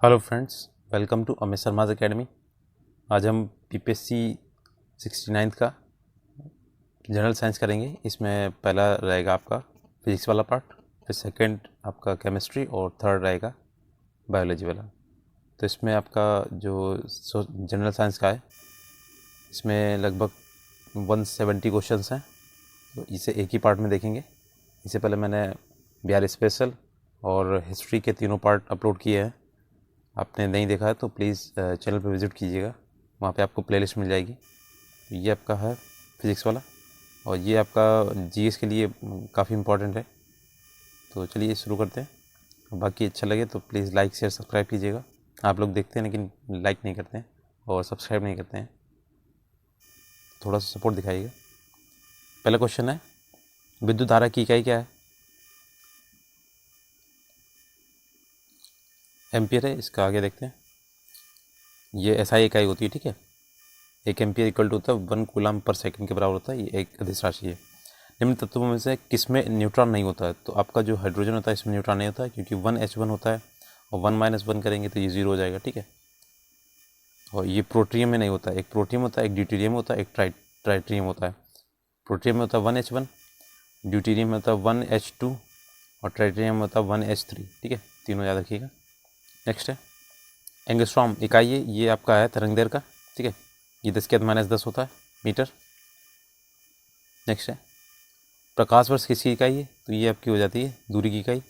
Hello friends, welcome to Amit Sharma's academy. आज हम PPSC 69 का जनरल साइंस करेंगे। इसमें पहला रहेगा आपका फिजिक्स वाला पार्ट, फिर सेकंड आपका केमिस्ट्री और थर्ड रहेगा बायोलॉजी वाला। तो इसमें आपका जो जनरल साइंस का है, इसमें लगभग 170 क्वेश्चंस हैं। तो इसे एक ही पार्ट में देखेंगे। इससे पहले मैंने बिहार स्पेशल और हिस्ट्री के तीनों पार्ट अपलोड किए हैं। आपने नहीं देखा है तो प्लीज़ चैनल पर विज़िट कीजिएगा, वहाँ पे आपको प्लेलिस्ट मिल जाएगी। ये आपका है फिज़िक्स वाला और ये आपका जीएस के लिए काफ़ी इम्पोर्टेंट है। तो चलिए शुरू करते हैं। बाकी अच्छा लगे तो प्लीज़ लाइक शेयर सब्सक्राइब कीजिएगा। आप लोग देखते हैं लेकिन लाइक नहीं करते हैं और सब्सक्राइब नहीं करते हैं, थोड़ा सा सपोर्ट दिखाइएगा। पहला क्वेश्चन है, विद्युत धारा की इकाई क्या है? एम्पियर है। इसका आगे देखते हैं। ये एसआई इकाई होती है, ठीक है। 1 एम्पियर इक्वल टू होता है 1 कूलम पर सेकंड के बराबर होता है। ये एक अदिश राशि है। निम्न तत्वों में से किस में न्यूट्रॉन नहीं होता है? तो आपका जो हाइड्रोजन होता है इसमें न्यूट्रॉन नहीं होता है, क्योंकि 1H1 होता है और 1 - 1 करेंगे तो ये 0 हो जाएगा, ठीक है। और ये प्रोट्रियम में नहीं होता है। एक प्रोटियम होता है, एक ड्यूटेरियम होता है, एक ट्राइट्रियम होता है। प्रोट्रियम में होता है 1H1, ड्यूटेरियम में होता है 1H2 और ट्राइट्रियम में होता है 1H3, ठीक है। तीनों याद रखिएगा। नेक्स्ट है एंगस्ट्रॉम इकाई है, ये आपका है तरंगदैर्घ्य का, ठीक है। ये 10⁻⁻10 होता है मीटर। नेक्स्ट है प्रकाश वर्ष किसकी इकाई है? तो ये आपकी हो जाती है दूरी की इकाई।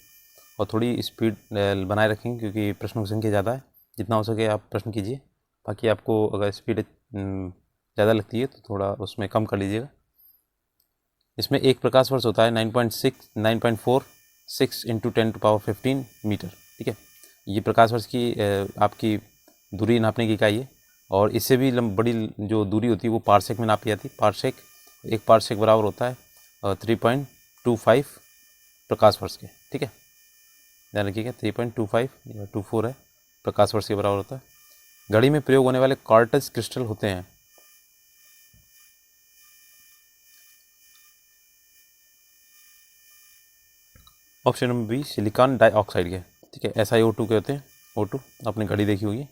और थोड़ी स्पीड बनाए रखेंगे क्योंकि प्रश्नों की संख्या ज़्यादा है। जितना हो सके आप प्रश्न कीजिए। बाकी आपको अगर स्पीड ज़्यादा लगती है तो थोड़ा उसमें कम कर लीजिएगा। इसमें एक प्रकाश वर्ष होता है 9.46 इंटू 10⁻15 मीटर, ठीक है। ये प्रकाश वर्ष की आपकी दूरी नापने की इकाई है। और इससे भी बड़ी जो दूरी होती है वो पारसेक में नापी जाती है। पारसेक, एक पारसेक बराबर होता है 3.25 प्रकाश वर्ष के, ठीक है। ध्यान रखिएगा 3.25 या 24 है, प्रकाश वर्ष के बराबर होता है। घड़ी में प्रयोग होने वाले क्वार्ट्ज क्रिस्टल होते हैं। Option number B silicon dioxide के, ठीक है। SiO2 के होते हैं। O2 आपने घड़ी देखी होगी।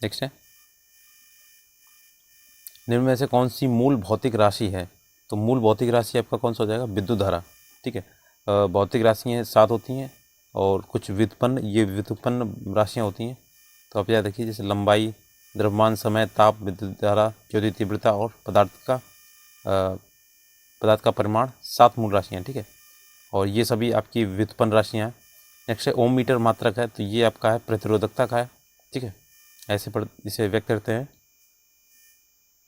नेक्स्ट है निम्न में से कौन सी मूल भौतिक राशि है? तो मूल भौतिक राशि आपका कौन सा हो जाएगा? विद्युत धारा, ठीक है। भौतिक राशियाँ 7 होती हैं और कुछ व्युत्पन्न राशियाँ होती हैं। तो आप याद रखिए, जैसे लंबाई, द्रव्यमान, समय, ताप, विद्युत धारा, ज्योति तीव्रता और पदार्थ का परिमाण, 7 मूल राशियाँ, ठीक है। और ये सभी आपकी व्युत्पन्न राशियाँ हैं। नेक्स्ट है ओम मीटर मात्रक है, तो ये आपका है प्रतिरोधकता का है, ठीक है। इसे व्यक्त करते हैं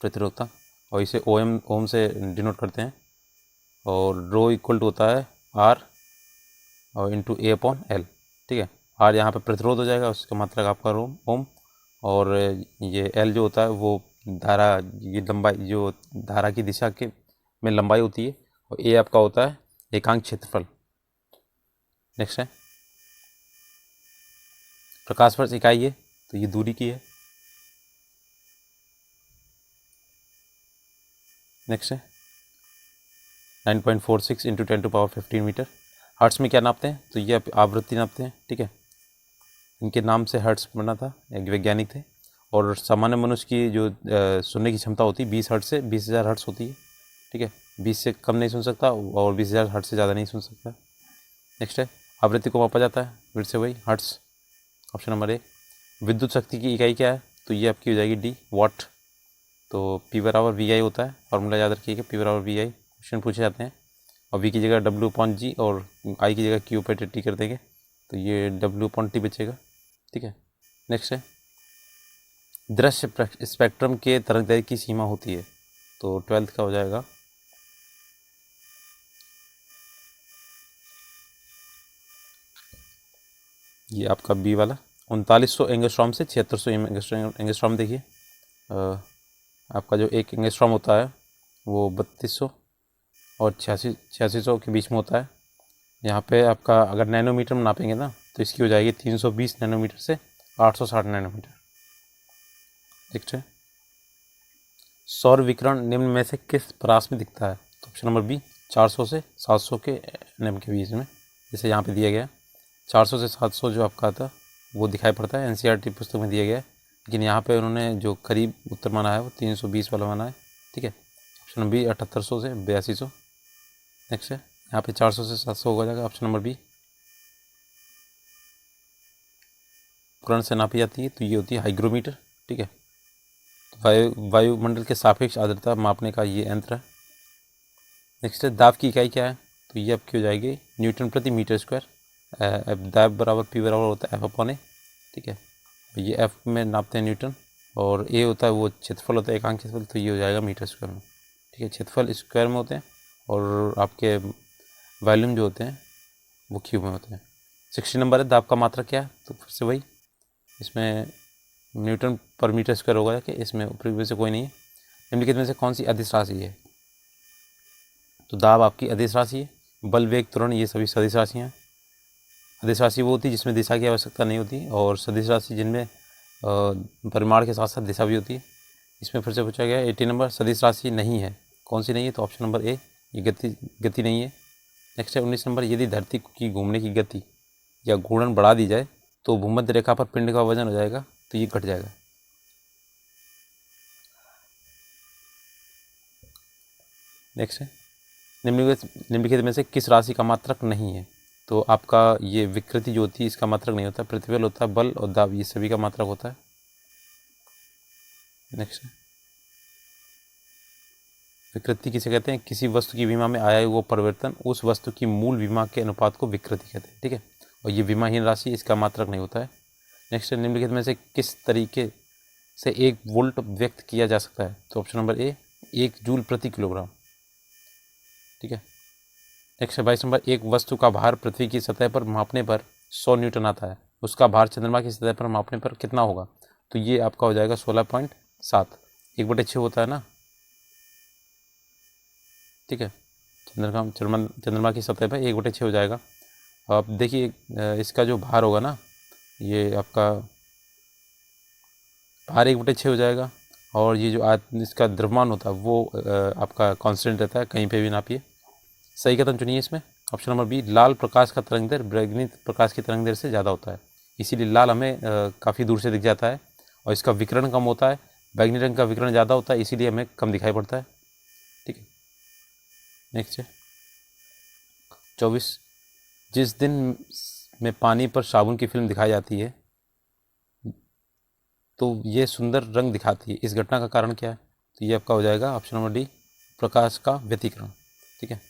प्रतिरोधकता, और इसे ओम से डिनोट करते हैं। और रो इक्वल टू होता है R और इंटू A/L, ठीक है। R यहाँ पे प्रतिरोध हो जाएगा, उसका मात्रक आपका ओम। और ये L जो होता है वो धारा, ये लंबाई, जो धारा की दिशा के में लंबाई होती है। और A आपका होता है एकांक क्षेत्रफल। नेक्स्ट है प्रकाश वर्ष इकाई है, तो ये दूरी की है। नेक्स्ट है 9.46 इंटू 10⁻15 मीटर। हर्ट्स में क्या नापते हैं? तो ये आवृत्ति नापते हैं, ठीक है। इनके नाम से हर्ट्स बना था, एक वैज्ञानिक थे। और सामान्य मनुष्य की जो सुनने की क्षमता होती है 20 हर्ट्स से 20,000 हर्ट्स होती है, ठीक है। 20 से कम नहीं सुन सकता और 20,000 हर्ट्स से ज़्यादा नहीं सुन सकता। नेक्स्ट है आवृत्ति को मापा जाता है, फिर से वही हर्ट्स। Option number A. विद्युत शक्ति की इकाई क्या है? तो ये आपकी हो जाएगी D, वाट। तो P/VI होता है, फॉर्मूला याद रखिएगा, P/VI क्वेश्चन पूछे जाते हैं। और V की जगह W/G और I की जगह Q/T कर देंगे, तो ये W/T बचेगा, ठीक है। नेक्स्ट है दृश्य स्पेक्ट्रम के तरंगदैर्घ्य की सीमा होती है, तो 12th का हो जाएगा ये आपका बी वाला 3900 एंगस्ट्रॉम से 7600 एंगस्ट्रॉम। देखिए आपका जो एक एंगस्ट्रॉम होता है वो 3200 और 8600 के बीच में होता है। यहाँ पे आपका अगर नैनोमीटर में नापेंगे ना, तो इसकी हो जाएगी 320 नैनोमीटर से 860 नैनोमीटर। नेक्स्ट है सौर विकिरण निम्न में से किस परास में दिखता है? तो ऑप्शन नंबर बी 400 से 700 के nm के बीच में, जैसे यहाँ पे दिया गया 400 से 700 जो आपका आता वो दिखाई पड़ता है, एनसीईआरटी पुस्तक में दिया गया है, लेकिन यहाँ पे उन्होंने जो करीब उत्तर माना है वो 320 वाला माना है, ठीक है। ऑप्शन नंबर बी 7800 से 8200। नेक्स्ट है यहाँ पे 400 से 700 हो जाएगा, ऑप्शन नंबर बी। उपकरण से नापी जाती है तो ये होती है हाइग्रोमीटर, ठीक है। तो वायुमंडल के सापेक्ष आर्द्रता मापने का ये यंत्र है। नेक्स्ट है दाब की इकाई क्या है, तो ये आपकी हो जाएगी न्यूटन प्रति मीटर स्क्वायर। दाब बराबर पी बराबर होता है F/A, ठीक है। ये एफ में नापते हैं न्यूटन, और ए होता है वो क्षेत्रफल होता है, एकांक क्षेत्रफल, तो ये हो जाएगा मीटर स्क्वायर में, ठीक है। क्षेत्रफल स्क्वायर में होते हैं और आपके वॉल्यूम जो होते हैं वो क्यूब में होते हैं। 60 नंबर है दाब का मात्रक क्या है, तो फिर से वही, इसमें न्यूटन पर मीटर स्क्वायर होगा कि इसमें ऊपरी से कोई नहीं है। निम्नलिखित में से कौन सी अदिश राशि है, तो दाब आपकी अदिश राशि है, बल वेग त्वरण ये सभी सदिश राशियाँ हैं। अदिश राशि वो होती है जिसमें दिशा की आवश्यकता नहीं होती, और सदिश राशि जिनमें परिमाण के साथ साथ दिशा भी होती है। इसमें फिर से पूछा गया 80 नंबर सदिश राशि नहीं है, कौन सी नहीं है, तो ऑप्शन नंबर ए, ये गति नहीं है। नेक्स्ट है 19 नंबर, यदि धरती की घूमने की गति या घूर्णन बढ़ा दी जाए तो भूमध्य रेखा पर पिंड का वजन हो जाएगा, तो ये घट जाएगा। नेक्स्ट है निम्नलिखित में से किस राशि का मात्रक नहीं है, तो आपका ये विकृति जो होती है इसका मात्रक नहीं होता, प्रतिबल होता है, बल और दाब ये सभी का मात्रक होता है। नेक्स्ट है विकृति किसे कहते हैं, किसी वस्तु की विमा में आया वो परिवर्तन उस वस्तु की मूल विमा के अनुपात को विकृति कहते हैं, ठीक है। और ये विमाहीन राशि इसका मात्रक नहीं होता है। नेक्स्ट है निम्नलिखित में से किस तरीके से 1 वोल्ट व्यक्त किया जा सकता है, तो ऑप्शन नंबर ए 1 जूल प्रति किलोग्राम, ठीक है। नेक्स्ट है 22 नंबर, एक वस्तु का भार पृथ्वी की सतह पर मापने पर 100 न्यूटन आता है, उसका भार चंद्रमा की सतह पर मापने पर कितना होगा, तो ये आपका हो जाएगा 16.7, 1/6 होता है ना, ठीक है। चंद्रमा की सतह पर 1/6 हो जाएगा। अब देखिए इसका जो भार होगा ना, ये आपका भार 1/6 हो जाएगा, और ये जो इसका द्रव्यमान होता है वो आपका कांस्टेंट रहता है, कहीं पे भी नापिए। सही कथन चुनिए इसमें, ऑप्शन नंबर बी, लाल प्रकाश का तरंग दर बैगनी प्रकाश की तरंग दर से ज़्यादा होता है, इसीलिए लाल हमें काफ़ी दूर से दिख जाता है, और इसका विकिरण कम होता है। बैगनी रंग का विकिरण ज़्यादा होता है, इसीलिए हमें कम दिखाई पड़ता है, ठीक है। नेक्स्ट है 24, जिस दिन में पानी पर साबुन की फिल्म दिखाई जाती है तो ये सुंदर रंग दिखाती है, इस घटना का कारण क्या है, तो ये आपका हो जाएगा ऑप्शन नंबर डी, प्रकाश का व्यतिकरण, ठीक है।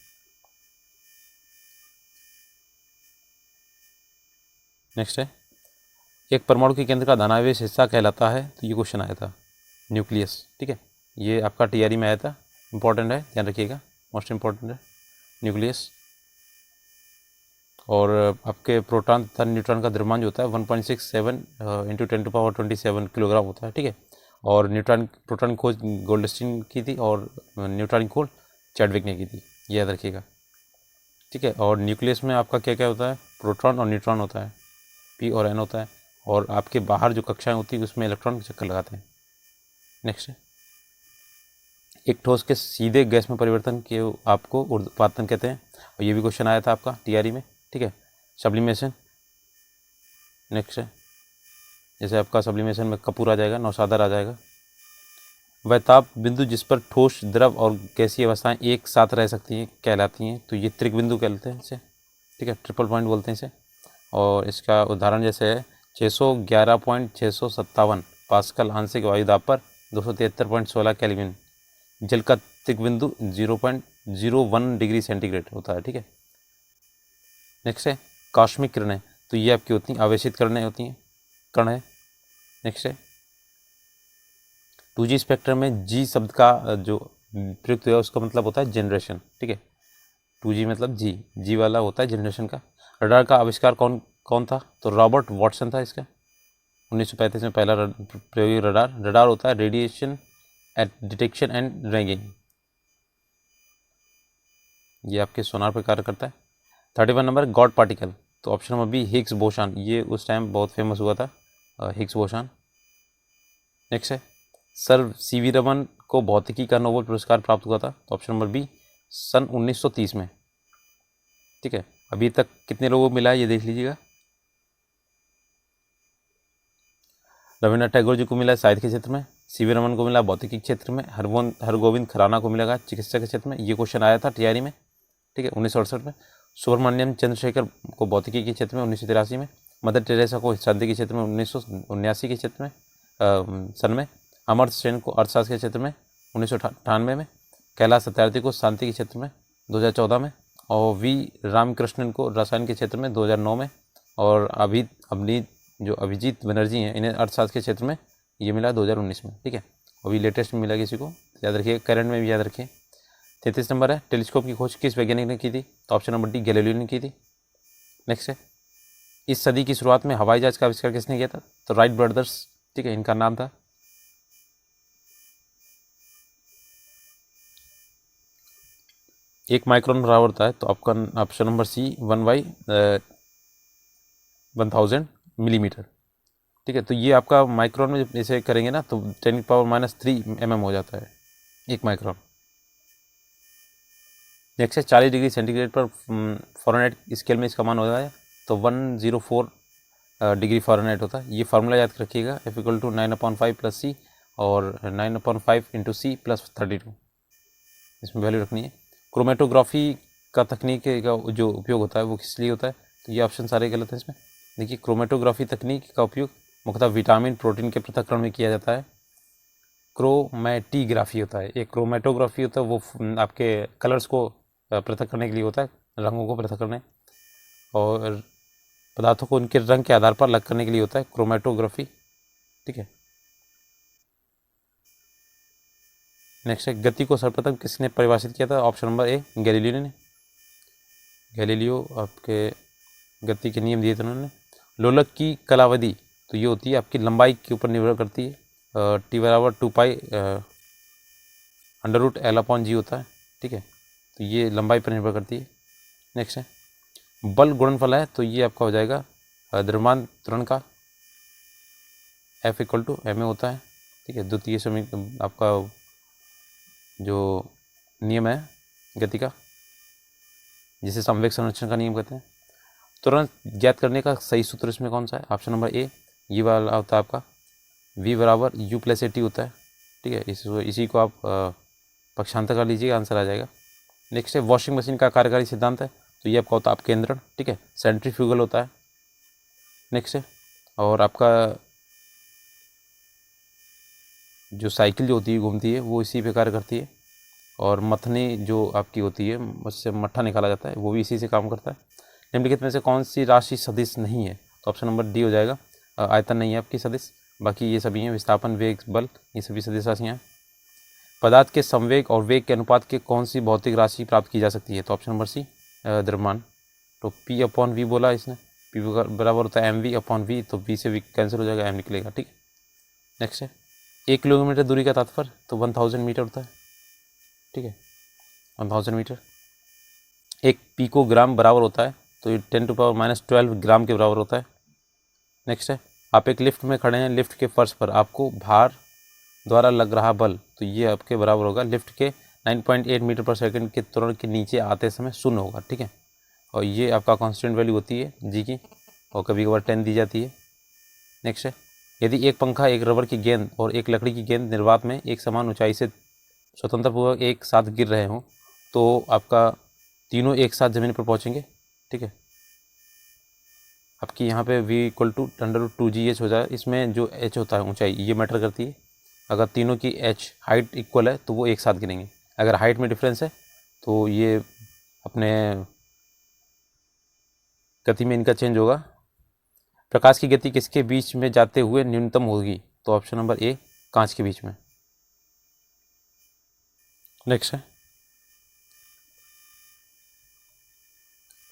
नेक्स्ट है एक परमाणु के केंद्र का धनावेश हिस्सा कहलाता है, तो ये क्वेश्चन आया था, न्यूक्लियस, ठीक है। ये आपका टीआरई में आया था, इंपॉर्टेंट है, ध्यान रखिएगा, मोस्ट इंपॉर्टेंट है न्यूक्लियस। और आपके प्रोटॉन तथा न्यूट्रॉन का द्रव्यमान जो होता है 1.67 × 10⁻27 किलोग्राम होता है, ठीक है। और प्रोटॉन की खोज गोल्डस्टीन की थी, और न्यूट्रॉन की खोज चैडविक ने की थी, ये याद रखिएगा, ठीक है। और न्यूक्लियस में आपका क्या क्या होता है, प्रोटॉन और न्यूट्रॉन होता है, पी और एन होता है, और आपके बाहर जो कक्षाएं होती है उसमें इलेक्ट्रॉन के चक्कर लगाते हैं। नेक्स्ट है एक ठोस के सीधे गैस में परिवर्तन के आपको ऊर्ध्वपातन कहते हैं, और ये भी क्वेश्चन आया था आपका टीआरई में, ठीक है, सब्लिमेशन। नेक्स्ट है जैसे आपका सब्लिमेशन में कपूर आ जाएगा, नौसादर आ जाएगा। वह ताप बिंदु जिस पर ठोस द्रव और गैसीय अवस्थाएं एक साथ रह सकती हैं कहलाती हैं, तो ये त्रिक बिंदु कहलाते हैं इसे, ठीक है, ट्रिपल पॉइंट बोलते हैं इसे। और इसका उदाहरण जैसे है 611.657 पास्कल आंशिक वायु दाब पर 273.16 केल्विन, जल का त्रिक बिंदु 0.01 डिग्री सेंटीग्रेड होता है, ठीक है। नेक्स्ट है कॉस्मिक किरणें, तो ये आपकी होती हैं आवेशित किरणें होती हैं, कण है। नेक्स्ट है 2G स्पेक्ट्रम में जी शब्द का जो प्रयुक्त हुआ उसका मतलब होता है जनरेशन, ठीक है। 2G मतलब जी वाला होता है जनरेशन का। रडार का आविष्कार कौन था, तो रॉबर्ट वॉटसन था इसका, 1935 में पहला प्रयोगी रडार होता है रेडिएशन डिटेक्शन एंड रैगिंग, ये आपके सोनार पर कार्य करता है। 31 नंबर गॉड पार्टिकल, तो option number B Higgs boson, ये उस टाइम बहुत फेमस हुआ था हिग्स बोसान। नेक्स्ट है सर सीवी रमन को भौतिकी का नोबेल पुरस्कार प्राप्त हुआ था, तो ऑप्शन नंबर बी सन 1930 में, ठीक है। अभी तक कितने लोगों को मिला है ये देख लीजिएगा, रविन्द्रनाथ टैगोर जी को मिला साहित्य के क्षेत्र में, सीवी रमन को मिला भौतिकी क्षेत्र में, हरगोविंद खुराना को मिलेगा चिकित्सा के क्षेत्र में। ये क्वेश्चन आया था टीआरई में, ठीक है, 1968 में। सुब्रमण्यम चंद्रशेखर को भौतिकी के क्षेत्र में 1983 में। मदर टेरेसा को शांति के क्षेत्र में 1979 के क्षेत्र में सन में। अमर्त्य सेन को अर्थशास्त्र के क्षेत्र में 1998 में। कैलाश सत्यार्थी को शांति के क्षेत्र में 2014 में। और वी रामकृष्णन को रसायन के क्षेत्र में 2009 में। और अभिजीत बनर्जी हैं, इन्हें अर्थशास्त्र के क्षेत्र में ये मिला 2019 में, ठीक है। अभी लेटेस्ट में मिला किसी को, याद रखिए, करंट में भी याद रखिए। 33 नंबर है, टेलीस्कोप की खोज किस वैज्ञानिक ने की थी? तो ऑप्शन नंबर डी, गैलीलियो ने की थी। नेक्स्ट है, इस सदी की शुरुआत में हवाई जहाज का आविष्कार किसने किया था? तो राइट ब्रदर्स, ठीक है, इनका नाम था। एक माइक्रोन बराबर होता है, तो आपका ऑप्शन नंबर सी 1/1000 मिलीमीटर, ठीक है। तो ये आपका माइक्रोन में जब इसे करेंगे ना तो 10⁻³ mm हो जाता है एक माइक्रोन। नेक्स्ट है, 40 डिग्री सेंटीग्रेड पर फ़ारेनहाइट स्केल में इसका मान होता है, तो 104 डिग्री फ़ारेनहाइट होता है। ये फार्मूला याद रखिएगा, F = 9/5 + C और 9/5 × C + 32, इसमें वैल्यू रखनी है। क्रोमेटोग्राफी का तकनीक का जो उपयोग होता है वो किस लिए होता है? तो ये ऑप्शन सारे गलत हैं इसमें। देखिए, क्रोमेटोग्राफी तकनीक का उपयोग मुख्यतः विटामिन प्रोटीन के पृथक्करण में किया जाता है। क्रोमैटिग्राफी होता है, एक क्रोमेटोग्राफी होता है वो आपके कलर्स को पृथक करने के लिए होता है, रंगों को पृथक करने और पदार्थों को उनके रंग के आधार पर अलग करने के लिए होता है क्रोमेटोग्राफी, ठीक है। नेक्स्ट है, गति को सर्वप्रथम किसने परिभाषित किया था? ऑप्शन नंबर ए, गैलीलियो ने। गैलीलियो आपके गति के नियम दिए थे उन्होंने। लोलक की कालावधि, तो ये होती है आपकी लंबाई के ऊपर निर्भर करती है। T = 2π √L/g होता है, ठीक है। तो ये लंबाई पर निर्भर करती है। नेक्स्ट है, बल गुणनफल है, तो ये आपका हो जाएगा द्रव्यमान त्वरण का, F = ma होता है, ठीक है। द्वितीय समीकरण आपका जो नियम है गति का, जिसे संवेग संरक्षण का नियम कहते हैं। तुरंत ज्ञात करने का सही सूत्र इसमें कौन सा है? ऑप्शन नंबर ए, ये वाला होता है आपका, V = U + AT होता है, ठीक है। इसी को आप पक्षांतर कर लीजिए, आंसर आ जाएगा। नेक्स्ट है, वॉशिंग मशीन का कार्यकारी सिद्धांत है, तो ये आपका होता है अपकेंद्रण, ठीक है, सेंट्रीफ्यूगल होता है। नेक्स्ट है, और आपका जो साइकिल जो होती है घूमती है वो इसी पे कार्य करती है, और मथनी जो आपकी होती है उससे मट्ठा निकाला जाता है, वो भी इसी से काम करता है। निम्नलिखित में से कौन सी राशि सदिश नहीं है? तो ऑप्शन नंबर डी हो जाएगा, आयतन नहीं है आपकी सदिश, बाकी ये सभी हैं, विस्थापन, वेग, बल, ये सभी सदिश राशियाँ हैं। पदार्थ के संवेग और वेग के अनुपात के कौन सी भौतिक राशि प्राप्त की जा सकती है? तो ऑप्शन नंबर सी, द्रव्यमान। तो P/V बोला इसने, P बराबर होता है mv/v, तो V से V कैंसिल हो जाएगा, m निकलेगा, ठीक है। नेक्स्ट है, 1 किलोमीटर दूरी का तात्पर्य, तो 1000 मीटर होता है, ठीक है, 1000 मीटर। एक पिकोग्राम बराबर होता है, तो ये 10⁻12 ग्राम के बराबर होता है। नेक्स्ट है, आप एक लिफ्ट में खड़े हैं, लिफ्ट के फर्श पर आपको भार द्वारा लग रहा बल, तो ये आपके बराबर होगा लिफ्ट के 9.8 मीटर/सेकंड के त्वरण के नीचे आते समय 0 होगा, ठीक है। और ये आपका कांस्टेंट वैल्यू होती है जी की, और कभी कभार 10 दी जाती है। नेक्स्ट है, यदि एक पंखा, एक रबर की गेंद और एक लकड़ी की गेंद निर्वात में एक समान ऊंचाई से स्वतंत्रपूर्वक एक साथ गिर रहे हों, तो आपका तीनों एक साथ ज़मीन पर पहुंचेंगे, ठीक है। आपकी यहाँ पे V = √2gh हो जाए, इसमें जो h होता है ऊंचाई, ये मैटर करती है। अगर तीनों की h हाइट इक्वल है तो वो एक साथ गिरेंगे, अगर हाइट में डिफरेंस है तो ये अपने गति में इनका चेंज होगा। प्रकाश की गति किसके बीच में जाते हुए न्यूनतम होगी? तो ऑप्शन नंबर ए, कांच के बीच में। नेक्स्ट है,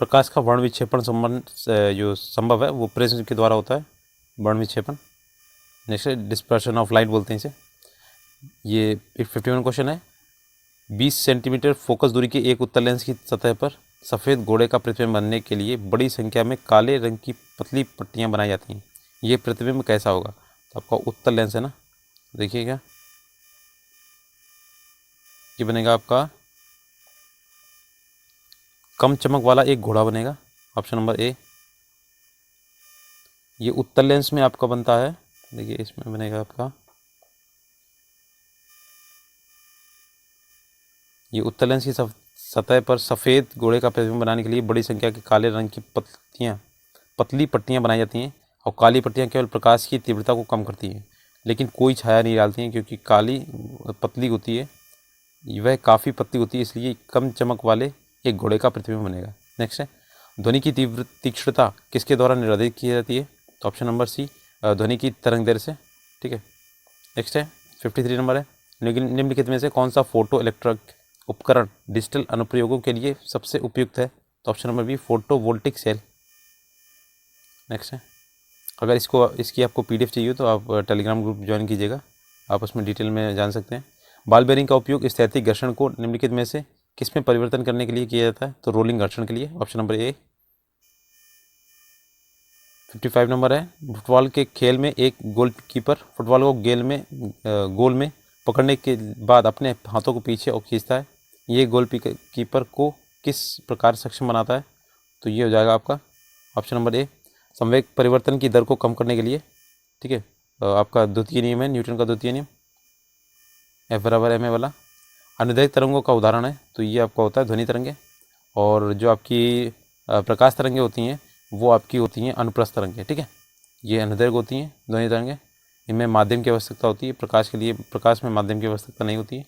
प्रकाश का वर्ण विक्षेपण संबंध जो संभव है वो प्रिज्म के द्वारा होता है, वर्ण विक्षेपण। नेक्स्ट है, डिस्पर्शन ऑफ लाइट बोलते हैं इसे। ये 51 क्वेश्चन है, 20 सेंटीमीटर फोकस दूरी के एक उत्तल लेंस की सतह पर सफ़ेद गोले का प्रतिबिंब बनने के लिए बड़ी संख्या में काले रंग की पतली पट्टियां बनाई जाती हैं, ये प्रतिबिंब कैसा होगा? तो आपका उत्तल लेंस है ना, देखिएगा ये बनेगा आपका कम चमक वाला एक घोड़ा बनेगा, ऑप्शन नंबर ए। ये उत्तल लेंस में आपका बनता है देखिए इसमें बनेगा आपका ये उत्तलन की सतह पर सफ़ेद गोले का प्रतिबिंब बनाने के लिए बड़ी संख्या की काले रंग की पतली पट्टियाँ बनाई जाती हैं और काली पट्टियाँ केवल प्रकाश की तीव्रता को कम करती हैं लेकिन कोई छाया नहीं डालती हैं, क्योंकि काली पतली होती है, वह काफ़ी पतली होती है, इसलिए कम चमक वाले एक घोड़े का प्रतिबिंब बनेगा। नेक्स्ट है, ध्वनि की तीक्ष्णता किसके द्वारा निर्धारित की जाती है? तो ऑप्शन नंबर सी, ध्वनि की तरंग दैर्ध्य से। ठीक है, नेक्स्ट है 53 नंबर है, निम्नलिखित में से कौन सा फोटो इलेक्ट्रिक उपकरण डिजिटल अनुप्रयोगों के लिए सबसे उपयुक्त है? तो option number B, photovoltaic cell. Next है, अगर इसकी आपको पीडीएफ चाहिए तो आप टेलीग्राम ग्रुप ज्वाइन कीजिएगा, आप उसमें डिटेल में जान सकते हैं। बॉल बेयरिंग का उपयोग स्थैतिक घर्षण को निम्नलिखित में से किस में परिवर्तन करने के लिए किया जाता है? तो रोलिंग घर्षण के लिए। Option number A. 55 नंबर है, फुटबॉल के खेल में एक गोलकीपर फुटबॉल को गोल में पकड़ने के बाद अपने हाथों को पीछे और खींचता है, ये गोल कीपर को किस प्रकार सक्षम बनाता है? तो ये हो जाएगा आपका ऑप्शन नंबर ए, संवेग परिवर्तन की दर को कम करने के लिए। ठीक है, आपका द्वितीय नियम है, न्यूटन का द्वितीय नियम, F बराबर ma वाला। अनुदैर्घ्य तरंगों का उदाहरण है, तो ये आपका होता है ध्वनि तरंगे, और जो आपकी प्रकाश तरंगे होती हैं वो आपकी होती हैं अनुप्रस्थ तरंगे। ठीक है, ये अनुदैर्घ्य होती हैं ध्वनि तरंगे, इनमें माध्यम की आवश्यकता होती है, प्रकाश में माध्यम की आवश्यकता नहीं होती है।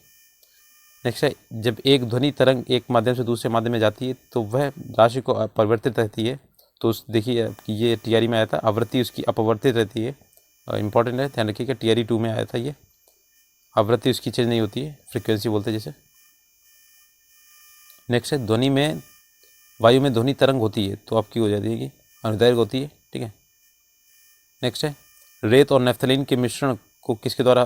नेक्स्ट है, जब एक ध्वनि तरंग एक माध्यम से दूसरे माध्यम में जाती है तो वह राशि को परिवर्तित रहती है। तो देखिए ये टीआरई में आया था, आवृत्ति उसकी अपवर्तित रहती है, इंपॉर्टेंट है, ध्यान रखिएगा, टीआरई 2 में आया था ये, आवृत्ति उसकी चेंज नहीं होती है, फ्रिक्वेंसी बोलते हैं जैसे। नेक्स्ट है, वायु में ध्वनि तरंग होती है तो आपकी हो जाती है कि अनुदैर्घ्य होती है। ठीक है, नेक्स्ट है, रेत और नेफ्थलीन के मिश्रण को किसके द्वारा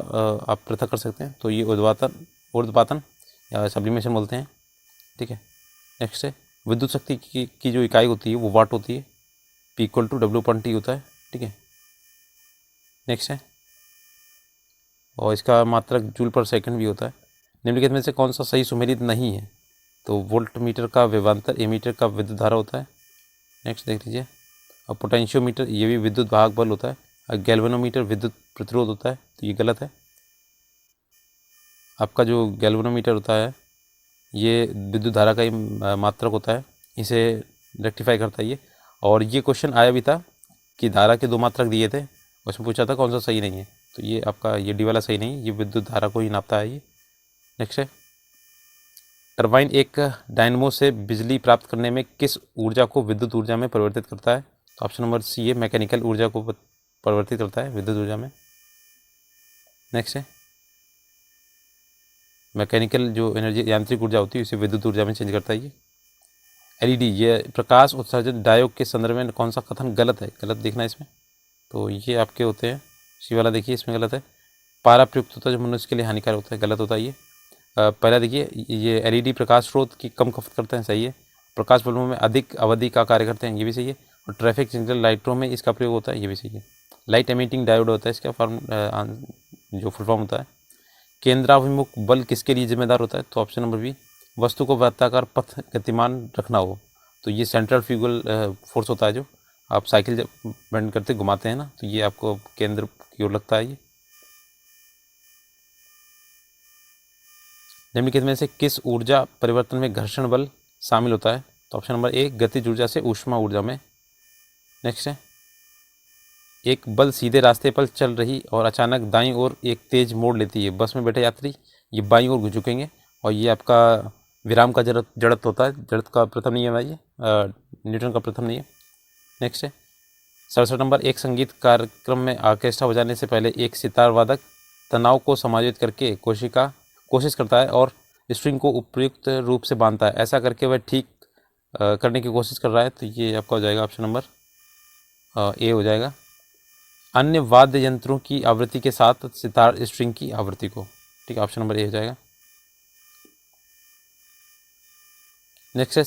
आप पृथक कर सकते हैं? तो ये ऊर्ध्वपातन या सब्लिमेशन बोलते हैं। ठीक है, नेक्स्ट है, विद्युत शक्ति की जो इकाई होती है वो वाट होती है, P = W/T होता है। ठीक है, नेक्स्ट है, और इसका मात्रक जूल पर सेकंड भी होता है। निम्नलिखित में से कौन सा सही सुमेलित नहीं है? तो वोल्ट मीटर का विभवांतर एमीटर का विद्युत धारा होता है। नेक्स्ट देख लीजिए, और पोटेंशियोमीटर ये भी विद्युत वाहक बल होता है, और गैल्वेनोमीटर विद्युत प्रतिरोध होता है, तो ये गलत है। आपका जो गैल्वेनोमीटर होता है ये विद्युत धारा का ही मात्रक होता है, इसे रेक्टिफाई करता है ये। और ये क्वेश्चन आया भी था कि धारा के 2 मात्रक दिए थे, उसमें पूछा था कौन सा सही नहीं है, तो ये आपका ये डी वाला सही नहीं, ये विद्युत धारा को ही नापता है ये। नेक्स्ट है, टरबाइन एक डायनमो से बिजली प्राप्त करने में किस ऊर्जा को विद्युत ऊर्जा में परिवर्तित करता है? तो ऑप्शन नंबर सी है, मैकेनिकल ऊर्जा को परिवर्तित करता है विद्युत ऊर्जा में। नेक्स्ट है, मैकेनिकल जो एनर्जी यांत्रिक ऊर्जा होती है उसे विद्युत ऊर्जा में चेंज करता है ये। एलईडी, ये प्रकाश उत्सर्जन डायोड के संदर्भ में कौन सा कथन गलत है? गलत देखना है इसमें, तो ये आपके होते हैं, सी वाला देखिए इसमें गलत है, पारा प्रयुक्त होता है जो मनुष्य के लिए हानिकारक होता है, गलत होता है ये। पहला देखिए, ये एलईडी प्रकाश स्रोत की कम खपत करते हैं, सही है। प्रकाश बल्बों में अधिक अवधि का कार्य करते हैं, ये भी सही है। और ट्रैफिक सिग्नल लाइटों में इसका प्रयोग होता है, ये भी सही है। लाइट एमिटिंग डायोड होता है इसका जो फुल फॉर्म होता है। केंद्राभिमुख बल किसके लिए जिम्मेदार होता है? तो ऑप्शन नंबर बी, वस्तु को वृत्ताकार पथ गतिमान रखना हो, तो ये सेंट्रल फ्यूगल फोर्स होता है, जो आप साइकिल जब बेंड करते घुमाते हैं ना, तो ये आपको केंद्र की ओर लगता है ये। निम्नलिखित में से किस ऊर्जा परिवर्तन में घर्षण बल शामिल होता है? तो ऑप्शन नंबर ए, गतिज ऊर्जा से ऊष्मा ऊर्जा में। नेक्स्ट है, एक बल सीधे रास्ते पर चल रही और अचानक दाईं ओर एक तेज मोड़ लेती है बस में बैठे यात्री, ये बाईं ओर झुकेंगे, और ये आपका विराम का जड़त्व होता है, जड़त्व का प्रथम नियम है ये, न्यूटन का प्रथम नियम। नेक्स्ट है 67 नंबर, एक संगीत कार्यक्रम में ऑर्केस्ट्रा बजाने से पहले एक सितार वादक तनाव को समायोजित करके कोशिश करता है और स्ट्रिंग को उपयुक्त रूप से बांधता है, ऐसा करके वह ठीक करने की कोशिश कर रहा है, तो ये आपका हो जाएगा ऑप्शन नंबर ए हो जाएगा। अन्य वाद्य यंत्रों की आवृत्ति के साथ सितार स्ट्रिंग की आवृत्ति को, ठीक है, ऑप्शन नंबर ए हो जाएगा। नेक्स्ट है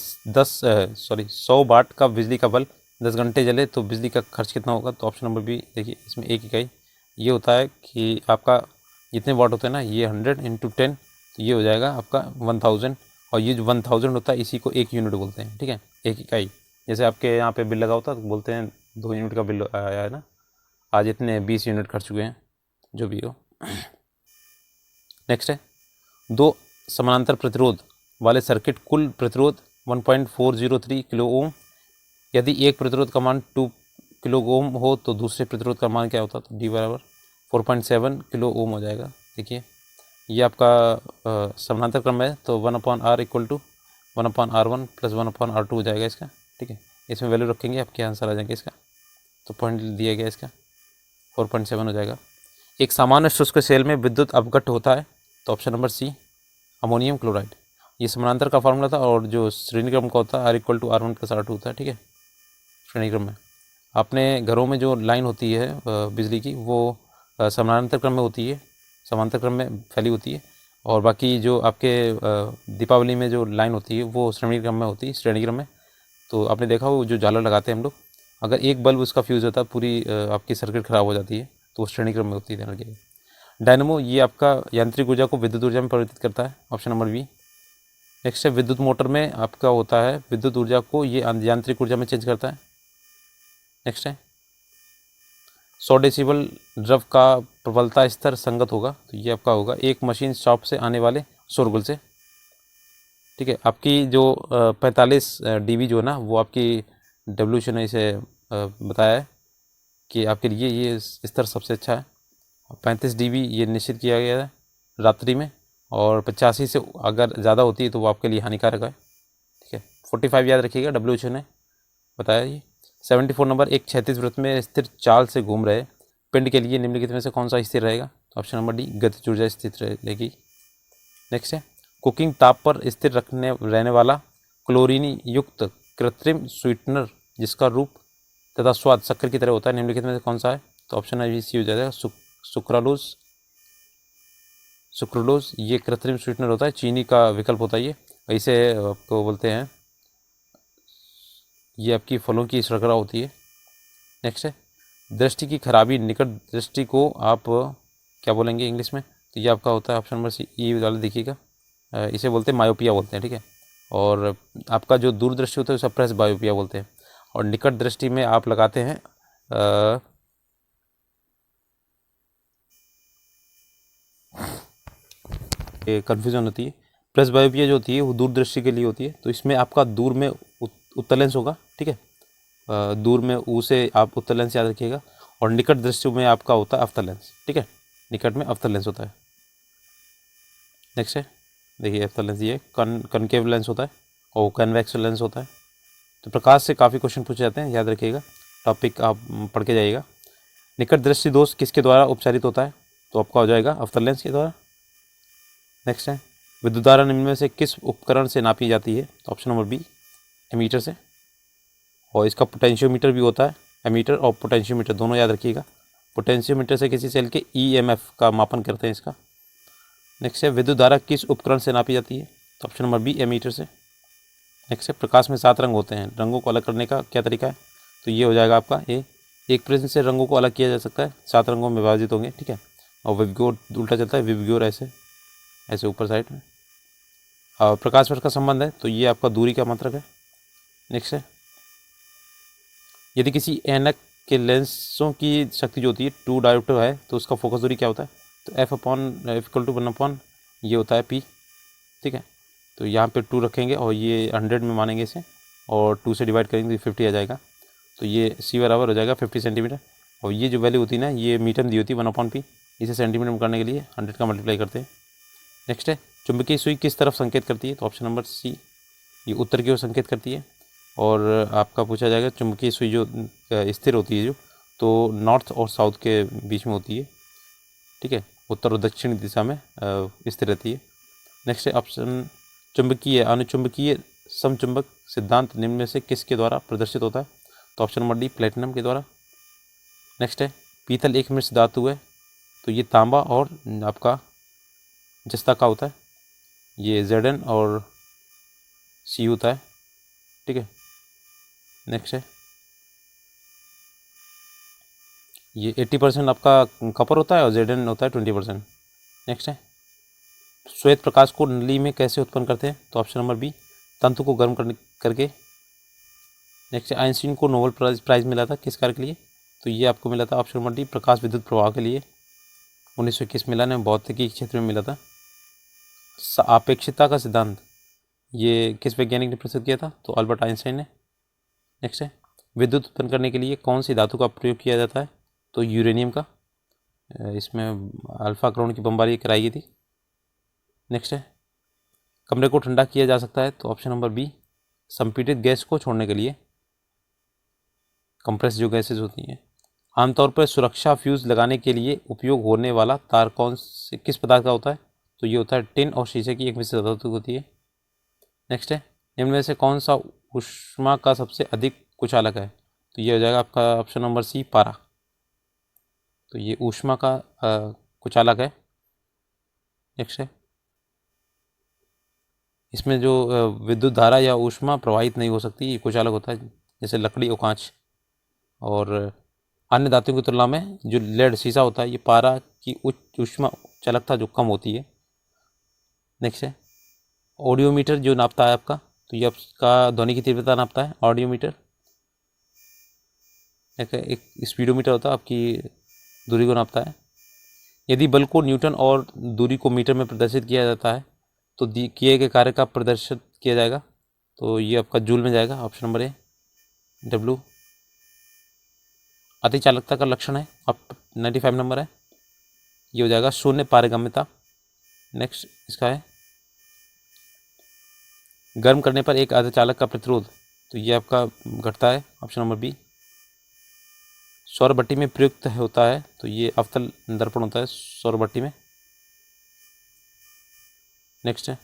100 वाट का बिजली का बल्ब 10 घंटे जले तो बिजली का खर्च कितना होगा? तो ऑप्शन नंबर बी देखिए, इसमें एक इकाई ये होता है कि आपका जितने वाट होते हैं ना, ये 100 × 10, तो ये हो जाएगा आपका 1000, और ये जो 1000 होता है इसी को 1 यूनिट बोलते हैं। ठीक है, एक इकाई, जैसे आपके यहाँ पे बिल लगा होता है तो बोलते हैं 2 यूनिट का बिल आया है ना, आज इतने 20 यूनिट कर चुके हैं, जो भी हो। नेक्स्ट है, दो समानांतर प्रतिरोध वाले सर्किट कुल प्रतिरोध 1.403 किलो ओम, यदि एक प्रतिरोध का मान 2 किलो ओम हो तो दूसरे प्रतिरोध का मान क्या होता है? तो डी बराबर 4.7 किलो ओम हो जाएगा। देखिए ये आपका समानांतर क्रम है, तो 1/r equal to 1/r1 plus 1/r2 हो जाएगा इसका। ठीक है, इसमें वैल्यू रखेंगे, आपके आंसर आ जाएंगे इसका। तो पॉइंट दिया गया इसका 4.7 हो जाएगा। एक सामान्य शुष्क सेल में विद्युत अपघट्ट होता है, तो option number C ammonium chloride. ये समानांतर का फार्मूला था, और जो श्रेणी क्रम का होता है r equal to r1 plus r2 होता है। ठीक है, श्रेणी क्रम में अपने घरों में जो लाइन होती है बिजली की, वो समानांतर क्रम में होती है, समांतर क्रम में फैली होती है, और बाकी जो आपके दीपावली में जो लाइन होती है वो श्रेणी क्रम में होती है, श्रेणी क्रम में। तो आपने देखा वो जो झालर लगाते हैं हम लोग, अगर एक बल्ब उसका फ्यूज़ होता है, पूरी आपकी सर्किट ख़राब हो जाती है, तो वो श्रेणी क्रम में होती है, ध्यान रखिएगा। डायनमो ये आपका यांत्रिक ऊर्जा को विद्युत ऊर्जा में परिवर्तित करता है, ऑप्शन नंबर बी। नेक्स्ट है, विद्युत मोटर में आपका होता है विद्युत ऊर्जा को ये यांत्रिक ऊर्जा में चेंज करता है। नेक्स्ट है, 100 डेसिबल द्रव का प्रबलता स्तर संगत होगा, तो ये आपका होगा एक मशीन शॉप से आने वाले शोरगुल से। ठीक है, आपकी जो 45 dB जो है ना, वो आपकी डब्ल्यूएच ने इसे बताया है कि आपके लिए ये स्तर सबसे अच्छा है। 35 dB ये निश्चित किया गया है रात्रि में, और 85 से अगर ज़्यादा होती है तो वो आपके लिए हानिकारक है। ठीक है, 45 याद रखिएगा, डब्ल्यूएच ने बताया ये। 74 नंबर, एक क्षैतिज वृत्त में स्थिर चाल से घूम रहे पिंड के लिए निम्नलिखित में से कौन सा स्थिर रहेगा? तो ऑप्शन नंबर डी गतिज ऊर्जा स्थिर रहेगी। नेक्स्ट है, कुकिंग ताप पर स्थिर रहने वाला क्लोरीन युक्त कृत्रिम स्वीटनर जिसका रूप तथा स्वाद शक्कर की तरह होता है, निम्नलिखित में से कौन सा है? तो ऑप्शन नंबर सी हो जाएगा, सुक्रोलोज। ये कृत्रिम स्वीटनर होता है, चीनी का विकल्प होता है ये। इसे आपको बोलते हैं, ये आपकी फलों की शर्करा होती है। नेक्स्ट है, दृष्टि की खराबी, निकट दृष्टि को आप क्या बोलेंगे इंग्लिश में? तो ये आपका होता है ऑप्शन नंबर सी, ई वाला देखिएगा, इसे बोलते हैं मायोपिया बोलते हैं। ठीक है, और आपका जो दूरदृष्टि होता है उसे प्रेस बायोपिया बोलते हैं, और निकट दृष्टि में आप लगाते हैं कन्फ्यूजन होती है। प्रेस बायोपिया जो होती है वो दूरदृष्टि के लिए होती है, तो इसमें आपका दूर में उत्तल लेंस होगा। ठीक है, दूर में उसे आप उत्तल लेंस याद रखिएगा, और निकट दृष्टि में आपका होता है अवतल लेंस। ठीक है, निकट में अवतल लेंस होता है। नेक्स्ट है, देखिए अवतल लेंस ये कनकेव लेंस होता है, और कन्वेक्स लेंस होता है। तो प्रकाश से काफ़ी क्वेश्चन पूछे जाते हैं, याद रखिएगा, टॉपिक आप पढ़ के जाइएगा। निकट दृष्टि दोष किसके द्वारा उपचारित होता है? तो आपका हो जाएगा अवतल लेंस के द्वारा। नेक्स्ट है, विद्युत धारा निम्न में से किस उपकरण से नापी जाती है? तो ऑप्शन नंबर बी एमीटर से, और इसका पोटेंशियोमीटर भी होता है, एमीटर और पोटेंशियोमीटर दोनों याद रखिएगा। पोटेंशियोमीटर से किसी सेल के ईएमएफ का मापन करते हैं इसका। नेक्स्ट है, विद्युत धारा किस उपकरण से नापी जाती है? तो ऑप्शन नंबर बी एमीटर से। नेक्स्ट है, प्रकाश में 7 रंग होते हैं, रंगों को अलग करने का क्या तरीका है? तो ये हो जाएगा आपका ए, एक प्रिज्म से रंगों को अलग किया जा सकता है, 7 रंगों में विभाजित होंगे। ठीक है, और विबग्योर उल्टा चलता है, विबग्योर ऐसे ऊपर साइड में। और प्रकाश वर्ष का संबंध है, तो ये आपका दूरी का मात्रक है। नेक्स्ट है, यदि किसी ऐनक के लेंसों की शक्ति जो होती है 2 डायोप्टर है, तो उसका फोकस दूरी क्या होता है? तो F इक्वल टू 1 ये होता है P। ठीक है, तो यहाँ पे 2 रखेंगे और ये 100 में मानेंगे इसे, और 2 से डिवाइड करेंगे तो 50 आ जाएगा। तो ये C बराबर हो जाएगा 50 सेंटीमीटर, और ये जो वैल्यू होती है ना, ये मीटर दी होती है 1/P, इसे सेंटीमीटर में करने के लिए 100 का मल्टीप्लाई करते हैं। नेक्स्ट है, चुंबकीय सुई किस तरफ संकेत करती है? तो ऑप्शन नंबर सी, ये उत्तर की ओर संकेत करती है। और आपका पूछा जाएगा चुंबकीय सुई जो स्थिर होती है जो, तो नॉर्थ और साउथ के बीच में होती है। ठीक है, उत्तर और दक्षिण दिशा में स्थिर रहती है। नेक्स्ट है ऑप्शन, चुंबकीय अनुचुंबकीय समचुंबक सिद्धांत निम्न में से किसके द्वारा प्रदर्शित होता है? तो ऑप्शन नंबर डी प्लेटिनम के द्वारा। नेक्स्ट है, पीतल एक मिश्र धातु है, तो ये तांबा और आपका जस्ता का होता है, ये Zn और C होता है। ठीक है, नेक्स्ट है, ये 80% आपका कॉपर होता है और Zn होता है 20%। नेक्स्ट है, श्वेत प्रकाश को नली में कैसे उत्पन्न करते हैं? तो ऑप्शन नंबर बी तंतु को गर्म करके। नेक्स्ट है, आइंस्टीन को नोबेल प्राइज़ मिला था किस कार्य के लिए? तो ये आपको मिला था ऑप्शन नंबर डी, प्रकाश विद्युत प्रवाह के लिए 1921 मिला ने भौतिकी क्षेत्र में मिला था। आपेक्षिकता का सिद्धांत ये किस वैज्ञानिक ने प्रस्तुत किया था? तो अल्बर्ट आइंस्टाइन ने। नेक्स्ट है, विद्युत उत्पन्न करने के लिए कौन सी धातु का प्रयोग किया जाता है? तो यूरेनियम का। इसमें अल्फा क्राउन की बमबारी कराई गई थी। नेक्स्ट है, कमरे को ठंडा किया जा सकता है? तो ऑप्शन नंबर बी, संपीड़ित गैस को छोड़ने के लिए, कंप्रेस जो गैसेज होती हैं। आमतौर पर सुरक्षा फ्यूज लगाने के लिए उपयोग होने वाला तार कौन से किस पदार्थ का होता है? तो ये होता है टिन और शीशे की एक मिश्र धातु होती है। नेक्स्ट है, निम्न में से कौन सा ऊष्मा का सबसे अधिक कुचालक है? तो ये हो जाएगा आपका ऑप्शन नंबर सी, पारा। तो ये ऊष्मा का कुचालक है। नेक्स्ट है, इसमें जो विद्युत धारा या ऊष्मा प्रवाहित नहीं हो सकती, ये कुचालक होता है, जैसे लकड़ी और कांच। और अन्य धातुओं की तुलना में जो लेड शीशा होता है, ये पारा की उच्च ऊष्मा चालकता जो कम होती है। नेक्स्ट है, ऑडियोमीटर जो नापता है आपका, तो ये आपका ध्वनि की तीव्रता नापता है ऑडियोमीटर। एक स्पीडोमीटर होता है, आपकी दूरी को नापता है। यदि बल को न्यूटन और दूरी को मीटर में प्रदर्शित किया जाता है तो किए गए कार्य का प्रदर्शित किया जाएगा, तो ये आपका जूल में जाएगा, ऑप्शन नंबर ए, डब्ल्यू। अति चालकता का लक्षण है, अब 95 नंबर है, ये हो जाएगा शून्य पारगम्यता। नेक्स्ट इसका है, गर्म करने पर एक अर्धचालक का प्रतिरोध, तो ये आपका घटता है, ऑप्शन नंबर बी। सौर भट्टी में प्रयुक्त होता है, तो ये अवतल दर्पण होता है सौर भट्टी में। नेक्स्ट है,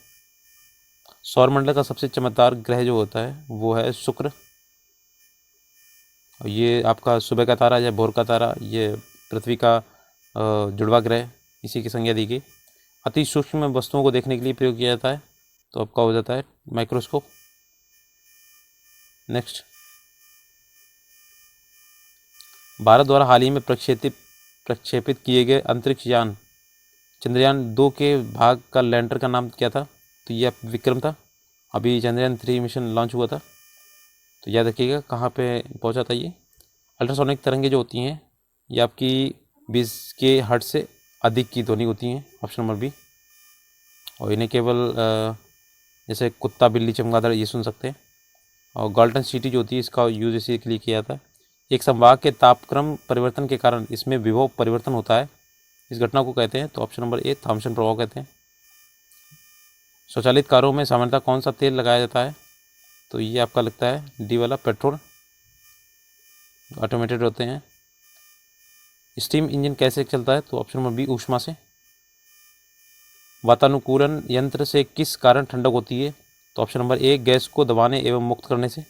सौरमंडल का सबसे चमकदार ग्रह जो होता है वो है शुक्र। ये आपका सुबह का तारा या भोर का तारा, ये पृथ्वी का जुड़वा ग्रह, इसी की संज्ञा दी गई। अति सूक्ष्म वस्तुओं को देखने के लिए प्रयोग किया जाता है, तो आपका हो जाता है माइक्रोस्कोप। नेक्स्ट, भारत द्वारा हाल ही में प्रक्षेपित किए गए अंतरिक्ष यान चंद्रयान 2 के भाग का लैंडर का नाम क्या था? तो ये विक्रम था। अभी चंद्रयान 3 मिशन लॉन्च हुआ था, तो याद रखिएगा कहाँ पे पहुँचा था ये। अल्ट्रासोनिक तरंगें जो होती हैं ये आपकी 20 के हर्ट्ज से अधिक की ध्वनि होती हैं, ऑप्शन नंबर बी। और इन्हें केवल जैसे कुत्ता, बिल्ली, चमगादड़ ये सुन सकते हैं। और गोल्डन सिटी जो होती है इसका यूज इसी के लिए किया जाता है। एक संवाहक के तापक्रम परिवर्तन के कारण इसमें विभव परिवर्तन होता है, इस घटना को कहते हैं, तो ऑप्शन नंबर ए, थॉम्सन प्रभाव कहते हैं। स्वचालित कारों में सामान्यतः कौन सा तेल लगाया जाता है? तो ये आपका लगता है डी वाला, पेट्रोल। ऑटोमेटेड होते हैं। स्टीम इंजन कैसे चलता है? तो ऑप्शन नंबर बी, ऊष्मा से। वातानुकूलन यंत्र से किस कारण ठंडक होती है? तो ऑप्शन नंबर ए, गैस को दबाने एवं मुक्त करने से।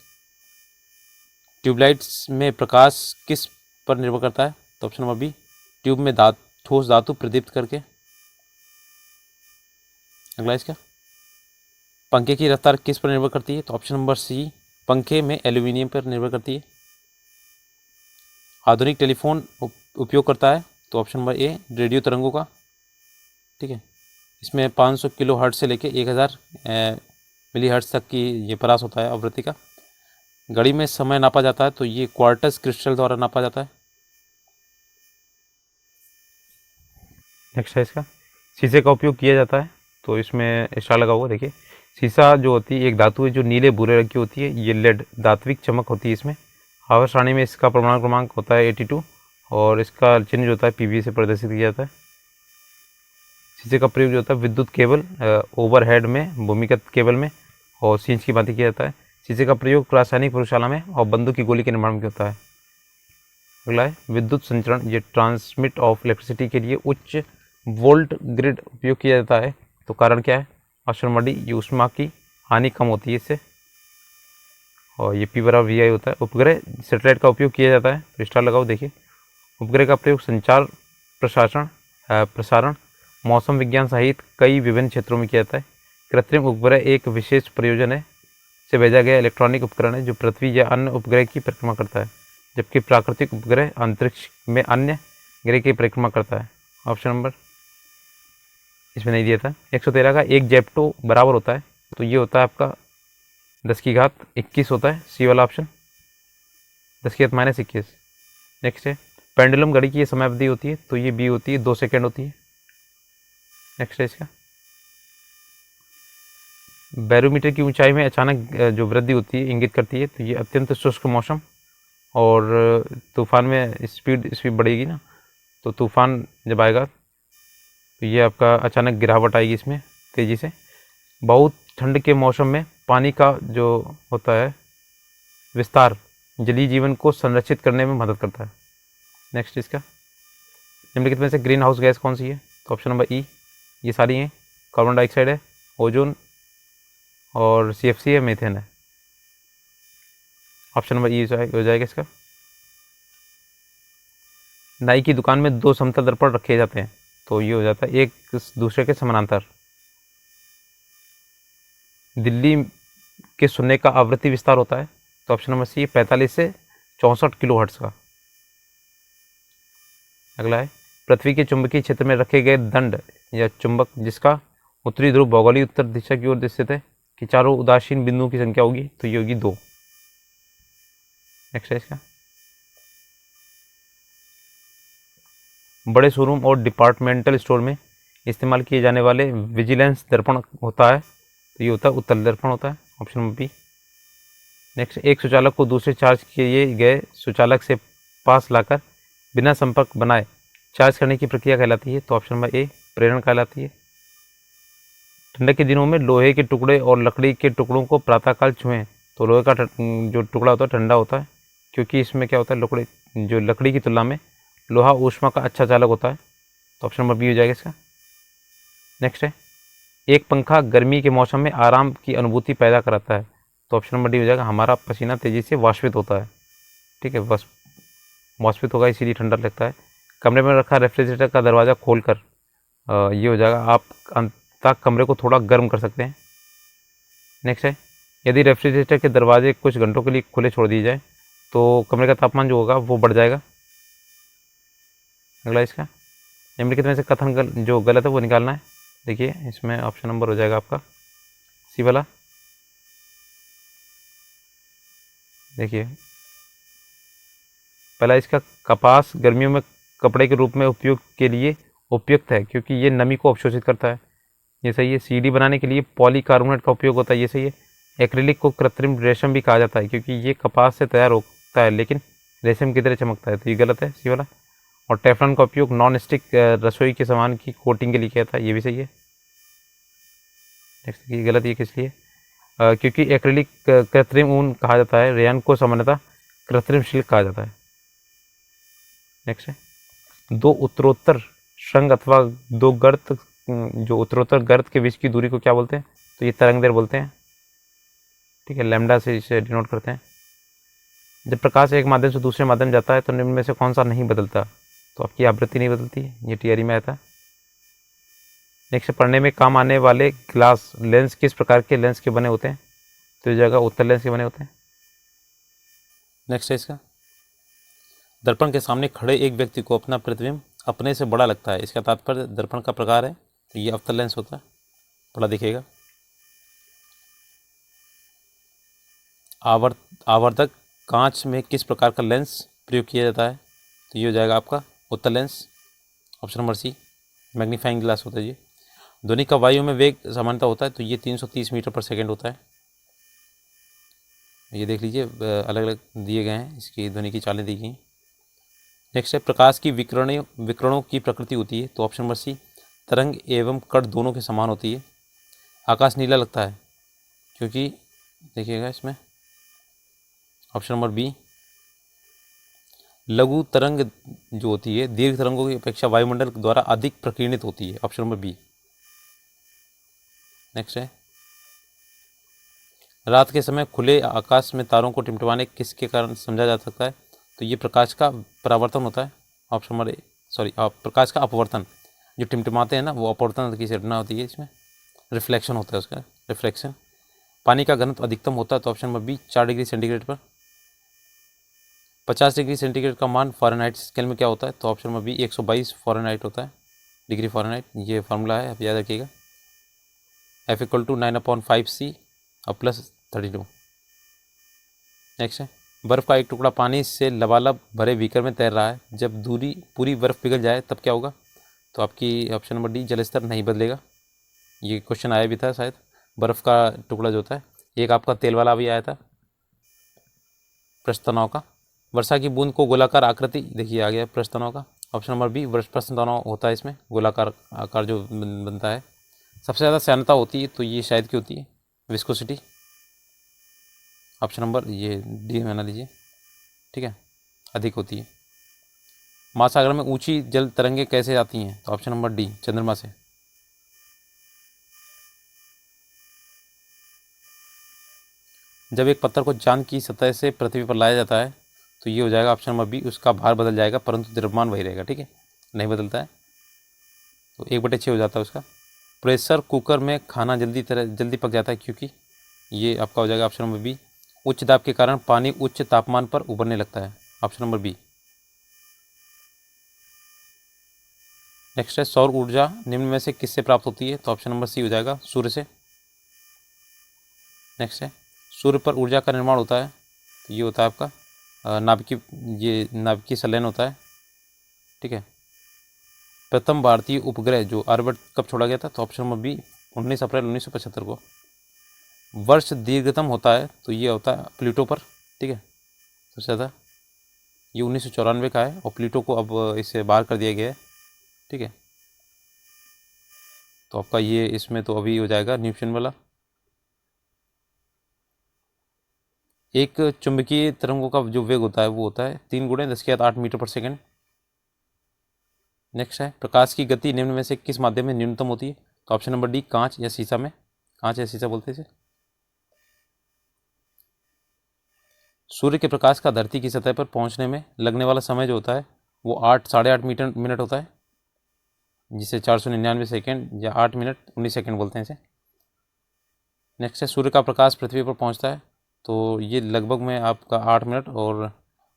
ट्यूबलाइट्स में प्रकाश किस पर निर्भर करता है? तो ऑप्शन नंबर बी, ट्यूब में ठोस धातु प्रदीप्त करके। अगला इसका, पंखे की रफ्तार किस पर निर्भर करती है? तो ऑप्शन नंबर सी, पंखे में एल्यूमिनियम पर निर्भर करती है। आधुनिक टेलीफोन उपयोग करता है? तो ऑप्शन नंबर ए, रेडियो तरंगों का। ठीक है, इसमें 500 किलो हर्ट्ज से लेके 1000 मिली हर्ट्ज तक की ये परास होता है आवृत्ति का। घड़ी में समय नापा जाता है, तो ये क्वार्टज क्रिस्टल द्वारा नापा जाता है। नेक्स्ट है इसका, शीशे का उपयोग किया जाता है, तो इसमें स्टार लगा हुआ देखिए। शीशा जो होती है एक धातु है जो नीले भूरे रंग की होती है, ये लेड धात्विक चमक होती है इसमें। आवर्त सारणी में इसका परमाणु क्रमांक होता है 82 और इसका चिन्ह जो होता है पीवी से प्रदर्शित किया जाता है। शीशे का प्रयोग जो होता है विद्युत केबल, ओवरहेड में, भूमिगत केबल में और सींच की भांति किया जाता है। शीशे का प्रयोग रासायनिक प्रयोगशाला में और बंदूक की गोली के निर्माण में होता है। अगला है विद्युत संचरण, ये ट्रांसमिट ऑफ इलेक्ट्रिसिटी के लिए उच्च वोल्ट ग्रिड उपयोग किया जाता है, तो कारण क्या है? ऑप्शन नंबर डी, ये ऊष्मा की हानि कम होती है इससे। और ये पी बराबर वी आई होता है। उपग्रह सैटेलाइट का उपयोग किया जाता है, तो स्टार लगाओ देखिए। उपग्रह का प्रयोग संचार, प्रसारण, मौसम विज्ञान सहित कई विभिन्न क्षेत्रों में किया जाता है। कृत्रिम उपग्रह एक विशेष प्रयोजन है से भेजा गया इलेक्ट्रॉनिक उपकरण है जो पृथ्वी या अन्य उपग्रह की परिक्रमा करता है, जबकि प्राकृतिक उपग्रह अंतरिक्ष में अन्य ग्रह की परिक्रमा करता है। ऑप्शन नंबर इसमें नहीं दिया था। 113 का एक जेप्टो बराबर होता है, तो ये होता है आपका 10 की घात 21 होता है, सी वाला ऑप्शन, 10 की घात -21। नेक्स्ट है पेंडुलम घड़ी की ये समय अवधि होती है, तो ये बी होती है 2 सेकेंड होती है। नेक्स्ट है इसका बैरोमीटर की ऊंचाई में अचानक जो वृद्धि होती है इंगित करती है, तो ये अत्यंत शुष्क मौसम और तूफान में स्पीड बढ़ेगी ना, तो तूफान जब आएगा तो ये आपका अचानक गिरावट आएगी इसमें तेज़ी से। बहुत ठंड के मौसम में पानी का जो होता है विस्तार जलीय जीवन को संरक्षित करने में मदद करता है। नेक्स्ट इसका निम्नलिखित में से ग्रीन हाउस गैस कौन सी है, तो ऑप्शन नंबर ई, ये सारी हैं, कार्बन डाइऑक्साइड है, ओजोन और CFC है, मीथेन है। ऑप्शन नंबर ई हो जाएगा इसका। नाई की दुकान में 2 समतल दर्पण रखे जाते हैं, तो ये हो जाता है एक दूसरे के समानांतर। दिल्ली के सुनने का आवृत्ति विस्तार होता है, तो ऑप्शन नंबर सी 45 से 64 किलोहर्ट्ज का। अगला है पृथ्वी के चुंबकीय क्षेत्र में रखे गए दंड या चुंबक जिसका उत्तरी ध्रुव भौगोलिक उत्तर दिशा की ओर स्थित है कि चारों उदासीन बिंदुओं की संख्या होगी, तो ये होगी 2। नेक्स्ट है इसका बड़े शोरूम और डिपार्टमेंटल स्टोर में इस्तेमाल किए जाने वाले विजिलेंस दर्पण होता है, तो ये होता है उत्तल दर्पण होता है, ऑप्शन नंबर बी। नेक्स्ट एक सुचालक को दूसरे चार्ज किए गए सुचालक से पास लाकर बिना संपर्क बनाए चार्ज करने की प्रक्रिया कहलाती है, तो ऑप्शन नंबर ए प्रेरण कहलाती है। ठंडक के दिनों में लोहे के टुकड़े और लकड़ी के टुकड़ों को प्रातःकाल छुएं, तो लोहे का जो टुकड़ा होता है ठंडा होता है, क्योंकि इसमें क्या होता है लकड़ी की तुलना में लोहा ऊष्मा का अच्छा चालक होता है, तो ऑप्शन नंबर बी हो जाएगा इसका। नेक्स्ट है एक पंखा गर्मी के मौसम में आराम की अनुभूति पैदा कराता है, तो ऑप्शन नंबर डी हो जाएगा। हमारा पसीना तेज़ी से वाष्पित होता है, ठीक है, बस वाष्पित होगा इसीलिए ठंडा लगता है। कमरे में रखा रेफ्रिजरेटर का दरवाज़ा खोलकर ये हो जाएगा आप अंततः कमरे को थोड़ा गर्म कर सकते हैं। नेक्स्ट है यदि रेफ्रिजरेटर के दरवाजे कुछ घंटों के लिए खुले छोड़ दिए जाए तो कमरे का तापमान जो होगा वो बढ़ जाएगा। अगला इसका निम्नलिखित में से कथन जो गलत है वो निकालना है। देखिए इसमें ऑप्शन नंबर हो जाएगा आपका सी वाला। देखिए पहला इसका कपास गर्मियों में कपड़े के रूप में उपयोग के लिए उपयुक्त है क्योंकि ये नमी को अवशोषित करता है, ये सही है। सीढ़ी बनाने के लिए पॉलीकार्बोनेट का उपयोग होता है, ये सही है। एक्रिलिक को कृत्रिम रेशम भी कहा जाता है क्योंकि ये कपास से तैयार होता है लेकिन रेशम की तरह चमकता है, तो ये गलत है सी वाला। और टेफ्लॉन का उपयोग नॉन स्टिक रसोई के सामान की कोटिंग के लिए किया था, ये भी सही है। नेक्स्ट ये गलत, ये किस लिए क्योंकि एक्रिलिक कृत्रिम ऊन कहा जाता है, रेयन को सामान्यतः कृत्रिम सिल्क कहा जाता है। नेक्स्ट है दो उत्तरोत्तर श्रृंग अथवा दो गर्त जो उत्तरोत्तर गर्त के बीच की दूरी को क्या बोलते हैं, तो ये तरंगदैर्घ्य बोलते हैं, ठीक है, लैम्डा से इसे डिनोट करते हैं। जब प्रकाश एक माध्यम से दूसरे माध्यम जाता है तो निम्न में से कौन सा नहीं बदलता, तो आपकी आवृत्ति नहीं बदलती, ये थियरी में आता है। नेक्स्ट पढ़ने में काम आने वाले ग्लास लेंस किस प्रकार के लेंस के बने होते हैं, तो इस जगह उत्तल लेंस के बने होते हैं। नेक्स्ट है इसका दर्पण के सामने खड़े एक व्यक्ति को अपना प्रतिबिंब अपने से बड़ा लगता है, इसका तात्पर्य दर्पण का प्रकार है, तो ये अवतल लेंस होता है, बड़ा दिखेगा। आवर्धक कांच में किस प्रकार का लेंस प्रयोग किया जाता है, तो ये हो जाएगा आपका उत्तल lens, option number C magnifying glass होता है ये। ध्वनि का वायु में वेग सामान्यता होता है, तो ये 330 मीटर पर सेकेंड होता है। ये देख लीजिए अलग अलग दिए गए हैं, इसकी ध्वनि की चालें दी गई। नेक्स्ट है प्रकाश की विकिरणों की प्रकृति होती है, तो ऑप्शन नंबर सी तरंग एवं कण दोनों के समान होती है। आकाश नीला लगता है क्योंकि देखिएगा इसमें ऑप्शन नंबर बी लघु तरंग जो होती है दीर्घ तरंगों की अपेक्षा वायुमंडल द्वारा अधिक प्रकीर्णित होती है, ऑप्शन नंबर बी। नेक्स्ट है रात के समय खुले आकाश में तारों को टिमटिमाने किसके कारण समझा जा सकता है, तो ये प्रकाश का परावर्तन होता है, ऑप्शन नंबर प्रकाश का अपवर्तन, जो टिमटिमाते हैं ना वो अपवर्तन की घटना होती है, इसमें रिफ्लेक्शन होता है उसका, रिफ्लेक्शन। पानी का घनत्व अधिकतम होता है, तो option number B 4 degree centigrade पर। 50 डिग्री सेंटीग्रेड का मान फ़ारेनहाइट स्केल में क्या होता है, तो ऑप्शन नंबर बी 122 फ़ारेनहाइट होता है, डिग्री फ़ारेनहाइट, ये फार्मूला है, आप याद रखिएगा। F = 9/5 C और +32। नेक्स्ट है बर्फ़ का एक टुकड़ा पानी से लबालब भरे बीकर में तैर रहा है, जब दूरी पूरी बर्फ़ पिघल जाए तब क्या होगा? तो आपकी ऑप्शन नंबर डी, जल स्तर नहीं बदलेगा। ये क्वेश्चन आया भी था शायद, बर्फ़ का टुकड़ा जो होता है। एक आपका तेल वाला भी आया था प्रश्न तनाव का। वर्षा की बूंद को गोलाकार आकृति, देखिए आ गया प्रश्न तनाव का। ऑप्शन नंबर बी, प्रश्न तनाव होता है इसमें, गोलाकार आकार जो बनता है। सबसे ज़्यादा श्यानता होती है तो ये शायद की होती है, विस्कोसिटी। ऑप्शन नंबर ये डी बना लीजिए, ठीक है, अधिक होती है। महासागर में ऊंची जल तरंगें कैसे आती हैं? तो ऑप्शन नंबर डी, चंद्रमा से। जब एक पत्थर को चांद की सतह से पृथ्वी पर लाया जाता है तो ये हो जाएगा ऑप्शन नंबर बी, उसका भार बदल जाएगा परंतु द्रव्यमान वही रहेगा, ठीक है, नहीं बदलता है, तो 1/6 हो जाता है उसका। प्रेशर कुकर में खाना जल्दी पक जाता है क्योंकि, ये आपका हो जाएगा ऑप्शन नंबर बी, उच्च दाब के कारण पानी उच्च तापमान पर उबलने लगता है, ऑप्शन नंबर बी। नेक्स्ट है, सौर ऊर्जा निम्न में से किससे प्राप्त होती है? तो ऑप्शन नंबर सी हो जाएगा, सूर्य से। नेक्स्ट है, सूर्य पर ऊर्जा का निर्माण होता है तो ये होता है आपका नाभिकीय संलयन होता है, ठीक है। प्रथम भारतीय उपग्रह जो आर्यभट्ट कब छोड़ा गया था? तो ऑप्शन नंबर बी, 19 अप्रैल 1975 को। वर्ष दीर्घतम होता है तो ये होता है प्लूटो पर, ठीक है, सबसे ज़्यादा। ये 1994 का है और प्लूटो को अब इससे बाहर कर दिया गया है, ठीक है। तो आपका ये इसमें तो अभी हो जाएगा न्यूटन वाला। एक चुंबकीय तरंगों का जो वेग होता है वो होता है 3 × 10⁸ मीटर पर सेकेंड। नेक्स्ट है, प्रकाश की गति निम्न में से किस माध्यम में न्यूनतम होती है? तो ऑप्शन नंबर डी, कांच या शीशा में, कांच या शीशा बोलते हैं इसे। सूर्य के प्रकाश का धरती की सतह पर पहुंचने में लगने वाला समय जो होता है वो 8 मीटर मिनट होता है, जिसे 499 सेकेंड या 8 मिनट 19 सेकेंड बोलते हैं इसे। नेक्स्ट है, सूर्य का प्रकाश पृथ्वी पर पहुंचता है तो ये लगभग में आपका 8 मिनट और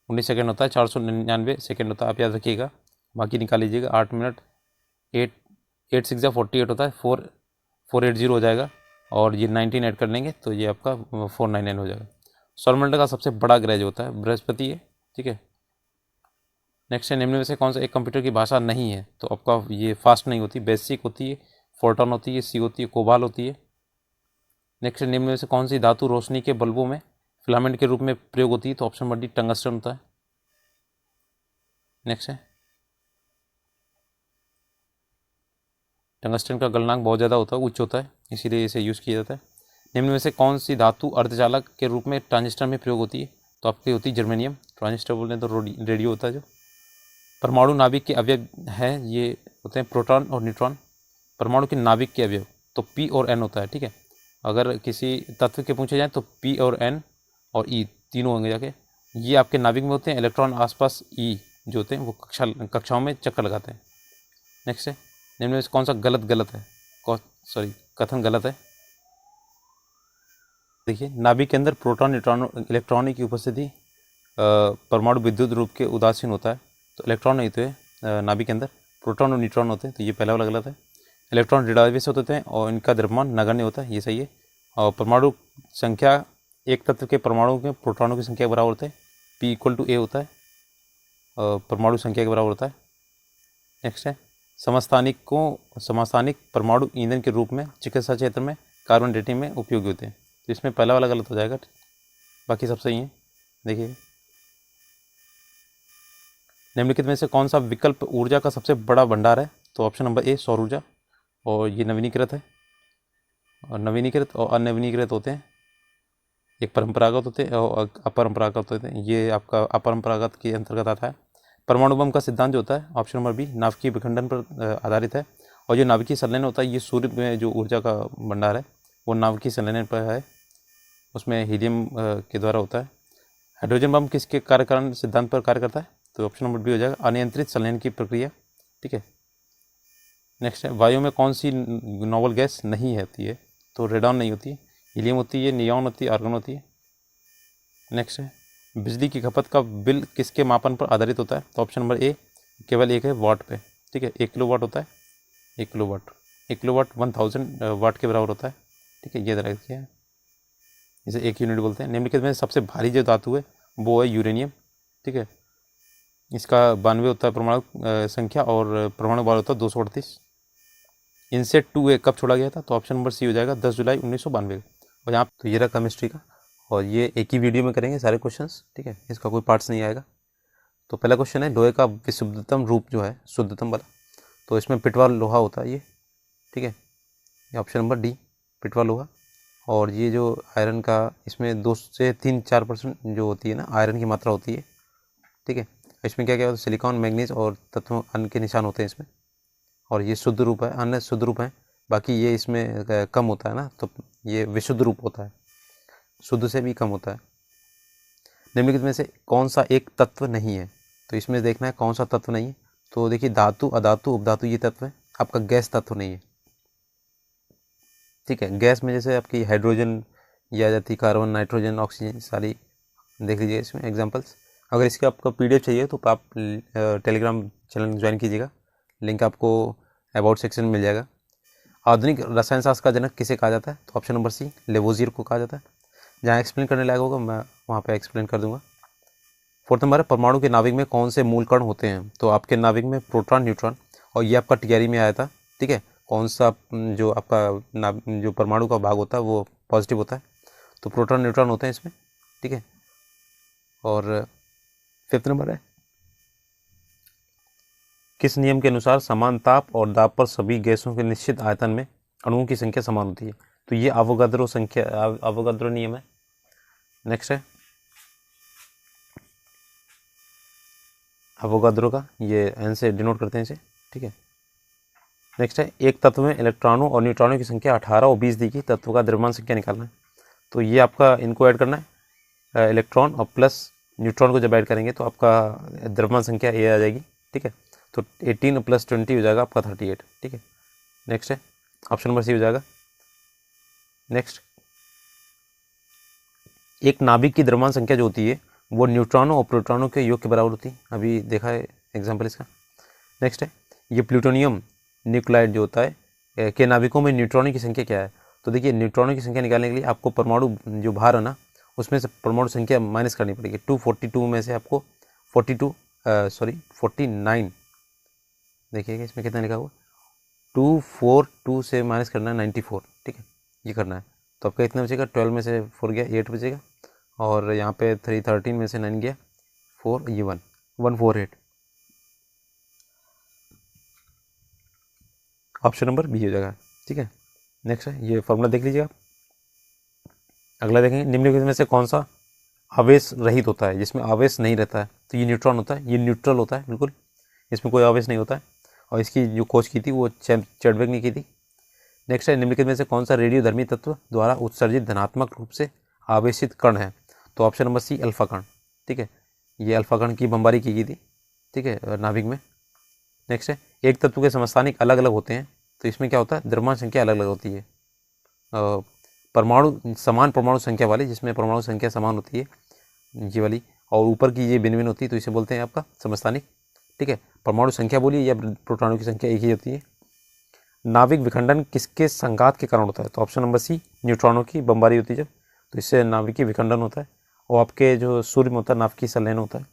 19 सेकेंड होता है, 499 सेकेंड होता है, आप याद रखिएगा, बाकी निकाल लीजिएगा। 8 मिनट 8 6 48 होता है, 480 हो जाएगा, और ये 19 ऐड कर लेंगे तो ये आपका 499 हो जाएगा। सौरमंडल का सबसे बड़ा ग्रह जो होता है बृहस्पति है, ठीक है। नेक्स्ट है, निम्न में से कौन सा एक कंप्यूटर की भाषा नहीं है? तो आपका ये फास्ट नहीं होती, बेसिक होती है, फोर्टॉन होती है, सी होती है, कोबाल होती है। नेक्स्ट है, निम्न में से कौन सी धातु रोशनी के बल्बों में फिलामेंट के रूप में प्रयोग होती है? तो ऑप्शन नंबर डी, टंगस्टन होता है। नेक्स्ट है, टंगस्टन का गलनांक बहुत ज़्यादा होता है, उच्च होता है, इसीलिए इसे यूज़ किया जाता है। निम्न में से कौन सी धातु अर्धचालक के रूप में ट्रांजिस्टर में प्रयोग होती है? तो आपकी होती है जर्मेनियम। ट्रांजिस्टर बोलते हैं तो रेडियो होता है जो। परमाणु नाभिक के अवयव हैं ये होते हैं प्रोटॉन और न्यूट्रॉन। परमाणु के नाभिक के अवयव तो पी और एन होता है, ठीक है। अगर किसी तत्व के पूछे जाए तो पी और एन और ई तीनों होंगे जाके, ये आपके नाभिक में होते हैं। इलेक्ट्रॉन आसपास ई जो होते हैं वो कक्षाओं में चक्कर लगाते हैं। नेक्स्ट है, निम्न में से कौन सा गलत है, कथन गलत है। देखिए, नाभिक के अंदर प्रोटॉन न्यूट्रॉन इलेक्ट्रॉन की उपस्थिति परमाणु विद्युत रूप के उदासीन होता है, तो इलेक्ट्रॉन नहीं तो है नाभिक के अंदर, प्रोटॉन और न्यूट्रॉन होते हैं, तो ये पहला वाला गलत है। इलेक्ट्रॉन ऋणावेश होते हैं और इनका द्रव्यमान नगण्य होता है, ये सही है। और परमाणु संख्या, एक तत्व के परमाणु के प्रोटॉनों की संख्या के बराबर होता है, P = A होता है, परमाणु संख्या के बराबर होता है। नेक्स्ट है, समस्थानिक परमाणु ईंधन के रूप में चिकित्सा क्षेत्र में कार्बन डेटिंग में उपयोगी होते हैं, तो इसमें पहला वाला गलत हो जाएगा, बाकी सब सही है। देखिए, निम्नलिखित में से कौन सा विकल्प ऊर्जा का सबसे बड़ा भंडार है? तो ऑप्शन नंबर ए, सौर ऊर्जा, और ये नवीनीकृत है। और नवीनीकृत और अनवीनीकृत होते हैं, एक परंपरागत होते हैं और अपरंपरागत होते हैं। ये आपका अपरंपरागत के अंतर्गत आता है। परमाणु बम का सिद्धांत जो होता है ऑप्शन नंबर बी, नाभिकीय विखंडन पर आधारित है। और जो नाभिकीय संलयन होता है, ये सूर्य में जो ऊर्जा का भंडार है वो नाभिकीय संलयन पर है, उसमें हीलियम के द्वारा होता है। हाइड्रोजन बम किसके कार्यकारण सिद्धांत पर कार्य करता है? तो ऑप्शन नंबर बी हो जाएगा, अनियंत्रित संलयन की प्रक्रिया, ठीक है। नेक्स्ट है, वायु में कौन सी नोबल गैस नहीं होती है? तो रेडॉन नहीं होती है, हीलियम होती है, नियॉन होती है, आर्गन होती है। नेक्स्ट है, बिजली की खपत का बिल किसके मापन पर आधारित होता है? तो ऑप्शन नंबर ए, केवल एक है, वाट पे, ठीक है। 1 किलोवाट होता है, 1 किलोवाट 1000 वाट के बराबर होता है, ठीक है। ये रखिए, इसे 1 यूनिट बोलते हैं। निम्नलिखित में सबसे भारी जो धातु है वो है यूरेनियम, ठीक है। इसका 92 होता है परमाणु संख्या और परमाणु बल होता है 238। इनसे 2A कब छोड़ा गया था? तो ऑप्शन नंबर सी हो जाएगा 10 जुलाई 1992। और यहाँ तो ये रहा केमिस्ट्री का, और ये एक ही वीडियो में करेंगे सारे क्वेश्चंस, ठीक है, इसका कोई पार्ट्स नहीं आएगा। तो पहला क्वेश्चन है लोहे का विशुद्धतम रूप जो है, शुद्धतम वाला, तो इसमें पिटवा लोहा होता है ये, ठीक है, ये ऑप्शन नंबर डी पिटवा लोहा। और ये जो आयरन का, इसमें 2 से 3-4% जो होती है ना आयरन की मात्रा होती है, ठीक है। इसमें क्या क्या होता है? सिलिकॉन, मैग्नीज और तत्व अन्य के निशान होते हैं इसमें। और ये शुद्ध रूप है, अन्य शुद्ध रूप है, बाकी ये इसमें कम होता है ना, तो ये विशुद्ध रूप होता है, शुद्ध से भी कम होता है। निम्नलिखित में से कौन सा एक तत्व नहीं है? तो इसमें देखना है कौन सा तत्व नहीं है। तो देखिए धातु, अधातु, उपधातु ये तत्व है, आपका गैस तत्व नहीं है, ठीक है। गैस में जैसे आपकी हाइड्रोजन या जाती, कार्बन, नाइट्रोजन, ऑक्सीजन, सारी देख लीजिए इसमें एग्जांपल्स। अगर इसके आपका PDF चाहिए तो आप टेलीग्राम चैनल ज्वाइन कीजिएगा, लिंक आपको अबाउट सेक्शन में मिल जाएगा। आधुनिक रसायन शास्त्र का जनक किसे कहा जाता है? तो ऑप्शन नंबर सी लेवोजियर को कहा जाता है। जहाँ एक्सप्लेन करने लायक होगा मैं वहाँ पे एक्सप्लेन कर दूंगा। 4th नंबर है परमाणु के नाभिक में कौन से मूल कण होते हैं? तो आपके नाभिक में प्रोटॉन, न्यूट्रॉन, और ये आपका TRE में आया था, ठीक है। कौन सा जो आपका जो परमाणु का भाग होता है वो पॉजिटिव होता है, तो प्रोटॉन, न्यूट्रॉन होते हैं इसमें, ठीक है। और 5th नंबर है किस नियम के अनुसार समान ताप और दाब पर सभी गैसों के निश्चित आयतन में अणुओं की संख्या समान होती है? तो ये अवोगाद्रो संख्या, अवोगाद्रो नियम है। नेक्स्ट है अवोगाद्रो का, ये एन से डिनोट करते हैं इसे, ठीक है। नेक्स्ट है एक तत्व में इलेक्ट्रॉनों और न्यूट्रॉनों की संख्या 18 और 20 दी गई, तत्व का द्रव्यमान संख्या निकालना है। तो ये आपका इनको ऐड करना है, इलेक्ट्रॉन और प्लस न्यूट्रॉन को जब ऐड करेंगे तो आपका द्रव्यमान संख्या ये आ जाएगी, ठीक है। तो 18 + 20 हो जाएगा आपका 38, ठीक है। नेक्स्ट है ऑप्शन नंबर सी हो जाएगा। नेक्स्ट एक नाभिक की द्रव्यमान संख्या जो होती है वो न्यूट्रॉनों और प्रोटॉनों के योग के बराबर होती है, अभी देखा है एग्जाम्पल इसका। नेक्स्ट है ये प्लूटोनियम न्यूक्लाइड जो होता है के नाभिकों में न्यूट्रॉनों की संख्या क्या है? तो देखिए न्यूट्रॉनों की संख्या निकालने के लिए आपको परमाणु जो बाहर है ना उसमें से परमाणु संख्या माइनस करनी पड़ेगी। 242 में से आपको 49, देखिएगा इसमें कितना लिखा हुआ, 242 से माइनस करना है 94, ठीक है, ये करना है। तो आपका इतना बचेगा, 12 में से 4 गया 8 बचेगा, और यहाँ पे 13 में से 9 गया 4, ये 148, ऑप्शन नंबर बी हो जाएगा, ठीक है। नेक्स्ट है ये फॉर्मूला देख लीजिए आप। अगला देखेंगे निम्नलिखित में से कौन सा आवेश रहित होता है, जिसमें आवेश नहीं रहता है? तो ये न्यूट्रॉन होता है, ये न्यूट्रल होता है, बिल्कुल इसमें कोई आवेश नहीं होता है, और इसकी जो खोज की थी वो चैडविक ने की थी। नेक्स्ट है निम्नलिखित में से कौन सा रेडियोधर्मी तत्व द्वारा उत्सर्जित धनात्मक रूप से आवेशित कण है? तो ऑप्शन नंबर सी अल्फा कण, ठीक है, ये अल्फा कण की बमबारी की गई थी, ठीक है, नाभिक में। नेक्स्ट है एक तत्व के समस्थानिक अलग अलग होते हैं, तो इसमें क्या होता है द्रव्यमान संख्या अलग अलग होती है। परमाणु समान परमाणु संख्या वाली, जिसमें परमाणु संख्या समान होती है ये वाली, और ऊपर की ये भिन्न भिन्न होती है, तो इसे बोलते हैं आपका समस्थानिक, ठीक है। परमाणु संख्या बोलिए या प्रोटॉनों की संख्या एक ही होती है। नाभिक विखंडन किसके संघात के कारण होता है? तो ऑप्शन नंबर सी न्यूट्रॉनों की बमबारी होती है जब, तो इससे नाभिकीय विखंडन होता है, और आपके जो सूर्य में होता है नाभिकीय संलयन होता है।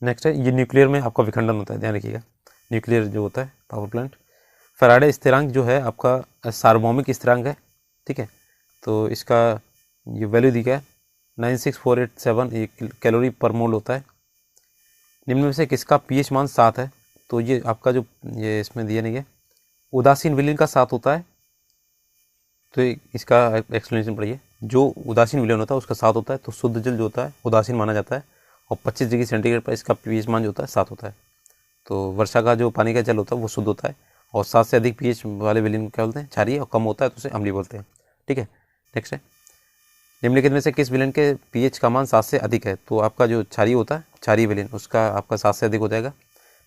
नेक्स्ट है ये न्यूक्लियर में आपका विखंडन होता है, ध्यान रखिएगा, न्यूक्लियर जो होता है पावर प्लांट। फैराडे स्थिरांक जो है आपका सार्वभौमिक स्थिरांक है, ठीक है, तो इसका ये वैल्यू दी गया है 96487 कैलोरी पर मोल होता है। निम्न में से किसका pH मान 7 है? तो ये आपका जो ये इसमें दिया नहीं है, उदासीन विलयन का 7 होता है, तो इसका एक्सप्लेनेशन पढ़िए। जो उदासीन विलयन होता है उसका 7 होता है, तो शुद्ध जल जो होता है उदासीन माना जाता है, और 25 डिग्री सेंटीग्रेड पर इसका pH मान जो होता है 7 होता है। तो वर्षा का जो पानी का जल होता है वो शुद्ध होता है, और 7 से अधिक pH वाले विलयन को क्या बोलते हैं? क्षारीय, और कम होता है तो उसे अम्लीय बोलते हैं, ठीक है। नेक्स्ट है निम्नलिखित में से किस विलयन के pH का मान 7 से अधिक है? तो आपका जो क्षारीय होता है, क्षारीय विलयन, उसका आपका 7 से अधिक हो जाएगा।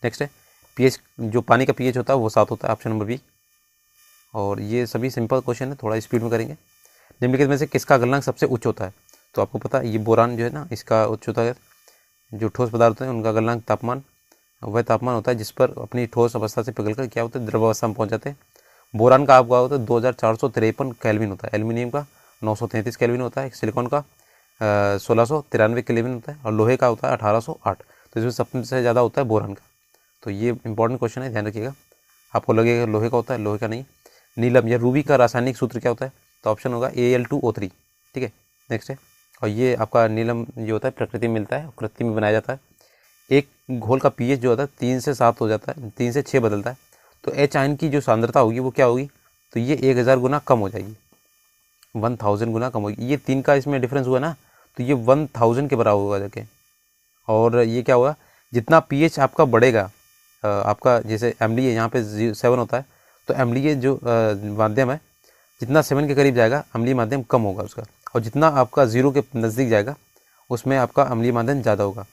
नेक्स्ट है pH, जो पानी का pH होता है वो 7 होता है, ऑप्शन नंबर बी। और ये सभी सिंपल क्वेश्चन है, थोड़ा स्पीड में करेंगे। निम्नलिखित में से किसका गलनांक सबसे उच्च होता है? तो आपको पता है ये बोरान जो है ना, इसका उच्च होता है। जो ठोस पदार्थ हैं उनका गलनांक तापमान वह तापमान होता है जिस पर अपनी ठोस अवस्था से पिघलकर क्या होता है द्रव अवस्था में पहुंच जाते हैं। बोरान का आपका होता है 2453 केल्विन होता है, एल्यूमिनियम का 933 केल्विन होता है, सिलिकॉन का 1693 केल्विन होता है और लोहे का होता है 1808। तो इसमें सबसे ज़्यादा होता है बोरान का। तो ये इंपॉर्टेंट क्वेश्चन है, ध्यान रखिएगा। आपको लगेगा लोहे का होता है, लोहे का नहीं। नीलम या रूबी का रासायनिक सूत्र क्या होता है? तो ऑप्शन होगा Al2O3। ठीक है, नेक्स्ट है। और ये आपका नीलम जो होता है प्रकृति में मिलता है, कृत्रिम में बनाया जाता है। एक घोल का pH जो होता है 3 से 7 हो जाता है, 3 से 6 बदलता है। तो H आयन की जो सांद्रता होगी वो क्या होगी? तो ये 1000 गुना कम हो जाएगी, 1000 गुना कम होगी। ये 3 का इसमें डिफरेंस हुआ ना, तो ये 1000 के बराबर होगा जाके। और ये क्या होगा, जितना pH आपका बढ़ेगा, आपका जैसे अम्लीय यहाँ पे 7 होता है, तो अम्लीय जो माध्यम है जितना 7 के करीब जाएगा अम्लीय माध्यम कम होगा उसका, और जितना आपका 0 के नज़दीक जाएगा उसमें आपका अम्लीय माध्यम ज़्यादा होगा।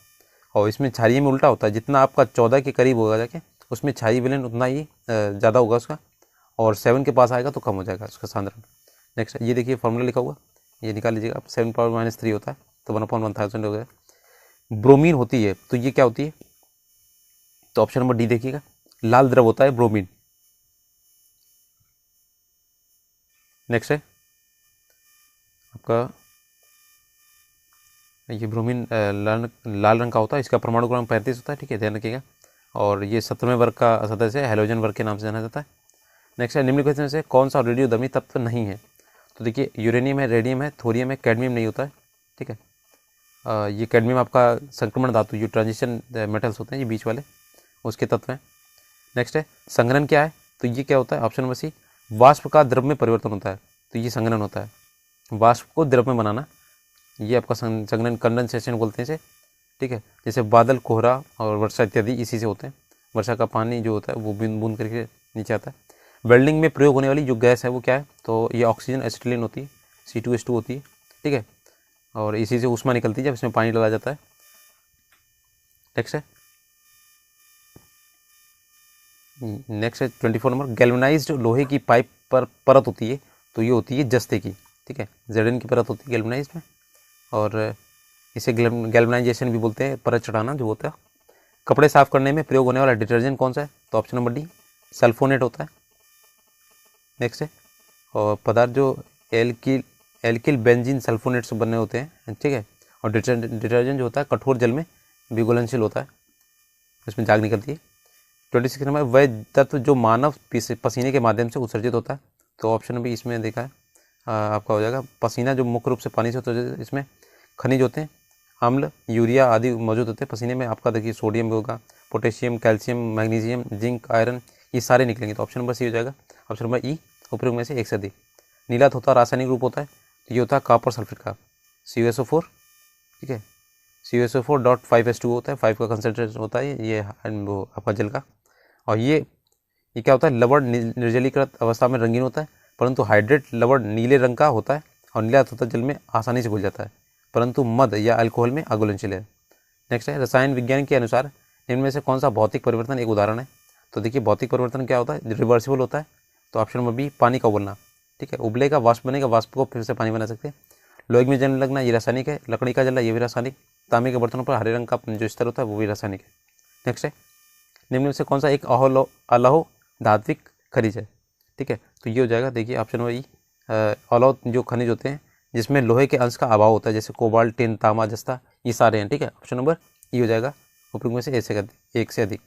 और इसमें क्षारीय में उल्टा होता है, जितना आपका 14 के करीब होगा जाके उसमें क्षारीय विलयन उतना ही ज़्यादा होगा उसका, और 7 के पास आएगा तो कम हो जाएगा उसका सांद्रण। नेक्स्ट ये देखिए फॉर्मूला लिखा हुआ, ये निकाल लीजिएगा। 7⁻³ होता है तो 1/1000 हो गया। ब्रोमीन होती है तो ये क्या होती है? तो ऑप्शन नंबर डी देखिएगा, लाल द्रव होता है ब्रोमीन। नेक्स्ट है आपका ये ब्रोमीन लाल रंग का होता है, इसका परमाणु क्रमांक 35 होता है। ठीक है, ध्यान रखिएगा। और ये 17वें वर्ग का सदस्य है, हैलोजन वर्ग के नाम से जाना जाता है। नेक्स्ट है निम्नलिखित में से कौन सा रेडियोधर्मी तत्व नहीं है? तो देखिए यूरेनियम है, रेडियम है, थोरियम है, कैडमियम नहीं होता है। ठीक है, ये कैडमियम आपका संक्रमण धातु, जो ट्रांजिशन मेटल्स होते हैं ये बीच वाले, उसके तत्व हैं। नेक्स्ट है संघनन क्या है? तो ये क्या होता है? ऑप्शन नंबर सी, वाष्प का द्रव में परिवर्तन होता है, तो ये संघनन होता है, वाष्प को द्रव में बनाना, ये आपका संघनन, कंडेंसेशन बोलते हैं इसे। ठीक है, जैसे बादल, कोहरा और वर्षा इत्यादि इसी से होते हैं। वर्षा का पानी जो होता है वो बूंद बूंद करके नीचे आता है। वेल्डिंग में प्रयोग होने वाली जो गैस है वो क्या है? तो ये ऑक्सीजन एसिटिलीन होती है, C2H2 होती है। ठीक है, और इसी से ऊष्मा निकलती है जब इसमें पानी डाला जाता है। नेक्स्ट है 24 नंबर, गैल्वेनाइज्ड लोहे की पाइप पर परत होती है, तो ये होती है जस्ते की। ठीक है, Zn की परत होती है गैल्वेनाइज्ड में, और इसे गैल्वेनाइजेशन भी बोलते हैं, परत चढ़ाना जो होता है। कपड़े साफ करने में प्रयोग होने वाला डिटर्जेंट कौन सा है? तो ऑप्शन नंबर डी, सल्फोनेट होता है। नेक्स्ट है, और पदार्थ जो एल्किल बेंजीन सल्फोनेट से बने होते हैं। ठीक है, और डिटर्जेंट जो होता है कठोर जल में विघुलनशील होता है, उसमें झाग निकलती है। 26 नंबर, वह तत्व जो मानव पसीने के माध्यम से उत्सर्जित होता है, तो ऑप्शन भी इसमें देखा है आपका हो जाएगा पसीना, जो मुख्य रूप से पानी से उत्सर्जित। इसमें खनिज होते हैं, अम्ल, यूरिया आदि मौजूद होते हैं पसीने में। आपका देखिए सोडियम होगा, potassium, calcium, magnesium, zinc, iron, ये सारे निकलेंगे, तो ऑप्शन नंबर सी हो जाएगा। ऑप्शन नंबर ई, उपयोग में से एक से अधिक। नीला धोता रासायनिक रूप होता है, तो ये होता है कॉपर सल्फेट का, CuSO4। ठीक है, CuSO4.5H2 होता है, 5 का कंसनट्रेशन होता है ये वो आपका जल का। और ये क्या होता है? लवण निर्जलीकृत अवस्था में रंगीन होता है, परंतु हाइड्रेट लवण नीले रंग का होता है और नीला धोता जल में आसानी से घुल जाता है, परंतु मद या अल्कोहल में अघुलनशील है। नेक्स्ट है रसायन विज्ञान के अनुसार इनमें में से कौन सा भौतिक परिवर्तन एक उदाहरण है? तो देखिए भौतिक परिवर्तन क्या होता है? रिवर्सिबल होता है, तो ऑप्शन नंबर बी, पानी का उबलना। ठीक है, उबलेगा वाष्प बनेगा, वाष्प को फिर से पानी बना सकते हैं। लोहे में जलने लगना, ये रासायनिक है। लकड़ी का जलना, ये भी रासायनिक। तांबे के बर्तनों पर हरे रंग का जो स्तर होता है वो भी रासायनिक है। नेक्स्ट है निम्न में से कौन सा एक अलोह धात्विक खनिज है? ठीक है, तो ये हो जाएगा देखिए ऑप्शन नंबर ई, अलोह जो खनिज होते हैं जिसमें लोहे के अंश का अभाव होता है, जैसे कोबाल्ट, टिन, तांबा, जस्ता, ये सारे हैं। ठीक है, ऑप्शन नंबर ई हो जाएगा, उपयोग में से एक से अधिक।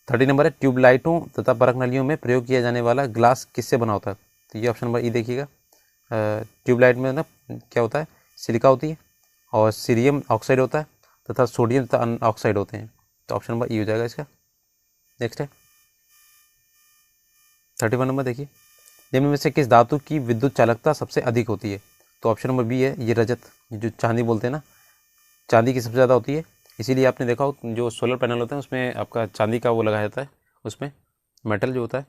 30 नंबर है ट्यूबलाइटों तथा परख नलियों में प्रयोग किया जाने वाला ग्लास किससे बना होता है? तो ये ऑप्शन नंबर ई देखिएगा। ट्यूबलाइट में ना क्या होता है? सिलिका होती है, और सीरियम ऑक्साइड होता है, तथा सोडियम तथा ऑक्साइड होते हैं, तो ऑप्शन नंबर ई हो जाएगा इसका। नेक्स्ट है 31 नंबर, देखिए निम्न में से किस धातु की विद्युत चालकता सबसे अधिक होती है? तो ऑप्शन नंबर बी है, ये रजत, जो चांदी बोलते हैं ना, चांदी की सबसे ज़्यादा होती है। इसीलिए आपने देखा हो जो सोलर पैनल होते हैं उसमें आपका चांदी का वो लगाया जाता है, उसमें मेटल जो होता है।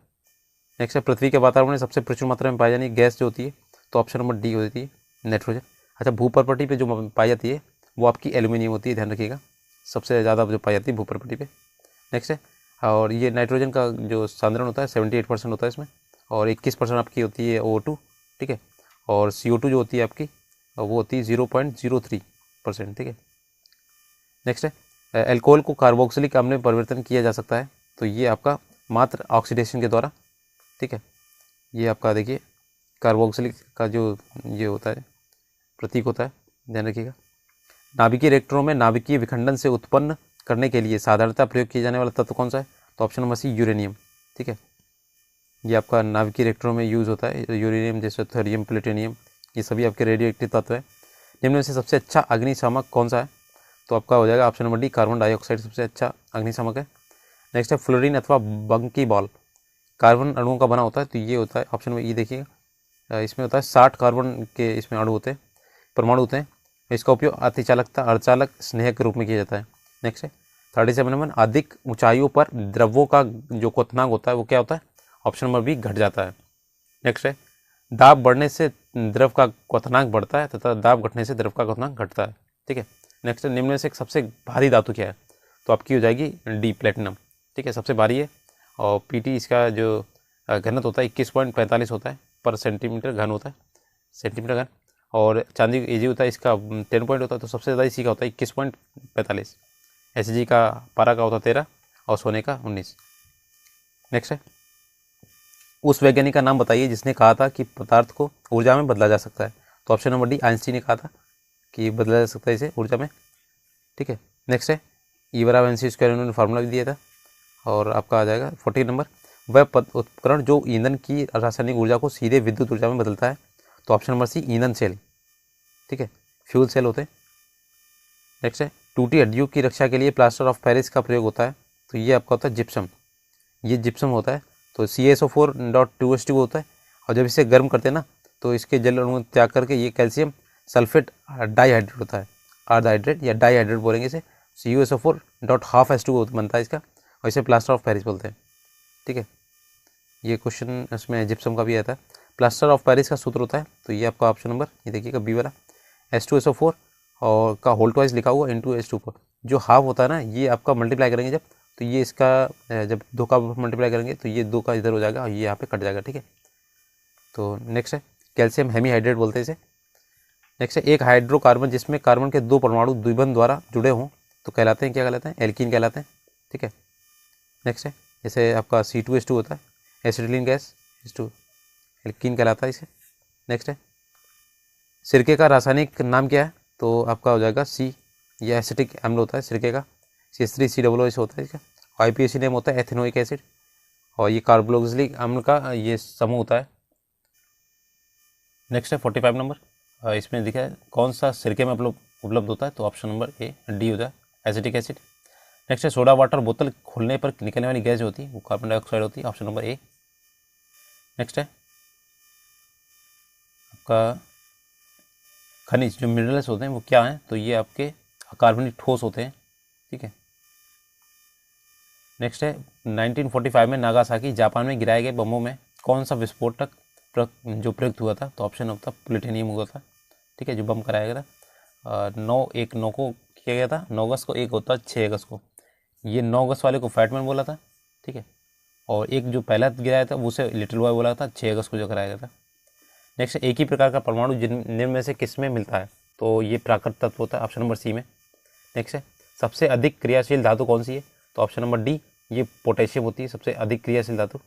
नेक्स्ट है पृथ्वी के वातावरण में सबसे प्रचुर मात्रा में पाई जाने गैस जो होती है, तो ऑप्शन नंबर डी होती है, नाइट्रोजन। अच्छा, भूपर्पटी पे जो पाई जाती है वो आपकी एल्यूमिनियम होती है, ध्यान रखिएगा, सबसे ज़्यादा जो पाई जाती है भूपर्पटी पे। नेक्स्ट है, और ये नाइट्रोजन का जो सांद्रण होता है 78% होता है इसमें, और 21% आपकी होती है O2। ठीक है, और CO2 जो होती है आपकी वो होती है 0.03%। ठीक है, नेक्स्ट है एल्कोहल को कार्बोक्सिलिक अम्ल में परिवर्तन किया जा सकता है, तो ये आपका मात्र ऑक्सीडेशन के द्वारा। ठीक है, ये आपका देखिए कार्बोक्सिलिक का जो ये होता है प्रतीक होता है ध्यान रखिएगा। नाभिकीय रिएक्टरों में नाभिकीय विखंडन से उत्पन्न करने के लिए साधारणतः प्रयोग किया जाने वाला तत्व कौन सा है? तो ऑप्शन नंबर सी यूरेनियम। ठीक है, ये आपका नाभिकीय रिएक्टरों में यूज़ होता है। यूरेनियम जैसे थोरियम, प्लूटोनियम, ये सभी आपके रेडियो एक्टिव तत्व है। निम्न में से सबसे अच्छा अग्निशामक कौन सा है? तो आपका हो जाएगा option number D carbon dioxide सबसे अच्छा अग्निशामक है। नेक्स्ट है फ्लोरीन अथवा बंकी बॉल, कार्बन अणुओं का बना होता है। तो ये होता है ऑप्शन में ई देखिएगा, इसमें होता है 60 कार्बन के इसमें अणु होते हैं, परमाणु होते हैं। इसका उपयोग अतिचालकता, अर्धचालक, स्नेहक के रूप में किया जाता है। नेक्स्ट है 37 नंबर, अधिक ऊंचाइयों पर द्रव्यों का जो क्वथनांक होता है वो क्या होता है? ऑप्शन नंबर बी घट जाता है। नेक्स्ट है दाब बढ़ने से द्रव का क्वथनांक बढ़ता है तथा दाब घटने से द्रव का क्वथनांक घटता है। ठीक है, नेक्स्ट है निम्न में से एक सबसे भारी धातु क्या है? तो आपकी हो जाएगी डी प्लेटिनम। ठीक है, सबसे भारी है और पीटी इसका जो घनत्व होता है 21.45 होता है पर सेंटीमीटर घन होता है, सेंटीमीटर घन। और चांदी एजी होता है इसका 10 पॉइंट होता है, तो सबसे ज़्यादा इसी का होता है 21.45। एसजी का पारा का होता है 13 और सोने का 19। नेक्स्ट है उस वैज्ञानिक का नाम बताइए जिसने कहा था कि पदार्थ को ऊर्जा में बदला जा सकता है। तो ऑप्शन नंबर डी आइंस्टीन ने कहा था कि बदला जा सकता है इसे ऊर्जा में। ठीक है, नेक्स्ट है ई बराबर MC स्क्वायर, उन्होंने फार्मूला भी दिया था। और आपका आ जाएगा 40 नंबर, वह उपकरण जो ईंधन की रासायनिक ऊर्जा को सीधे विद्युत ऊर्जा में बदलता है। तो ऑप्शन नंबर सी ईंधन सेल। ठीक है, फ्यूल सेल होते हैं। नेक्स्ट है टूटी हड्डियों की रक्षा के लिए प्लास्टर ऑफ पेरिस का प्रयोग होता है। तो ये आपका होता है जिप्सम, ये जिप्सम होता है। तो CaSO4.2H2 होता है और जब इसे गर्म करते हैं ना तो इसके जल अणु त्याग करके ये कैल्शियम सल्फेट डाइहाइड्रेट होता है, आर्धाइड्रेट या डाइहाइड्रेट बोलेंगे इसे। CuSO4.12H2 बनता है इसका और इसे प्लास्टर ऑफ पेरिस बोलते हैं। ठीक है, ये क्वेश्चन इसमें जिप्सम का भी आता है। प्लास्टर ऑफ पेरिस का सूत्र होता है, तो ये आपका ऑप्शन नंबर ये देखिएगा बी वाला, H2SO4 और का होल्ट वाइज लिखा हुआ N2H2 जो हाफ होता है ना, ये आपका मल्टीप्लाई करेंगे जब, तो ये इसका जब 2 का मल्टीप्लाई करेंगे तो ये 2 का इधर हो जाएगा और ये यहाँ पे कट जाएगा। ठीक है, तो नेक्स्ट है कैल्शियम हेमीहाइड्रेट बोलते हैं इसे। नेक्स्ट है एक हाइड्रोकार्बन जिसमें कार्बन के 2 परमाणु द्विबंध द्वारा जुड़े हों तो कहलाते हैं, क्या कहलाते हैं? एल्कीन कहलाते हैं। ठीक है, नेक्स्ट है जैसे आपका C2H2 होता है, एसिटिलीन गैस H2 एल्कीन कहलाता है इसे। नेक्स्ट है सिरके का रासायनिक नाम क्या है? तो आपका हो जाएगा सी, ये एसिटिक अम्ल होता है सिरके का, CH3COO होता है इसका। IPAC नेम होता है एथेनोइक एसिड और ये कार्बोक्सिलिक अम्ल का ये समूह होता है। नेक्स्ट है 45 नंबर, इसमें दिखा है कौन सा सिरके में उपलब्ध होता है? तो ऑप्शन नंबर ए डी होता है एसिटिक एसिड। नेक्स्ट है सोडा वाटर बोतल खोलने पर निकलने वाली गैस जो होती है वो कार्बन डाइऑक्साइड होती है, ऑप्शन नंबर ए। नेक्स्ट है आपका खनिज जो मिनरल्स होते हैं वो क्या हैं? तो ये आपके कार्बनिक ठोस होते हैं। ठीक है, नेक्स्ट है 1945 में नागासाकी जापान में गिराए गए बमों में कौन सा विस्फोटक जो प्रयुक्त हुआ था? तो ऑप्शन होता प्लूटोनियम हुआ था। ठीक है, जो बम कराया गया था 9 को किया गया था, 9 अगस्त को, एक होता 6 अगस्त को। ये 9 अगस्त वाले को फैटमैन बोला था। ठीक है, और एक जो पहला गिराया था उसे लिटिल बॉय बोला था, 6 अगस्त को जो कराया गया था। नेक्स्ट एक ही प्रकार का परमाणु निम्न में से किस में मिलता है? तो ये प्राकृतिक तत्व होता है, ऑप्शन नंबर सी में। नेक्स्ट है सबसे अधिक क्रियाशील धातु कौन सी है? तो ऑप्शन नंबर डी ये पोटेशियम होती है सबसे अधिक क्रियाशील धातु।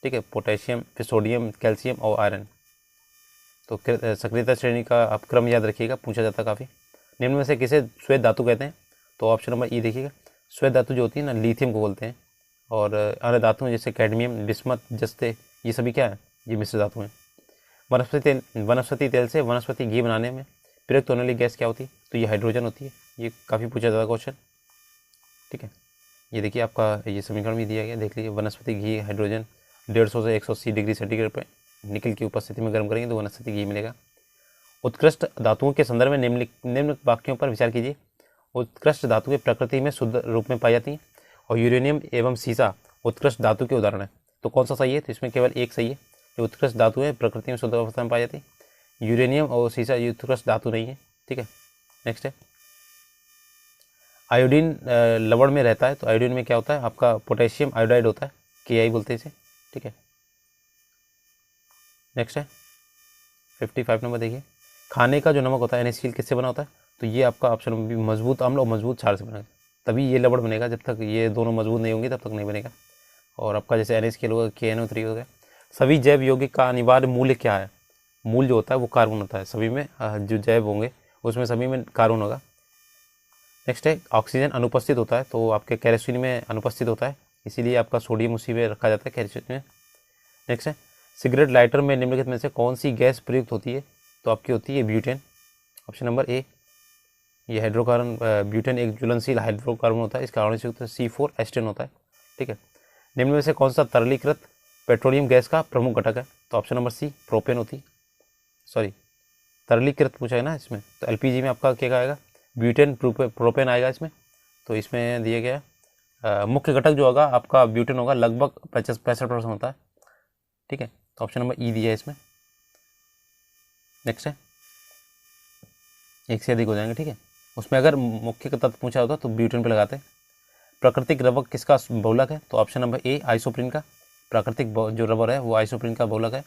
ठीक है, पोटेशियम, फिर सोडियम, कैल्शियम और आयरन। तो सक्रियता श्रेणी का आप क्रम याद रखिएगा, पूछा जाता है काफ़ी। निम्न में से किसे श्वेत धातु कहते हैं? तो ऑप्शन नंबर ई देखिएगा, श्वेत धातु जो होती है ना लिथियम को बोलते हैं। और अन्य धातु जैसे कैडमियम, बिस्मथ, जस्ते, ये सभी क्या है? ये मिश्र धातु हैं। वनस्पति तेल से वनस्पति घी बनाने में प्रयुक्त होने वाली गैस क्या होती है? तो ये हाइड्रोजन होती है। ये काफ़ी पूछा जाता क्वेश्चन। ठीक है, ये देखिए आपका ये समीकरण भी दिया गया, देख लीजिए। वनस्पति घी हाइड्रोजन 150 से 180 डिग्री सेंटीग्रेड पर निकल की उपस्थिति में गर्म करेंगे तो वनस्पति घी मिलेगा। उत्कृष्ट धातुओं के संदर्भ में निम्न वाक्यों पर विचार कीजिए। उत्कृष्ट धातुएं प्रकृति में शुद्ध रूप में पाई जाती हैं और यूरेनियम एवं सीसा उत्कृष्ट धातु के उदाहरण है। तो कौन सा सही है? तो इसमें केवल एक सही है, जो उत्कृष्ट धातु है प्रकृति में शुद्ध अवस्था में पाई जाती है। यूरेनियम और सीसा ये उत्कृष्ट धातु नहीं है। ठीक है, नेक्स्ट है आयोडीन लवण में रहता है, तो आयोडीन में क्या होता है? आपका पोटेशियम आयोडाइड होता है, KI बोलते हैं इसे। ठीक है, नेक्स्ट है 55 नंबर देखिए, खाने का जो नमक होता है NaCl किससे बना होता है? तो ये आपका ऑप्शन भी मजबूत अम्ल और मजबूत क्षार से बनेगा, तभी ये लवण बनेगा। जब तक ये दोनों मजबूत नहीं होंगे तब तक नहीं बनेगा। और आपका जैसे NaCl होगा, KNO3 हो गया। सभी जैव यौगिक का अनिवार्य मूल्य क्या है? मूल जो होता है वो कार्बन होता है। सभी में जो जैव होंगे उसमें सभी में कार्बन होगा। नेक्स्ट है ऑक्सीजन अनुपस्थित होता है, तो आपके केरोसिन में अनुपस्थित होता है, इसीलिए आपका सोडियम उसी में रखा जाता है केरोसिन में। नेक्स्ट है सिगरेट लाइटर में निम्नलिखित में से कौन सी गैस प्रयुक्त होती है, तो आपकी होती है ब्यूटेन। ऑप्शन नंबर ए, ये हाइड्रोकार्बन, ब्यूटेन एक ज्वलनशील हाइड्रोकार्बन होता है, इसका आणविक सूत्र C4 एस्टेन होता है। ठीक है, निम्न में से कौन सा तरलीकृत पेट्रोलियम गैस का प्रमुख घटक है, तो ऑप्शन नंबर सी प्रोपेन होती, सॉरी तरलीकृत पूछा है ना इसमें, तो LPG में आपका क्या आएगा, ब्यूटेन प्रोपेन आएगा इसमें। तो इसमें दिया गया मुख्य घटक जो होगा आपका ब्यूटेन होगा, लगभग 65% होता है। ठीक है, तो ऑप्शन नंबर ई दिया है इसमें। नेक्स्ट है, एक से अधिक हो जाएंगे। ठीक है, उसमें अगर मुख्य तत्व पूछा होता तो ब्यूटेन पे लगाते। प्राकृतिक रबर किसका बहुलक है, तो ऑप्शन नंबर ए आइसोप्रीन का। प्राकृतिक जो रबर है वो आइसोप्रीन का बहुलक है,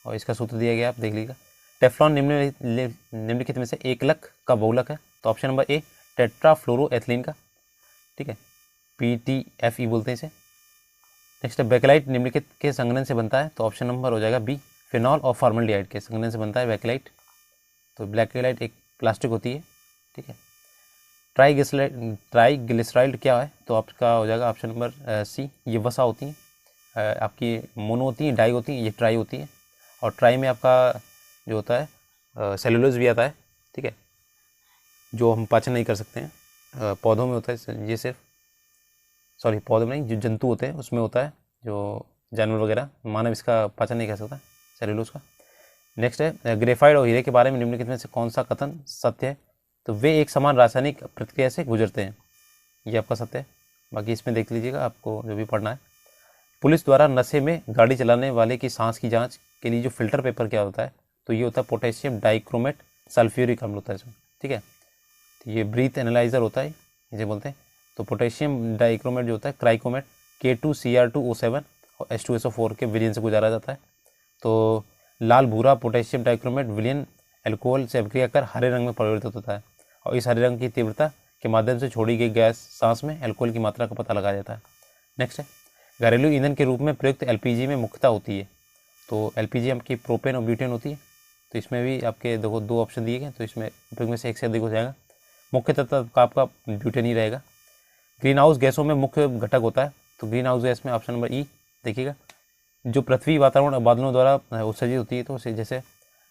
और इसका सूत्र दिया गया, आप देख लीजिएगा। टेफ्लॉन निम्नलिखित में से एकलक का बहुलक है, तो ऑप्शन नंबर ए टेट्राफ्लोरोएथिलीन का। ठीक है, PTFE बोलते हैं इसे। नेक्स्ट है बेकेलाइट निम्नलिखित के संघनन से बनता है, तो ऑप्शन नंबर हो जाएगा बी फिनॉल और फॉर्मल्डिहाइड के संघनन से बनता है बेकेलाइट। तो बेकेलाइट एक प्लास्टिक होती है। ठीक है, ट्राईग्लिसराइड क्या है, तो आपका हो जाएगा ऑप्शन नंबर सी, ये वसा होती है, आपकी मोनो होती है, डाई होती है, ये ट्राई होती है। और ट्राई में आपका जो होता है सेलुलोज भी आता है। ठीक है, जो हम पाचन नहीं कर सकते हैं, पौधों में होता है ये सिर्फ, सॉरी पौधों में नहीं, जो जंतु होते हैं उसमें होता है, जो जानवर वगैरह, मानव इसका पाचन नहीं कर सकता सेलुलोज का। नेक्स्ट है ग्रेफाइट और हीरे के बारे में निम्नलिखित में से कौन सा कथन सत्य है, तो वे एक समान रासायनिक प्रतिक्रिया से गुजरते हैं, ये आपका सत्य है। बाकी इसमें देख लीजिएगा, आपको जो भी पढ़ना है। पुलिस द्वारा नशे में गाड़ी चलाने वाले की सांस की जांच के लिए जो फिल्टर पेपर क्या होता है, तो ये होता है पोटेशियम डाइक्रोमेट सल्फ्यूरिक अम्ल होता है इसमें। ठीक है, तो ये ब्रीथ एनालाइजर होता है, इसे बोलते हैं। तो पोटेशियम डाइक्रोमेट जो होता है क्राइकोमेट K2Cr2O7 और H2SO4 के विलयन से गुजारा जाता है। तो लाल भूरा पोटेशियम डाइक्रोमेट विलयन एल्कोहल से अभिक्रिया कर हरे रंग में परिवर्तित होता है, और इस हरे रंग की तीव्रता के माध्यम से छोड़ी गई गैस सांस में एल्कोहल की मात्रा का पता लगाया जाता है। नेक्स्ट है घरेलू ईंधन के रूप में प्रयुक्त LPG में मुख्यता होती है, तो LPG आपकी प्रोपेन और ब्यूटेन होती है। तो इसमें भी आपके देखो दो ऑप्शन दिए गए, तो इसमें उपयोग में से एक से अधिक हो जाएगा। मुख्य तत्व का आपका ब्यूटेन ही रहेगा। ग्रीन हाउस गैसों में मुख्य घटक होता है, तो ग्रीन हाउस गैस में ऑप्शन नंबर ई देखिएगा, जो पृथ्वी वातावरण बादलों द्वारा उत्सर्जित होती है, तो जैसे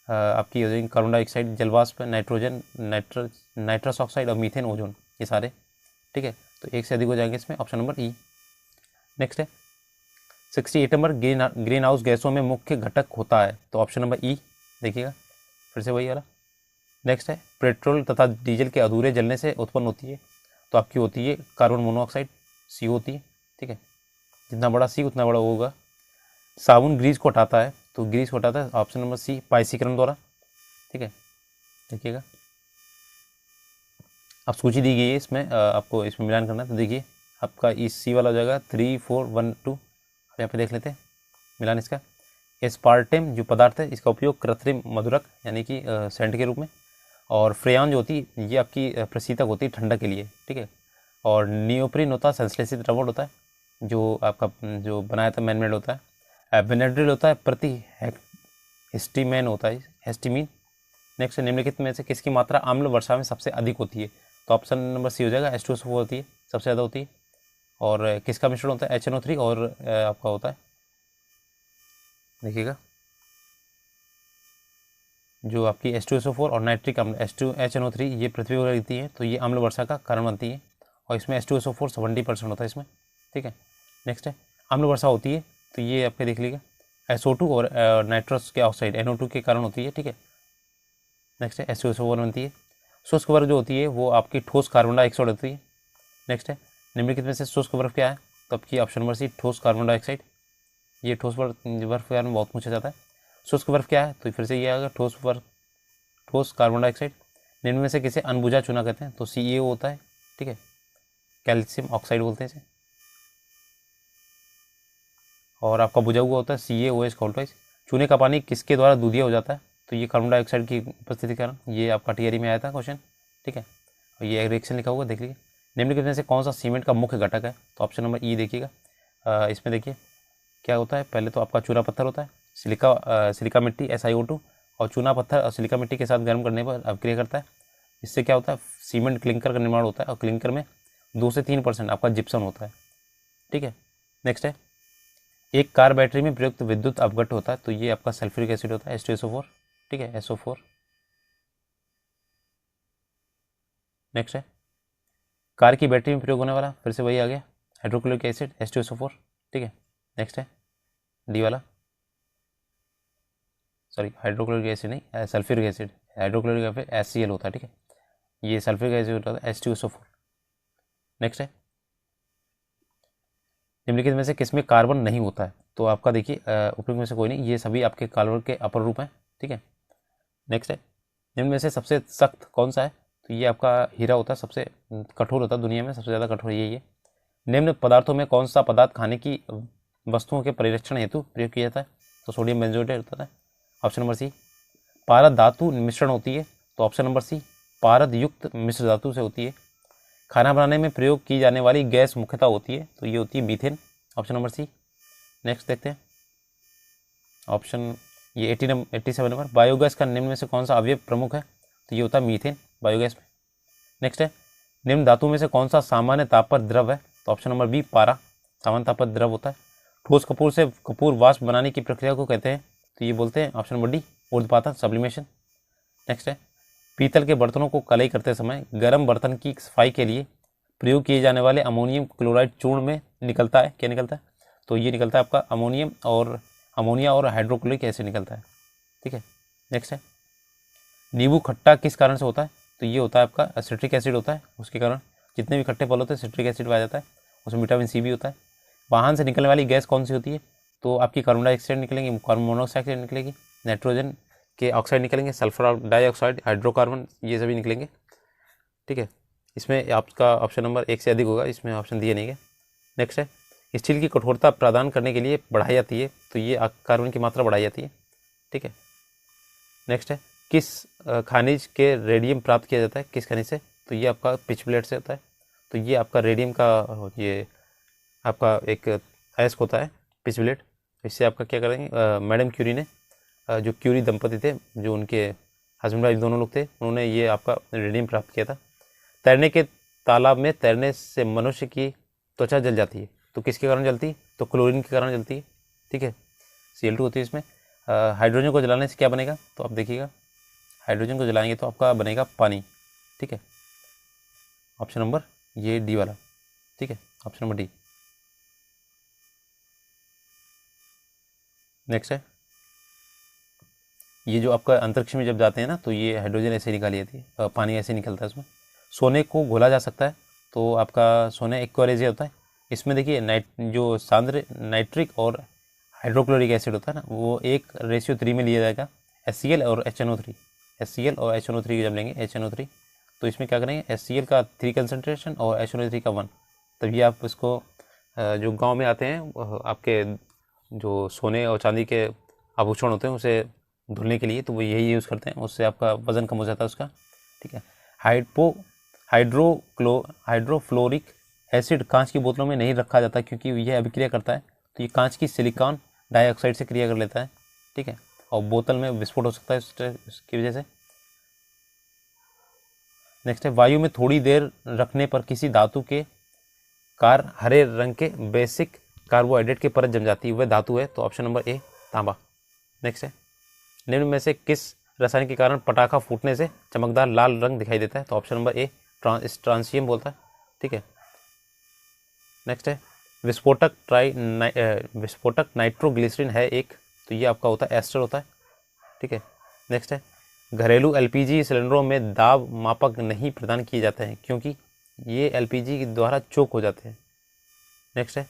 आपकी हो जाएगी कार्बन डाइऑक्साइड, जलवाष्प, नाइट्रोजन, नाइट्रस ऑक्साइड और मीथेन, ओजोन, ये सारे। ठीक है, तो एक से अधिक हो जाएंगे इसमें, ऑप्शन नंबर ई। नेक्स्ट है 68 नंबर ग्रीन हाउस गैसों में मुख्य घटक होता है, तो ऑप्शन नंबर ई देखिएगा, फिर से वही वाला। नेक्स्ट है पेट्रोल तथा डीजल के अधूरे जलने से उत्पन्न होती है, तो आपकी होती है कार्बन मोनोऑक्साइड, CO होती है। ठीक है, जितना बड़ा C उतना बड़ा होगा। साबुन ग्रीस को हटाता है, तो ग्रीस को हटाता है ऑप्शन नंबर सी पाइसीकरण द्वारा। ठीक है, देखिएगा अब सूची दी गई है इसमें, आपको इसमें मिलान करना है, तो देखिए आपका इस C वाला हो जाएगा 3, 4, 1, 2। यहाँ पे देख लेते हैं मिलान इसका। एस्पार्टेम जो पदार्थ है इसका उपयोग कृत्रिम मधुरक यानी कि सेंट के रूप में, और फ्रेयान जो होती है ये आपकी प्रशीतक होती है ठंडा के लिए। ठीक है, और नियोप्रिन होता है संश्लेषित रबड़ होता है, जो आपका जो बनाया था मैनमेड होता है। बेनेड्रिल होता है प्रति हिस्टीमेन होता है, हिस्टीमीन। नेक्स्ट निम्नलिखित में से किसकी मात्रा अम्ल वर्षा में सबसे अधिक होती है, तो ऑप्शन नंबर सी हो जाएगा, H2SO4 होती है, सबसे ज़्यादा होती है। और किसका मिश्रण होता है, HNO3 और आपका होता है, देखिएगा जो आपकी H2SO4 और नाइट्रिक अम्ल HNO3 ये पृथ्वी पर रहती है, तो ये अम्ल वर्षा का कारण बनती है, और इसमें H2SO4 70% होता है इसमें। ठीक है, नेक्स्ट है अम्ल वर्षा होती है, तो ये आपके देख लीजिएगा SO2 और नाइट्रस के ऑक्साइड NO2 के कारण होती है। ठीक है, नेक्स्ट है H2SO4 बनती है। शुष्क बर्फ जो होती है वो आपकी ठोस कार्बन डाइऑक्साइड होती है। नेक्स्ट है निम्नलिखित में से शुष्क बर्फ क्या है, तो आपकी ऑप्शन नंबर सी ठोस कार्बन डाइऑक्साइड। ये ठोस बर्फ के बारे में बहुत पूछा जाता है। शुष्क बर्फ क्या है, तो फिर से ये आएगा ठोस बर्फ, ठोस कार्बन डाइऑक्साइड। निम्न में से किसे अनबुझा चूना कहते हैं, तो CaO होता है। ठीक है, कैल्शियम ऑक्साइड बोलते हैं इसे, और आपका बुझा हुआ होता है CaOH कॉल्टवाइज। चूने का पानी किसके द्वारा दूधिया हो जाता है, तो ये कार्बन डाइऑक्साइड की उपस्थिति के कारण, ये आपका TRE में आया था क्वेश्चन। ठीक है, और ये रिएक्शन लिखा हुआ देख लीजिए। निम्नलिखित में से कौन सा सीमेंट का मुख्य घटक है, तो ऑप्शन नंबर ई देखिएगा। इसमें देखिए क्या होता है, पहले तो आपका चूना पत्थर होता है, सिलिका मिट्टी SiO2, और चूना पत्थर और सिलिका मिट्टी के साथ गर्म करने पर अभिक्रिया करता है, इससे क्या होता है, सीमेंट क्लिंकर का निर्माण होता है, और क्लिंकर में 2 से 3% आपका जिप्सम होता है, ठीक है। नेक्स्ट है, एक कार बैटरी में प्रयुक्त विद्युत अपघट्ट होता है, तो ये आपका सल्फ्यूरिक एसिड होता है, H2SO4, ठीक है, SO4। नेक्स्ट है, कार की बैटरी में प्रयोग होने वाला, फिर से वही आ गया, हाइड्रोक्लोरिक एसिड, H2SO4, ठीक है। नेक्स्ट है डी वाला, सॉरी हाइड्रोक्लोरिक एसिड नहीं, sulphuric acid, hydrochloric acid HCl होता है, ठीक है, ये सल्फ्यूरिक एसिड होता है H2SO4। नेक्स्ट है, निम्नलिखित में से किसमें कार्बन नहीं होता है, तो आपका देखिए उपयुक्त में से कोई नहीं, ये सभी आपके कार्बन के अपर रूप हैं, ठीक है। नेक्स्ट है, निम्न में से सबसे सख्त कौन सा है, तो ये आपका हीरा होता है, सबसे कठोर होता है दुनिया में, सबसे ज़्यादा कठोर यही है। निम्न पदार्थों में कौन सा पदार्थ खाने की वस्तुओं के परिरक्षण हेतु प्रयोग किया जाता है, तो सोडियम बेंजोएट होता है, ऑप्शन नंबर सी। पारद धातु मिश्रण होती है, तो ऑप्शन नंबर सी, पारद युक्त मिश्र धातु से होती है। खाना बनाने में प्रयोग की जाने वाली गैस मुख्यतः होती है, तो ये होती है methane, option number C. Next देखते हैं ऑप्शन ये 87 नंबर, बायोगैस का निम्न में से कौन सा अवयव प्रमुख है, तो ये होता है मीथेन बायोगैस में। नेक्स्ट है, निम्न धातु में से कौन सा सामान्य ताप पर द्रव है, तो ऑप्शन नंबर बी, पारा सामान्य ताप पर द्रव होता है। ठोस कपूर से कपूर वाष्प बनाने की प्रक्रिया को कहते हैं, तो ये बोलते हैं ऑप्शन नंबर डी, ऊर्ध्वपातन सब्लिमेशन। नेक्स्ट है, पीतल के बर्तनों को कलई करते समय गर्म बर्तन की सफाई के लिए प्रयोग किए जाने वाले अमोनियम क्लोराइड चूर्ण में निकलता है, क्या निकलता है, तो ये निकलता है आपका अमोनिया और हाइड्रोक्लोरिक एसिड निकलता है, ठीक है। नेक्स्ट है, नींबू खट्टा किस कारण से होता है, तो ये होता है आपका सिट्रिक एसिड होता है, उसके कारण जितने भी खट्टे फल होते हैं सिट्रिक एसिड पाया जाता है, उसमें विटामिन सी भी होता है। वाहन से निकलने वाली गैस कौन सी होती है, तो आपकी कार्बन डाइऑक्साइड निकलेंगी, कार्बन मोनोऑक्साइड निकलेगी, नाइट्रोजन के ऑक्साइड निकलेंगे, सल्फर डाइऑक्साइड, हाइड्रोकार्बन, ये सभी निकलेंगे, ठीक है। इसमें आपका ऑप्शन नंबर 1 से अधिक होगा, इसमें ऑप्शन दिए नहीं है। नेक्स्ट है, स्टील की कठोरता प्रदान करने के लिए बढ़ाई जाती है, तो ये कार्बन की मात्रा बढ़ाई जाती है, ठीक है। नेक्स्ट है, किस खनिज के रेडियम प्राप्त किया जाता है, किस खनिज से, तो ये आपका पिचब्लेट से होता है, तो ये आपका रेडियम का ये आपका एक अयस्क होता है पिचब्लेट, इससे आपका क्या करेंगे, मैडम क्यूरी ने जो क्यूरी दंपति थे, जो उनके हस्बैंड वाइफ दोनों लोग थे, उन्होंने ये आपका रेडियम प्राप्त किया था। तैरने के तालाब में तैरने से मनुष्य की त्वचा जल जाती है, तो किसके कारण जलती है, तो क्लोरीन के कारण जलती है, ठीक है, Cl2 होती है इसमें। हाइड्रोजन को जलाने से क्या बनेगा, तो आप देखिएगा हाइड्रोजन को जलाएंगे तो आपका बनेगा पानी, ठीक है, ऑप्शन नंबर ये डी वाला, ठीक है, ऑप्शन नंबर डी। नेक्स्ट है, ये जो आपका अंतरिक्ष में जब जाते हैं ना, तो ये हाइड्रोजन ऐसे निकाली जाती है, पानी ऐसे निकलता है उसमें। सोने को घोला जा सकता है, तो आपका सोना एक्वारेजिया होता है, इसमें देखिए जो सांद्र नाइट्रिक और हाइड्रोक्लोरिक एसिड होता है ना, वो 1:3 में लिया जाएगा, HCl और HNO3, HCl और HNO3 जब लेंगे HNO3, तो इसमें क्या करेंगे, HCl का 3 कंसनट्रेशन और HNO3 का 1, तभी आप इसको जो गांव में आते हैं आपके जो सोने और चांदी के आभूषण होते हैं उसे धुलने के लिए, तो वो यही यूज़ करते हैं, उससे आपका वजन कम हो जाता है उसका, ठीक है। हाइड्रोफ्लोरिक एसिड कांच की बोतलों में नहीं रखा जाता, क्योंकि यह अभिक्रिया करता है, तो ये कांच की सिलिकॉन डाइऑक्साइड से क्रिया कर लेता है, ठीक है, और बोतल में विस्फोट हो सकता है उसकी वजह से। नेक्स्ट है, वायु में थोड़ी देर रखने पर किसी धातु के कार हरे रंग के बेसिक कार्बोहाइड्रेट की परत जम जाती है, वह धातु है, तो ऑप्शन नंबर ए, तांबा। नेक्स्ट है, निम्न में से किस रसायन के कारण पटाखा फूटने से चमकदार लाल रंग दिखाई देता है, तो ऑप्शन नंबर ए, ट्रांसियम बोलता है, ठीक है। नेक्स्ट है, विस्फोटक नाइट्रोग्लिसरीन है एक, तो ये आपका होता है एस्टर होता है, ठीक है। नेक्स्ट है, घरेलू LPG सिलेंडरों में दाब मापक नहीं प्रदान किए जाते हैं, क्योंकि ये LPG के द्वारा चोक हो जाते हैं। नेक्स्ट है,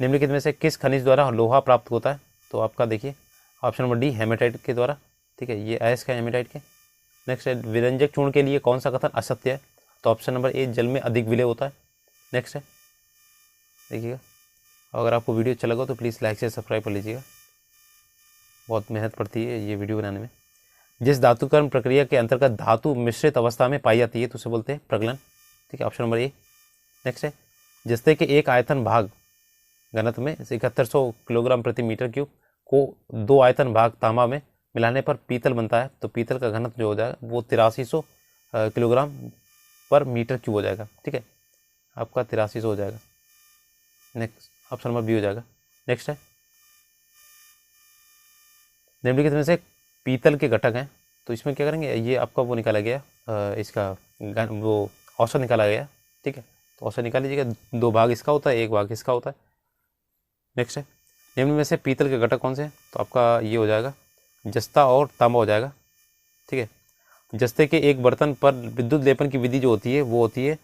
निम्नलिखित में से किस खनिज द्वारा लोहा प्राप्त होता है, तो आपका देखिए ऑप्शन नंबर डी, हेमेटाइट के द्वारा, ठीक है, ये अयस्क है हेमेटाइट के। नेक्स्ट है, विरंजक चूर्ण के लिए कौन सा कथन असत्य है, तो ऑप्शन नंबर ए, जल में अधिक विलय होता है। नेक्स्ट है, देखिएगा, अगर आपको वीडियो अच्छा लगा तो प्लीज़ लाइक से सब्सक्राइब कर लीजिएगा, बहुत मेहनत पड़ती है ये वीडियो बनाने में। जिस धातुकरण प्रक्रिया के अंतर्गत धातु मिश्रित अवस्था में पाई जाती है, तो उसे बोलते हैं प्रगलन, ठीक है, ऑप्शन नंबर ए। नेक्स्ट है, जस्ते के एक आयतन भाग घनत्व में 7100 किलोग्राम प्रति मीटर क्यूब को 2 आयतन भाग तांबा में मिलाने पर पीतल बनता है, तो पीतल का घनत्व जो हो जाएगा वो 8300 किलोग्राम पर मीटर क्यूब हो जाएगा, ठीक है, आपका 8300 हो जाएगा। नेक्स्ट ऑप्शन नंबर बी हो जाएगा। नेक्स्ट है, निम्नलिखित में से पीतल के घटक हैं, तो इसमें क्या करेंगे, ये आपका वो निकाला गया इसका वो औसत निकाला गया, ठीक है, तो औसत निकाल लीजिएगा, 2 भाग इसका होता है, 1 भाग इसका होता है। नेक्स्ट है, निम्न में से पीतल के घटक कौन से हैं, तो आपका ये हो जाएगा जस्ता और तांबा हो जाएगा, ठीक है। जस्ते के एक बर्तन पर विद्युत लेपन की विधि जो होती है वो होती है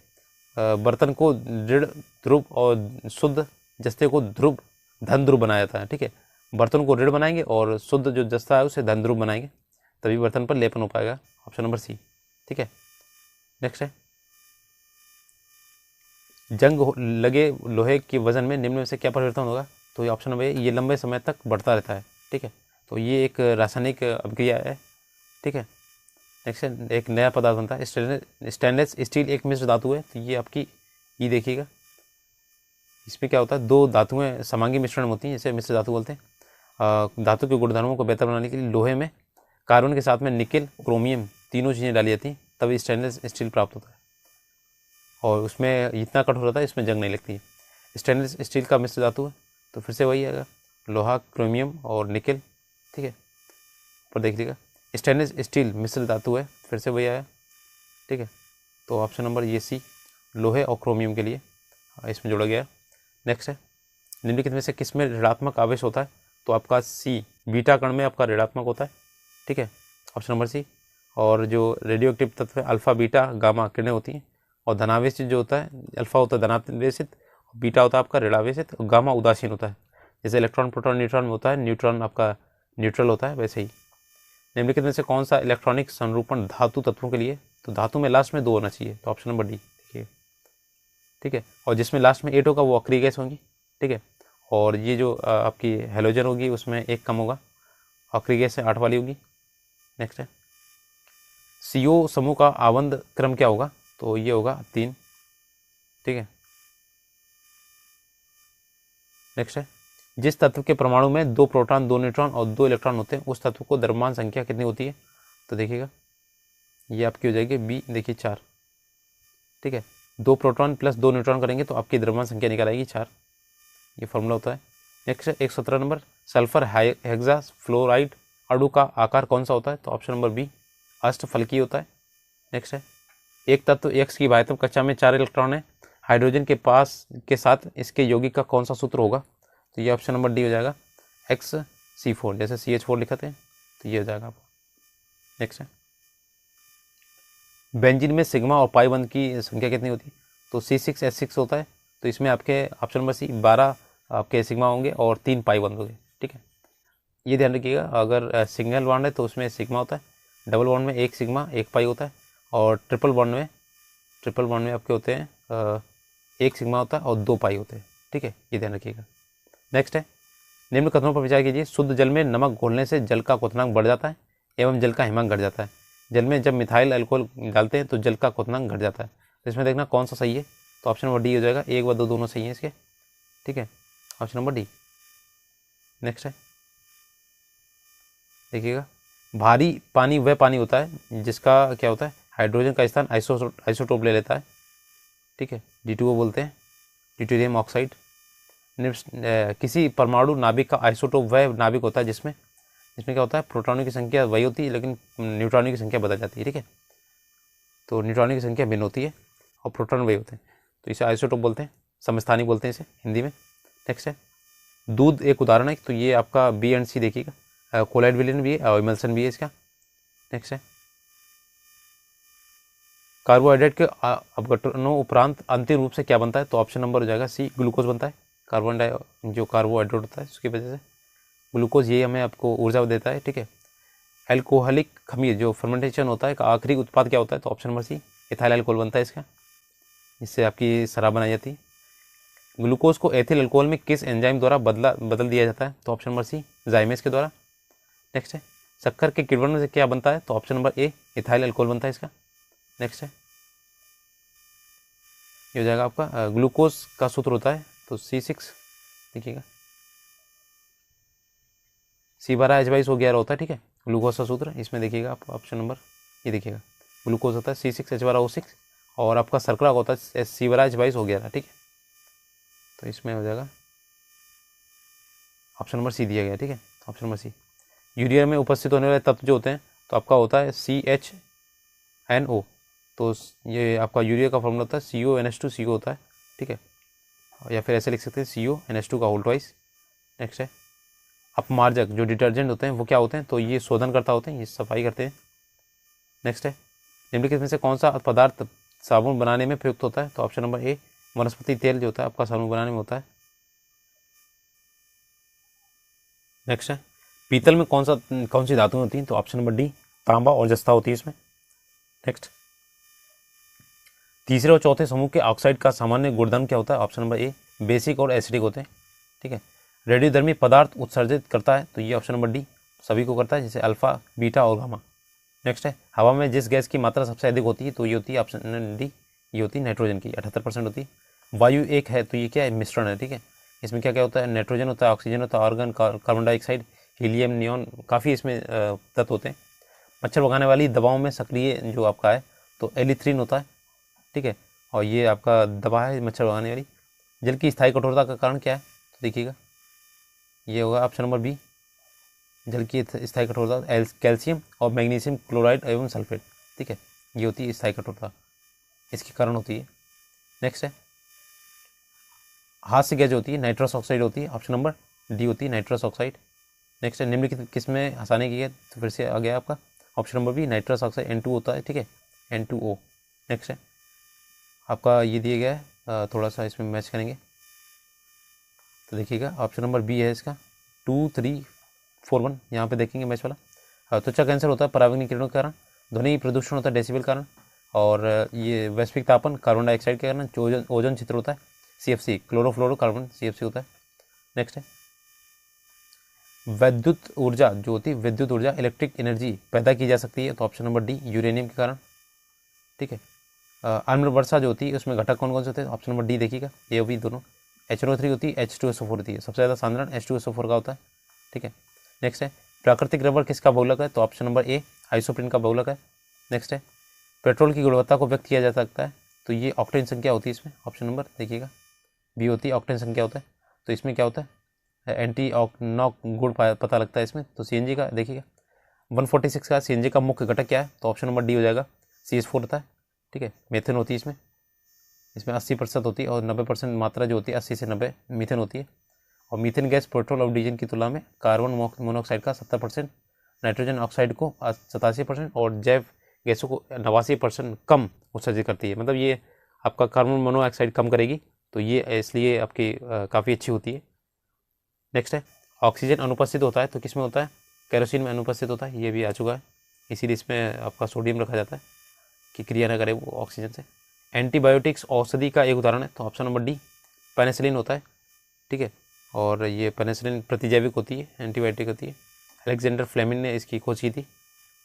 बर्तन को दृढ़ ध्रुव और शुद्ध जस्ते को ध्रुव धन ध्रुव बनाया जाता है, ठीक है। बर्तन को दृढ़ बनाएंगे और शुद्ध जो जस्ता है उसे धन ध्रुव बनाएंगे, तभी बर्तन पर लेपन हो पाएगा। ऑप्शन नंबर सी, ठीक है। नेक्स्ट है, जंग लगे लोहे के वजन में निम्न में से क्या परिवर्तन होगा, तो ये ऑप्शन नंबर ए, ये लंबे समय तक बढ़ता रहता है, ठीक है, तो ये एक रासायनिक अभिक्रिया है, ठीक है। नेक्स्ट है, एक नया पदार्थ बनता है, स्टेनलेस स्टील एक मिश्र धातु है, तो ये आपकी ये देखिएगा, इसमें क्या होता है, 2 धातुएं समांगी मिश्रण होती हैं, जिसे मिश्र धातु बोलते हैं। धातु के गुणधर्मों को बेहतर बनाने के लिए लोहे में कार्बन के साथ में निकेल क्रोमियम तीनों चीज़ें डाली जाती हैं, तभी स्टेनलेस स्टील प्राप्त होता है, और उसमें इतना कठोर होता है, इसमें जंग नहीं लगती है। स्टेनलेस स्टील का मिश्र धातु है, तो फिर से वही आएगा, लोहा क्रोमियम और निकेल, ठीक है, पर देख लीजिएगा स्टेनलेस स्टील मिश्र धातु है, फिर से वही आया, ठीक है, तो ऑप्शन नंबर ये सी, लोहे और क्रोमियम के लिए इसमें जोड़ा गया। नेक्स्ट है, निम्नलिखित में से किस में ऋणात्मक आवेश होता है, तो आपका सी, बीटा कण में आपका ऋणात्मक होता है, ठीक है, ऑप्शन नंबर सी। और जो रेडियो एक्टिव तत्व है अल्फा बीटा गामा किरणें होती हैं, और धनावेशित जो होता है, अल्फा होता है धनावेशित, बीटा होता है आपका ऋणावेशित, और गामा उदासीन होता है। जैसे इलेक्ट्रॉन प्रोटॉन न्यूट्रॉन में होता है, न्यूट्रॉन आपका न्यूट्रल होता है, वैसे ही। निम्नलिखित में से कौन सा इलेक्ट्रॉनिक संरूपण धातु तत्वों के लिए, तो धातु में लास्ट में 2 होना चाहिए, तो ऑप्शन नंबर डी देखिए, ठीक है, और जिसमें लास्ट में 8 होगा वो अक्रिय गैस होंगी, ठीक है, और ये जो आपकी हेलोजन होगी उसमें 1 कम होगा, अक्रिय गैस से 8 वाली होगी। नेक्स्ट है, CO समूह का आबंध क्रम क्या होगा, तो ये होगा 3, ठीक है। नेक्स्ट है, जिस तत्व के परमाणु में 2 प्रोटॉन 2 न्यूट्रॉन और 2 इलेक्ट्रॉन होते हैं, उस तत्व को द्रव्यमान संख्या कितनी होती है, तो देखिएगा ये आपकी हो जाएगी बी, देखिए 4, ठीक है, 2 प्रोटॉन प्लस 2 न्यूट्रॉन करेंगे तो आपकी द्रव्यमान संख्या निकल आएगी 4, ये फॉर्मूला होता है। नेक्स्ट है 117 नंबर, सल्फर हेक्सा फ्लोराइड अणु का आकार कौन सा होता है, तो ऑप्शन नंबर बी, अष्टफलकीय होता है। नेक्स्ट है, एक तत्व X की वायतम कक्षा में 4 इलेक्ट्रॉन है, हाइड्रोजन के पास के साथ इसके यौगिक का कौन सा सूत्र होगा, तो ये ऑप्शन नंबर डी हो जाएगा, XC4, जैसे CH4 लिखते हैं, तो ये हो जाएगा आपको। नेक्स्ट है, बेंजीन में सिग्मा और पाई बंध की संख्या कितनी होती है, तो C6H6 होता है, तो इसमें आपके ऑप्शन नंबर सी 12 आपके सिग्मा होंगे और 3 पाई बंध होंगे, ठीक है। ये ध्यान रखिएगा, अगर सिंगल बॉन्ड है तो उसमें सिग्मा होता है, डबल बॉन्ड में 1 सिग्मा 1 पाई होता है, और ट्रिपल बॉन्ड में आपके होते हैं 1 सिग्मा होता है और 2 पाई होते हैं, ठीक है, ये ध्यान रखिएगा। नेक्स्ट है, निम्न कथनों पर विचार कीजिए, शुद्ध जल में नमक घोलने से जल का क्वथनांक बढ़ जाता है एवं जल का हिमांक घट जाता है, जल में जब मिथाइल अल्कोहल डालते हैं तो जल का क्वथनांक घट जाता है, तो इसमें देखना कौन सा सही है, तो ऑप्शन नंबर डी हो जाएगा, 1 व 2 दोनों सही हैं इसके, ठीक है, ऑप्शन नंबर डी। नेक्स्ट है, देखिएगा, भारी पानी वह पानी होता है जिसका क्या होता है, हाइड्रोजन का स्थान आइसोटोप ले लेता है, ठीक है, D2O बोलते हैं, ड्यूटेरियम ऑक्साइड। किसी परमाणु नाभिक का आइसोटोप वह नाभिक होता है जिसमें क्या होता है, प्रोटॉनों की संख्या वही होती है लेकिन न्यूट्रॉनों की संख्या बदल जाती है, ठीक है, तो न्यूट्रॉनों की संख्या भिन्न होती है और प्रोटॉन वही होते हैं, तो इसे आइसोटोप बोलते हैं, समस्थानिक बोलते हैं इसे हिंदी में। नेक्स्ट है, दूध एक उदाहरण है, तो ये आपका बी एंड सी देखिएगा, कोलाइड विलेन भी है और इमल्सन भी है इसका। नेक्स्ट है, कार्बोहाइड्रेट के अपघटनों उपरांत अंतिम रूप से क्या बनता है, तो ऑप्शन नंबर हो जाएगा सी, ग्लूकोज बनता है, जो कार्बोहाइड्रेट होता है उसकी वजह से ग्लूकोज ये हमें आपको ऊर्जा देता है, ठीक है। एल्कोहलिक खमीर जो फर्मेंटेशन होता है का आखिरी उत्पाद क्या होता है, तो option number C, ethyl alcohol बनता है इसका, इससे आपकी शराब बनाई जाती है। ग्लूकोज को एथिल अल्कोहल में किस एंजाइम द्वारा बदल दिया जाता है, तो ऑप्शन नंबर सी, जाइमेस के द्वारा। नेक्स्ट है, शक्कर के किण्वन से क्या बनता है, तो option number A, ethyl alcohol बनता है इसका। नेक्स्ट है, ये हो जाएगा आपका ग्लूकोज का सूत्र होता है तो C6 देखिएगा, C12H22 हो गया होता है, ठीक है, ग्लूकोज का सूत्र इसमें देखिएगा आप ऑप्शन नंबर ये देखिएगा ग्लूकोज होता है C6H12O6, और आपका शर्करा होता है C12H22 हो गया, ठीक है। तो इसमें हो जाएगा ऑप्शन नंबर सी दिया गया, ठीक है, ऑप्शन नंबर सी। यूरिया में उपस्थित होने वाले तत्व जो होते हैं तो आपका होता है CHNO, तो ये आपका यूरिया का फॉर्मूला होता है CONH2CO होता है, ठीक है, या फिर ऐसे लिख सकते हैं CONH2 का होल ट्वाइस। नेक्स्ट है अपमार्जक, जो डिटर्जेंट होते हैं वो क्या होते हैं, तो ये शोधनकर्ता होते हैं, ये सफाई करते हैं। नेक्स्ट है निम्नलिखित में से कौन सा पदार्थ साबुन बनाने में प्रयुक्त होता है, तो ऑप्शन नंबर ए वनस्पति तेल जो होता है आपका साबुन बनाने में होता है। नेक्स्ट है पीतल में कौन सी धातुएं होती हैं, तो ऑप्शन नंबर डी तांबा और जस्ता होती है इसमें। नेक्स्ट तीसरे और चौथे समूह के ऑक्साइड का सामान्य गुणधर्म क्या होता है, ऑप्शन नंबर ए बेसिक और एसिडिक होते हैं, ठीक है। रेडियोधर्मी पदार्थ उत्सर्जित करता है, तो ये ऑप्शन नंबर डी सभी को करता है, जैसे अल्फा, बीटा और गामा। नेक्स्ट है हवा में जिस गैस की मात्रा सबसे अधिक होती है, तो ये होती है ऑप्शन डी, ये होती है नाइट्रोजन की, 78% होती है। वायु एक है तो ये क्या है, मिश्रण है, ठीक है। इसमें क्या क्या होता है, नाइट्रोजन होता है, ऑक्सीजन होता है, argon, carbon dioxide, helium, neon, काफ़ी इसमें तत्व होते हैं। मच्छर भगाने वाली दवाओं में सक्रिय जो आपका है तो एलिथ्रीन होता है, ठीक है, और ये आपका दवा है मच्छर भगाने वाली। जल की स्थायी कठोरता का कारण क्या है, तो देखिएगा ये होगा ऑप्शन नंबर बी, जल की स्थायी कठोरता कैल्शियम और मैग्नीशियम क्लोराइड एवं सल्फेट, ठीक है, ये होती है स्थायी कठोरता, इसके कारण होती है। नेक्स्ट है हास्य गैस जो होती है नाइट्रस ऑक्साइड होती है, ऑप्शन नंबर डी होती है नाइट्रस ऑक्साइड। नेक्स्ट है निम्नलिखित किस में हंसाने की है, तो फिर से आ गया आपका option number B nitrous oxide N2 होता है, ठीक है, N2O। नेक्स्ट है आपका ये दिया गया है, थोड़ा सा इसमें मैच करेंगे तो देखिएगा ऑप्शन नंबर बी है इसका 2, 3, 4, 1, यहाँ पे देखेंगे मैच वाला। त्वचा कैंसर होता है पराबैंगनी किरणों के कारण, ध्वनि प्रदूषण होता है डेसिबल कारण, और ये वैश्विक तापन कार्बन डाइऑक्साइड के कारण, ओजोन छिद्र होता है CFC क्लोरोफ्लोरोकार्बन CFC होता है। नेक्स्ट है विद्युत ऊर्जा जो होती है, विद्युत ऊर्जा इलेक्ट्रिक एनर्जी पैदा की जा सकती है, तो ऑप्शन नंबर डी यूरेनियम के कारण, ठीक है। आम्ल वर्षा जो होती है उसमें घटक कौन कौन से होते हैं, ऑप्शन नंबर डी देखिएगा ए और बी दोनों। HNO3 होती है, H2SO4 होती है, सबसे ज़्यादा सांद्रण H2SO4 का होता है, ठीक है। नेक्स्ट है प्राकृतिक रबर किसका बहुलक है, तो ऑप्शन नंबर ए आइसोप्रीन का बहुलक है। नेक्स्ट है पेट्रोल की गुणवत्ता को व्यक्त किया जा सकता है, तो ये ऑक्टेन संख्या होती है इसमें, ऑप्शन नंबर देखिएगा बी होती है ऑक्टेन संख्या होता है। तो इसमें क्या होता है एंटी ऑक्नॉक गुण पता लगता है इसमें, तो CNG का देखिएगा 146 का CNG का मुख्य घटक क्या है, तो ऑप्शन नंबर डी हो जाएगा CH4 होता है, ठीक है। मेथेन होती है इसमें 80% होती है, और 90% मात्रा जो होती है 80 से 90 मीथेन होती है। और मीथेन गैस पेट्रोल और डीजल की तुलना में कार्बन मोनोऑक्साइड का 70%, नाइट्रोजन ऑक्साइड को 87% और जैव गैसों को 89% कम उत्सर्जित करती है, मतलब ये आपका कार्बन मोनोऑक्साइड कम करेगी, तो ये इसलिए आपकी काफ़ी अच्छी होती है। नेक्स्ट है ऑक्सीजन अनुपस्थित होता है, तो किस में होता है, केरोसिन में अनुपस्थित होता है, ये भी आ चुका है, इसीलिए इसमें आपका सोडियम रखा जाता है कि क्रिया न करे वो ऑक्सीजन से। एंटीबायोटिक्स औषधि का एक उदाहरण है, तो ऑप्शन नंबर डी पेनिसिलिन होता है, ठीक है, और ये पेनिसिलिन प्रतिजैविक होती है, एंटीबायोटिक होती है। अलेक्जेंडर फ्लेमिंग ने इसकी खोज की थी,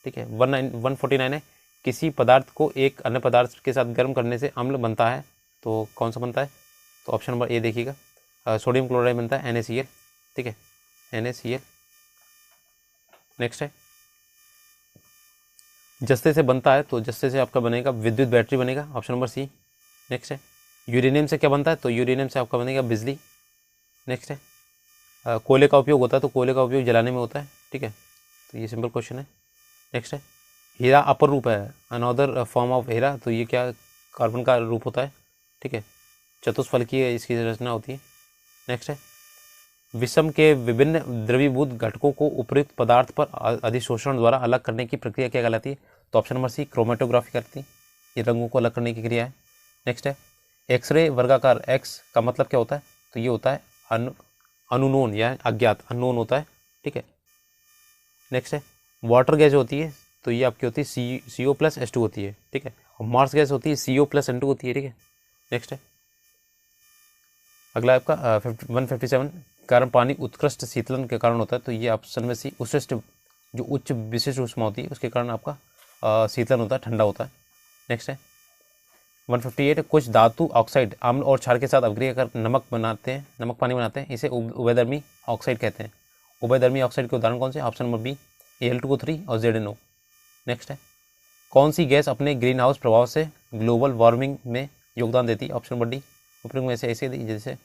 ठीक है। 149 है किसी पदार्थ को एक अन्य पदार्थ के साथ गर्म करने से अम्ल बनता है, तो कौन सा बनता है, तो ऑप्शन नंबर ए देखिएगा सोडियम क्लोराइड बनता है NaCl, ठीक है, NaCl। नेक्स्ट है जस्ते से बनता है, तो जस्ते से आपका बनेगा विद्युत बैटरी बनेगा, ऑप्शन नंबर सी। नेक्स्ट है यूरेनियम से क्या बनता है, तो यूरेनियम से आपका बनेगा बिजली। नेक्स्ट है कोयले का उपयोग होता है, तो कोयले का उपयोग जलाने में होता है, ठीक है, तो ये सिंपल क्वेश्चन है। नेक्स्ट है हीरा अपर रूप है, अनदर फॉर्म ऑफ हीरा, तो ये क्या कार्बन का रूप होता है, ठीक है, चतुष्फलकीय इसकी रचना होती है। नेक्स्ट है विषम के विभिन्न द्रवीभूत घटकों को उपयुक्त पदार्थ पर अधिशोषण द्वारा अलग करने की प्रक्रिया क्या कहलाती है, तो ऑप्शन नंबर सी क्रोमेटोग्राफी करती है, ये रंगों को अलग करने की क्रिया है। नेक्स्ट है एक्सरे वर्गाकार एक्स का मतलब क्या होता है, तो ये होता है अननोन या अज्ञात, अननोन होता है, ठीक है। नेक्स्ट है वाटर गैस होती है, तो ये आपकी होती है CO+H2 होती है, ठीक है, और मार्स गैस होती है CO+N2 होती है, ठीक है। नेक्स्ट है अगला आपका 157 कारण पानी उत्कृष्ट शीतलन के कारण होता है, तो ये ऑप्शन में सी उत्कृष्ट जो उच्च विशिष्ट ऊष्मा होती है उसके कारण आपका शीतलन होता है, ठंडा होता है। नेक्स्ट है 158 कुछ धातु ऑक्साइड अम्ल और क्षार के साथ अभिक्रिया कर नमक पानी बनाते हैं, इसे उभयधर्मी ऑक्साइड कहते हैं। उभयधर्मी ऑक्साइड के उदाहरण कौन से, ऑप्शन नंबर बी Al2O3 और ZnO। नेक्स्ट है कौन सी गैस अपने ग्रीन हाउस प्रभाव से ग्लोबल वार्मिंग में योगदान देती है? ऑप्शन नंबर डी उपरोक्त में से ऐसे दी जैसे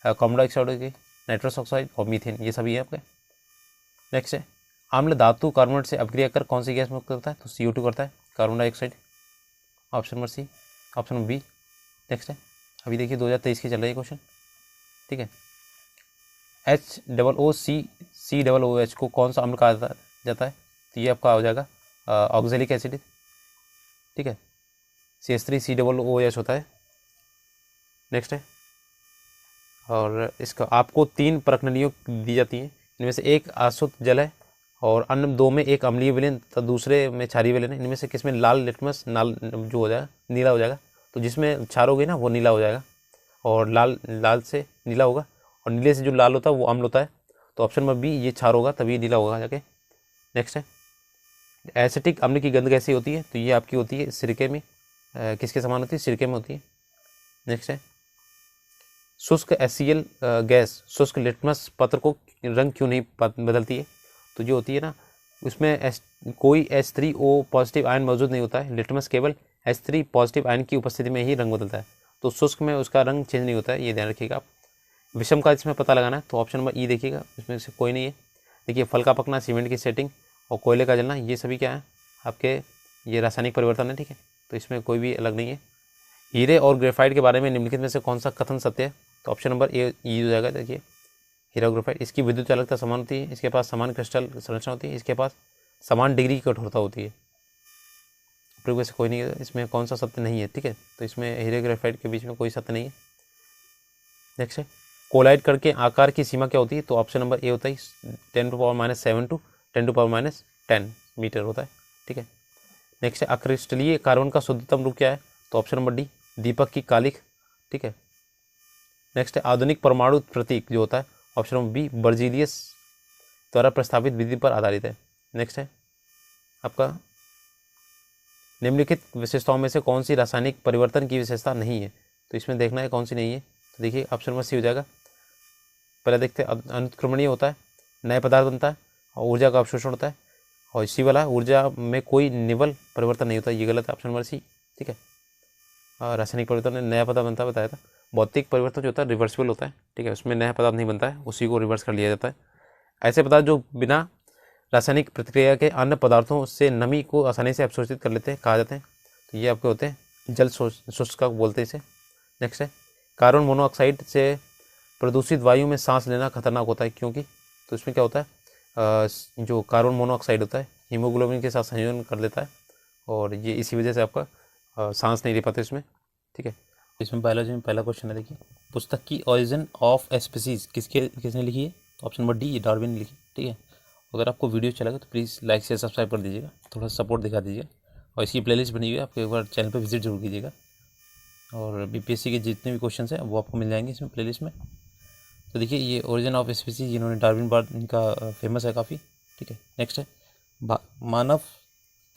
कार्बन डाइऑक्साइड की, नाइट्रस ऑक्साइड और मीथेन, ये सभी है आपके। नेक्स्ट है अम्ल धातु कार्बोनेट से अपक्रिया कर कौन सी गैस मुक्त करता है? तो CO2 करता है, carbon dioxide, option number C, option number B. Next है अभी देखिए 2023 की चल रही है क्वेश्चन, ठीक है। HOOCOOH को कौन सा अम्ल कहा जाता है? तो ये आपका हो जाएगा ऑक्जेलिक एसिड, ठीक है। CH3COOH होता है। नेक्स्ट है और इसका आपको 3 परखनलियों दी जाती हैं, इनमें से एक आसुत जल है और अन्य 2 में एक अम्लीय विलयन तथा दूसरे में क्षारीय विलयन है। इनमें से किसमें लाल लिटमस नाल जो हो जाएगा नीला हो जाएगा? तो जिसमें क्षार होगी ना वो नीला हो जाएगा और लाल से नीला होगा और नीले से जो लाल होता है वो अम्ल होता है। तो ऑप्शन नंबर बी ये क्षार होगा तभी नीला होगा जाके। नेक्स्ट है एसिटिक अम्ल की गंध कैसी होती है? तो ये आपकी होती है सिरके में, किसके समान होती है? सिरके में होती है। नेक्स्ट है शुष्क HCl गैस शुष्क लिटमस पत्र को रंग क्यों नहीं बदलती है? तो जो होती है ना उसमें कोई H3O पॉजिटिव आयन मौजूद नहीं होता है, लिटमस केवल H3 पॉजिटिव आयन की उपस्थिति में ही रंग बदलता है, तो शुष्क में उसका रंग चेंज नहीं होता है, ये ध्यान रखिएगा आप। विषम का इसमें पता लगाना है तो ऑप्शन नंबर ई देखिएगा, इसमें से कोई नहीं है। देखिए फल का पकना, सीमेंट की सेटिंग और कोयले का जलना, ये सभी क्या है आपके ये रासायनिक परिवर्तन है, ठीक है। तो इसमें कोई भी अलग नहीं है। हीरे और ग्रेफाइट के बारे में निम्नलिखित में से कौन सा कथन सत्य है? तो ऑप्शन नंबर ए ई हो जाएगा। देखिए हीरा और ग्रेफाइट इसकी विद्युत चालकता समान होती है, इसके पास समान क्रिस्टल संरचना होती है, इसके पास समान डिग्री की कठोरता होती है। प्रयोग से कोई नहीं है, इसमें कौन सा सत्य नहीं है, ठीक है। तो इसमें हीरे ग्रेफाइट के बीच में कोई सत्य नहीं है। नेक्स्ट है कोलाइड कण के आकार की सीमा क्या होती है? तो ऑप्शन नंबर ए होता है 10⁻⁷ टू 10⁻10 मीटर होता है, ठीक है। नेक्स्ट है अक्रिस्टलीय कार्बन का शुद्धतम रूप क्या है? तो ऑप्शन नंबर डी दीपक की कालिख, ठीक है। नेक्स्ट है आधुनिक परमाणु प्रतीक जो होता है, ऑप्शन नंबर बी बर्जीलियस द्वारा प्रस्तावित विधि पर आधारित है। नेक्स्ट है आपका निम्नलिखित विशेषताओं में से कौन सी रासायनिक परिवर्तन की विशेषता नहीं है? तो इसमें देखना है कौन सी नहीं है। तो देखिए ऑप्शन नंबर सी हो जाएगा। पहले देखते हैं अनुत्क्रमणीय होता है, नए पदार्थ बनता है और ऊर्जा का अवशोषण होता है, और इसी वाला ऊर्जा में कोई निवल परिवर्तन नहीं होता, ये गलत है, ऑप्शन नंबर सी, ठीक है। रासायनिक परिवर्तन में नया पदार्थ बनता है बताया था। भौतिक परिवर्तन जो होता है रिवर्सिबल होता है, ठीक है, उसमें नया पदार्थ नहीं बनता है, उसी को रिवर्स कर लिया जाता है। ऐसे पदार्थ जो बिना रासायनिक प्रतिक्रिया के अन्य पदार्थों से नमी को आसानी से अवशोषित कर लेते हैं कहा जाते हैं, तो ये आपके होते हैं जल शुष्क बोलते हैं इसे। नेक्स्ट है कार्बन मोनोऑक्साइड से प्रदूषित वायु में सांस लेना खतरनाक होता है क्योंकि? तो इसमें क्या होता है जो कार्बन मोनोऑक्साइड होता है हीमोग्लोबिन के साथ संयोजन कर लेता है और ये इसी वजह से आपका सांस नहीं ले पाते इसमें, ठीक है। इसमें बायोलॉजी में पहला क्वेश्चन है, देखिए पुस्तक की ओरिजिन ऑफ स्पीसीज किसने लिखी है? तो ऑप्शन नंबर डी डार्विन ने लिखी, ठीक है। अगर आपको वीडियो चलेगा तो प्लीज़ लाइक शेयर सब्सक्राइब कर दीजिएगा, थोड़ा सपोर्ट दिखा दीजिएगा, और इसकी प्लेलिस्ट बनी हुई है, आपको एक बार चैनल पर विजिट जरूर कीजिएगा, और BPSC के जितने भी क्वेश्चन हैं वो आपको मिल जाएंगे इसमें प्लेलिस्ट में। तो देखिए ये ओरिजिन ऑफ स्पीसीज जिन्होंने डार्विन बार्ड इनका फेमस है काफ़ी, ठीक है। नेक्स्ट है मानव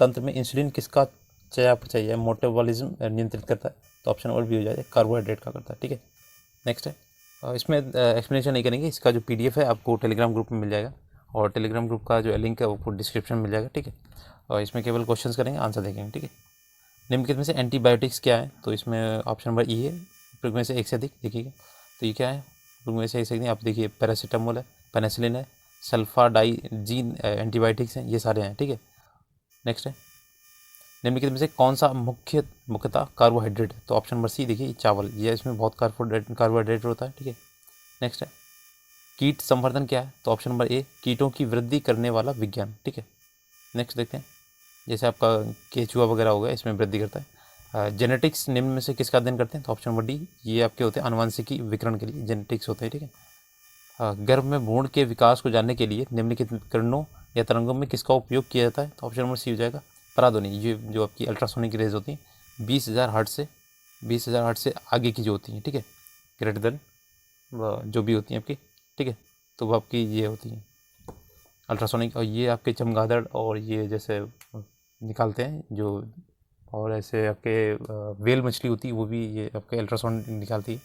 तंत्र में इंसुलिन किसका चयापचय या मेटाबॉलिज्म नियंत्रित करता है? तो ऑप्शन नंबर बी हो जाए कार्बोहाइड्रेट का करता है, ठीक है। नेक्स्ट है इसमें एक्सप्लेनेशन नहीं करेंगे, इसका जो PDF है आपको टेलीग्राम ग्रुप में मिल जाएगा, और टेलीग्राम ग्रुप का जो लिंक है वो आपको डिस्क्रिप्शन में मिल जाएगा, ठीक है। और इसमें केवल क्वेश्चंस करेंगे, आंसर देखेंगे, ठीक है। निम्नलिखित में से एंटीबायोटिक्स क्या है? तो इसमें ऑप्शन नंबर ई है, उपयोग में से एक से अधिक देखिएगा। तो ये क्या है? उपयोग में से एक से अधिक आप देखिए पैरासीटामोल है, पेनिसिलिन है, सल्फाडाइजीन एंटीबायोटिक्स हैं, ये सारे हैं, ठीक है। नेक्स्ट है निम्नलिखित में से कौन सा मुख्यतः कार्बोहाइड्रेट है? तो ऑप्शन नंबर सी देखिए चावल, ये इसमें बहुत कार्बोहाइड्रेट होता है, ठीक है। नेक्स्ट है कीट संवर्धन क्या है? तो ऑप्शन नंबर ए कीटों की वृद्धि करने वाला विज्ञान, ठीक है। नेक्स्ट देखते हैं, जैसे आपका केचुआ वगैरह हो गया इसमें वृद्धि करता है। जेनेटिक्स निम्न में से किसका अध्ययन करते हैं? तो ऑप्शन नंबर डी ये आपके होते हैं अनुवांशिकी विकरण के लिए जेनेटिक्स होते हैं, ठीक है। गर्भ में भ्रूण के विकास को जानने के लिए निम्नलिखित किरणों या तरंगों में किसका उपयोग किया जाता है? तो ऑप्शन नंबर सी हो जाएगा पराध्वनि, ये जो आपकी अल्ट्रासोनिक रेज होती हैं 20,000 हर्ट्ज से आगे की जो होती हैं, ठीक है, ग्रेटर देन जो भी होती हैं आपकी, ठीक है, तो वो आपकी ये होती हैं अल्ट्रासोनिक। और ये आपके चमगादड़ और ये जैसे निकालते हैं जो, और ऐसे आपके वेल मछली होती है वो भी ये आपके अल्ट्रासाउंड निकालती है।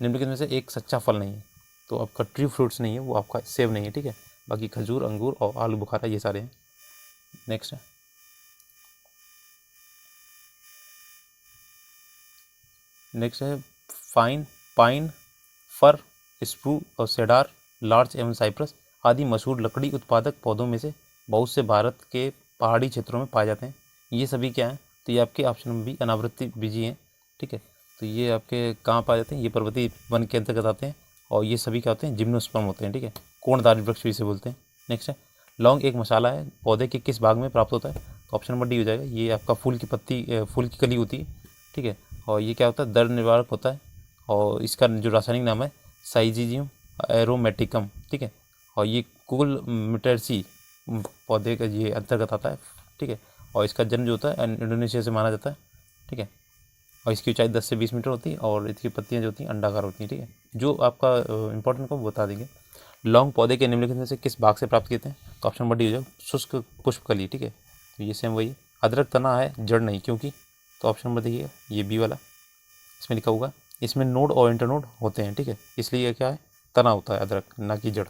निम्नलिखित में से एक सच्चा फल नहीं है, तो आपका ट्री फ्रूट्स नहीं है, वो आपका सेब नहीं है, ठीक है। बाकी खजूर, अंगूर और आलू बुखारा ये सारे हैं। नेक्स्ट है नेक्स्ट है फाइन, पाइन, फर, स्प्रू और सेडार, लार्च एवं साइप्रस आदि मशहूर लकड़ी उत्पादक पौधों में से बहुत से भारत के पहाड़ी क्षेत्रों में पाए जाते हैं। ये सभी क्या हैं, तो ये आपके ऑप्शन में भी अनावृत्ति बीजी हैं, ठीक है। तो ये आपके कहाँ पाए जाते हैं, ये पर्वतीय वन के अंतर्गत आते हैं और ये सभी क्या होते हैं, जिम्नोस्पर्म होते हैं, ठीक है। कोणधारी वृक्ष भी इसे बोलते हैं। नेक्स्ट है लौंग एक मसाला है, पौधे के किस भाग में प्राप्त होता है, तो ऑप्शन नंबर डी हो जाएगा। ये आपका फूल की पत्ती, फूल की कली होती है, ठीक है। और ये क्या होता है, दर्द निवारक होता है और इसका जो रासायनिक नाम है साइजीजियम एरोमेटिकम, ठीक है। और ये कुल मिटरसी पौधे का ये अंतर्गत आता है, ठीक है। और इसका जन्म जो होता है इंडोनेशिया से माना जाता है, ठीक है। और इसकी ऊंचाई 10 से 20 मीटर होती है और इसकी पत्तियां जो होती हैं अंडाकार होती हैं, ठीक है। जो आपका इंपॉर्टेंट को बता देंगे। लौंग पौधे के निम्नलिखित में से किस भाग से प्राप्त किए हैं, तो ऑप्शन नंबर डी हो जाएगा, शुष्क पुष्पकली, ठीक है। तो ये सेम वही। अदरक तना है जड़ नहीं, क्योंकि, तो ऑप्शन नंबर देखिएगा ये बी वाला, इसमें लिखा होगा इसमें नोड और इंटरनोड होते हैं, ठीक है। इसलिए क्या है, तना होता है अदरक, ना कि जड़।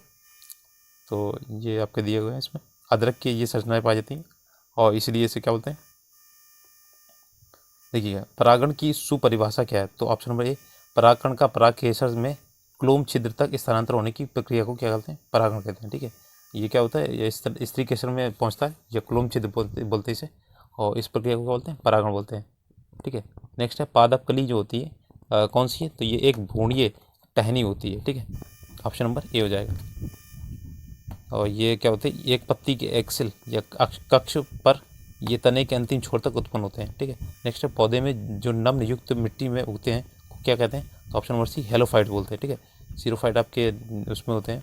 तो ये आपके दिए हुए हैं, इसमें अदरक की ये संरचनाएं पाई जाती हैं और इसलिए इसे क्या बोलते हैं। देखिएगा परागण की सुपरिभाषा क्या है, तो ऑप्शन नंबर ए, परागकण का पराग केसर में क्लोम छिद्र तक स्थानांतर होने की प्रक्रिया को क्या कहते हैं, परागण कहते हैं, ठीक है। ये क्या होता है, ये स्त्री केसर में पहुंचता है, या क्लोम छिद्र बोलते इसे, और इस प्रक्रिया को क्या बोलते हैं, परागण बोलते हैं, ठीक है। नेक्स्ट है पादप कली जो होती है कौन सी है, तो ये एक भूणीय टहनी होती है, ठीक है। ऑप्शन नंबर ए हो जाएगा। और ये क्या होते हैं, एक पत्ती के एक्सिल या कक्ष पर ये तने के अंतिम छोर तक उत्पन्न होते हैं, ठीक है। नेक्स्ट है पौधे में जो नम युक्त मिट्टी में उगते हैं को क्या कहते हैं, तो ऑप्शन नंबर सी हेलोफाइट बोलते हैं, ठीक है। सीरोफाइट आपके उसमें होते हैं,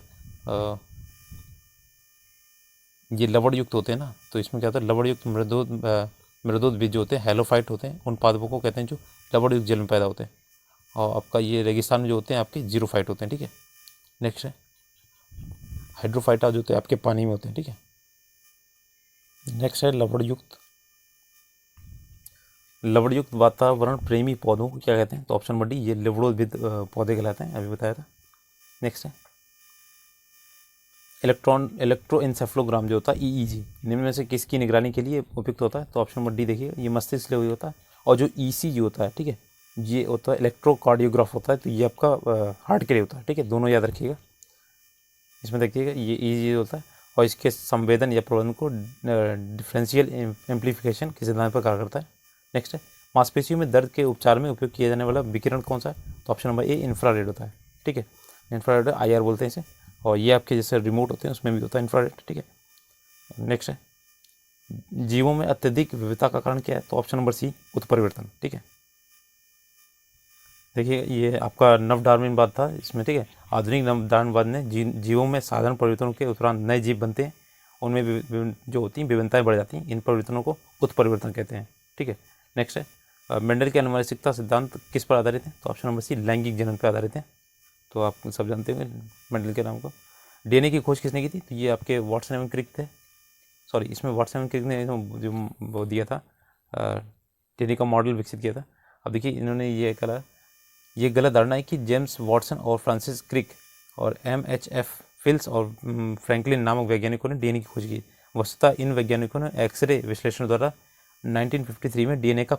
ये लवण युक्त होते हैं ना, तो इसमें क्या होता है, लवण युक्त मृदोद बीज जो होते हैं हेलोफाइट होते हैं, उन पादपों को कहते हैं जो लवण युक्त जल में पैदा होते हैं। और आपका ये रेगिस्तान में जो होते हैं आपके जीरोफाइट होते हैं, ठीक है। नेक्स्ट है हाइड्रोफाइटा जो होते हैं आपके पानी में होते हैं, ठीक है। नेक्स्ट है लवण युक्त वातावरण प्रेमी पौधों को क्या कहते हैं, तो ऑप्शन नंबर डी, ये लवणोद्भिद पौधे कहलाते हैं, अभी बताया था। नेक्स्ट है इलेक्ट्रोएन्सेफलोग्राम जो होता है ईईजी निम्न में से किसकी निगरानी के लिए उपयुक्त होता है, तो ऑप्शन नंबर डी देखिए, ये मस्तिष्क के लिए होता है। और जो ईसीजी होता है, ठीक है, ये होता है इलेक्ट्रोकार्डियोग्राफ होता है, तो ये आपका हार्ट के लिए होता है, ठीक है। दोनों याद रखिएगा। इसमें देखिएगा ये ईजी होता है और इसके संवेदन या प्रबंधन को डिफरेंशियल एम्पलीफिकेशन के सिद्धांत पर कार्य करता है। नेक्स्ट है मांसपेशियों में दर्द के उपचार में उपयोग किया जाने वाला विकिरण कौन सा है, तो ऑप्शन नंबर ए इंफ्रारेड होता है, ठीक है। इंफ्रारेड IR बोलते हैं इसे, और ये आपके जैसे रिमोट होते हैं उसमें भी होता है इंफ्रारेड, ठीक है। नेक्स्ट है जीवों में अत्यधिक विविधता का कारण क्या है, तो ऑप्शन नंबर सी उत्परिवर्तन, ठीक है। देखिए ये आपका नव डार्विनवाद था इसमें, ठीक है। आधुनिक नव डार्विनवाद ने जीवों में साधारण परिवर्तनों के उपरांत नए जीव बनते हैं, उनमें जो होती हैं विभिन्नताएं बढ़ जाती हैं, इन परिवर्तनों को उत्परिवर्तन कहते हैं, ठीक है। नेक्स्ट है मेंडल के आनुवंशिकता सिद्धांत किस पर आधारित है, तो ऑप्शन नंबर सी लैंगिक जनन पर आधारित है। तो आप सब जानते होंगे मेंडल के नाम को। DNA की खोज किसने की थी, तो ये आपके वाटसन एवं क्रिक थे, सॉरी इसमें वाटसन एवं क्रिक ने जो वो दिया था, DNA का मॉडल विकसित किया था। अब देखिए इन्होंने ये गलत धारणा है कि जेम्स वाटसन और फ्रांसिस क्रिक और MHF फिल्स और फ्रैंकलिन नामक वैज्ञानिकों ने DNA की खोज की। वस्तुतः इन वैज्ञानिकों ने एक्सरे विश्लेषण द्वारा 1953 में DNA का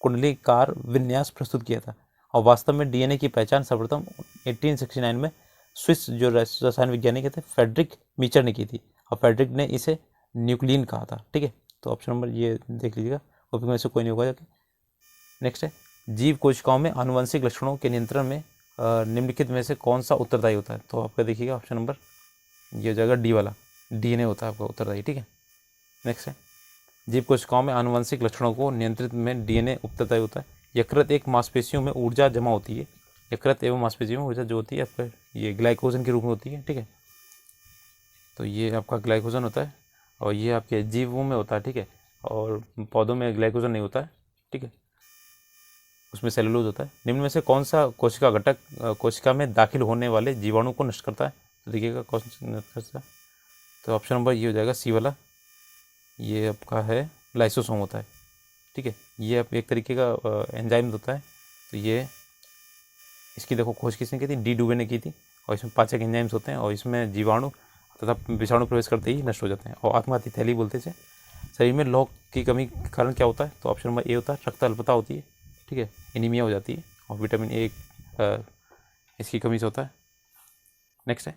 कुंडलीकार विन्यास प्रस्तुत किया था। और वास्तव में DNA की पहचान सर्वप्रथम 1869 में स्विस जो रसायन वैज्ञानिक थे फ्रेडरिक मीचर ने की थी, और फ्रेडरिक ने इसे न्यूक्लियन कहा था, ठीक है। तो ऑप्शन नंबर ये देख लीजिएगा, ओपन में से कोई नहीं होगा जाके। नेक्स्ट है जीव कोशिकाओं में आनुवंशिक लक्षणों के नियंत्रण में निम्नलिखित में से कौन सा उत्तरदायी होता है, तो आपका देखिएगा ऑप्शन नंबर ये हो जाएगा डी वाला, DNA होता है आपका उत्तरदायी, ठीक है। नेक्स्ट है जीव कोशिकाओं में आनुवंशिक लक्षणों को नियंत्रित में DNA उत्तरदायी होता है। यकृत एक मांसपेशियों में ऊर्जा जमा होती है, यकृत एवं मांसपेशियों में ऊर्जा जो होती है आपका ये ग्लाइकोजन के रूप में होती है, ठीक है। तो ये आपका ग्लाइकोजन होता है और ये आपके जीवों में होता है, ठीक है। और पौधों में ग्लाइकोजन नहीं होता है, ठीक है, उसमें सेलुलोज होता है। निम्न में से कौन सा कोशिका घटक कोशिका में दाखिल होने वाले जीवाणु को नष्ट करता है, तो देखिएगा कौन सा नष्ट करता है, तो ऑप्शन नंबर ये हो जाएगा सी वाला, ये आपका है लाइसोसोम होता है, ठीक है। ये आप एक तरीके का एंजाइम होता है, तो ये इसकी देखो खोज किसने की थी, डी डुवे ने की थी। और इसमें पाचक एंजाइम्स होते हैं और इसमें जीवाणु तथा विषाणु प्रवेश करते ही नष्ट हो जाते हैं। और आत्मघाती थैली बोलते हैं। शरीर में लौह की कमी के कारण क्या होता है, तो ऑप्शन नंबर ए होता है रक्त अल्पता होती है, ठीक है, एनीमिया हो जाती है और विटामिन ए इसकी कमी से होता है। नेक्स्ट है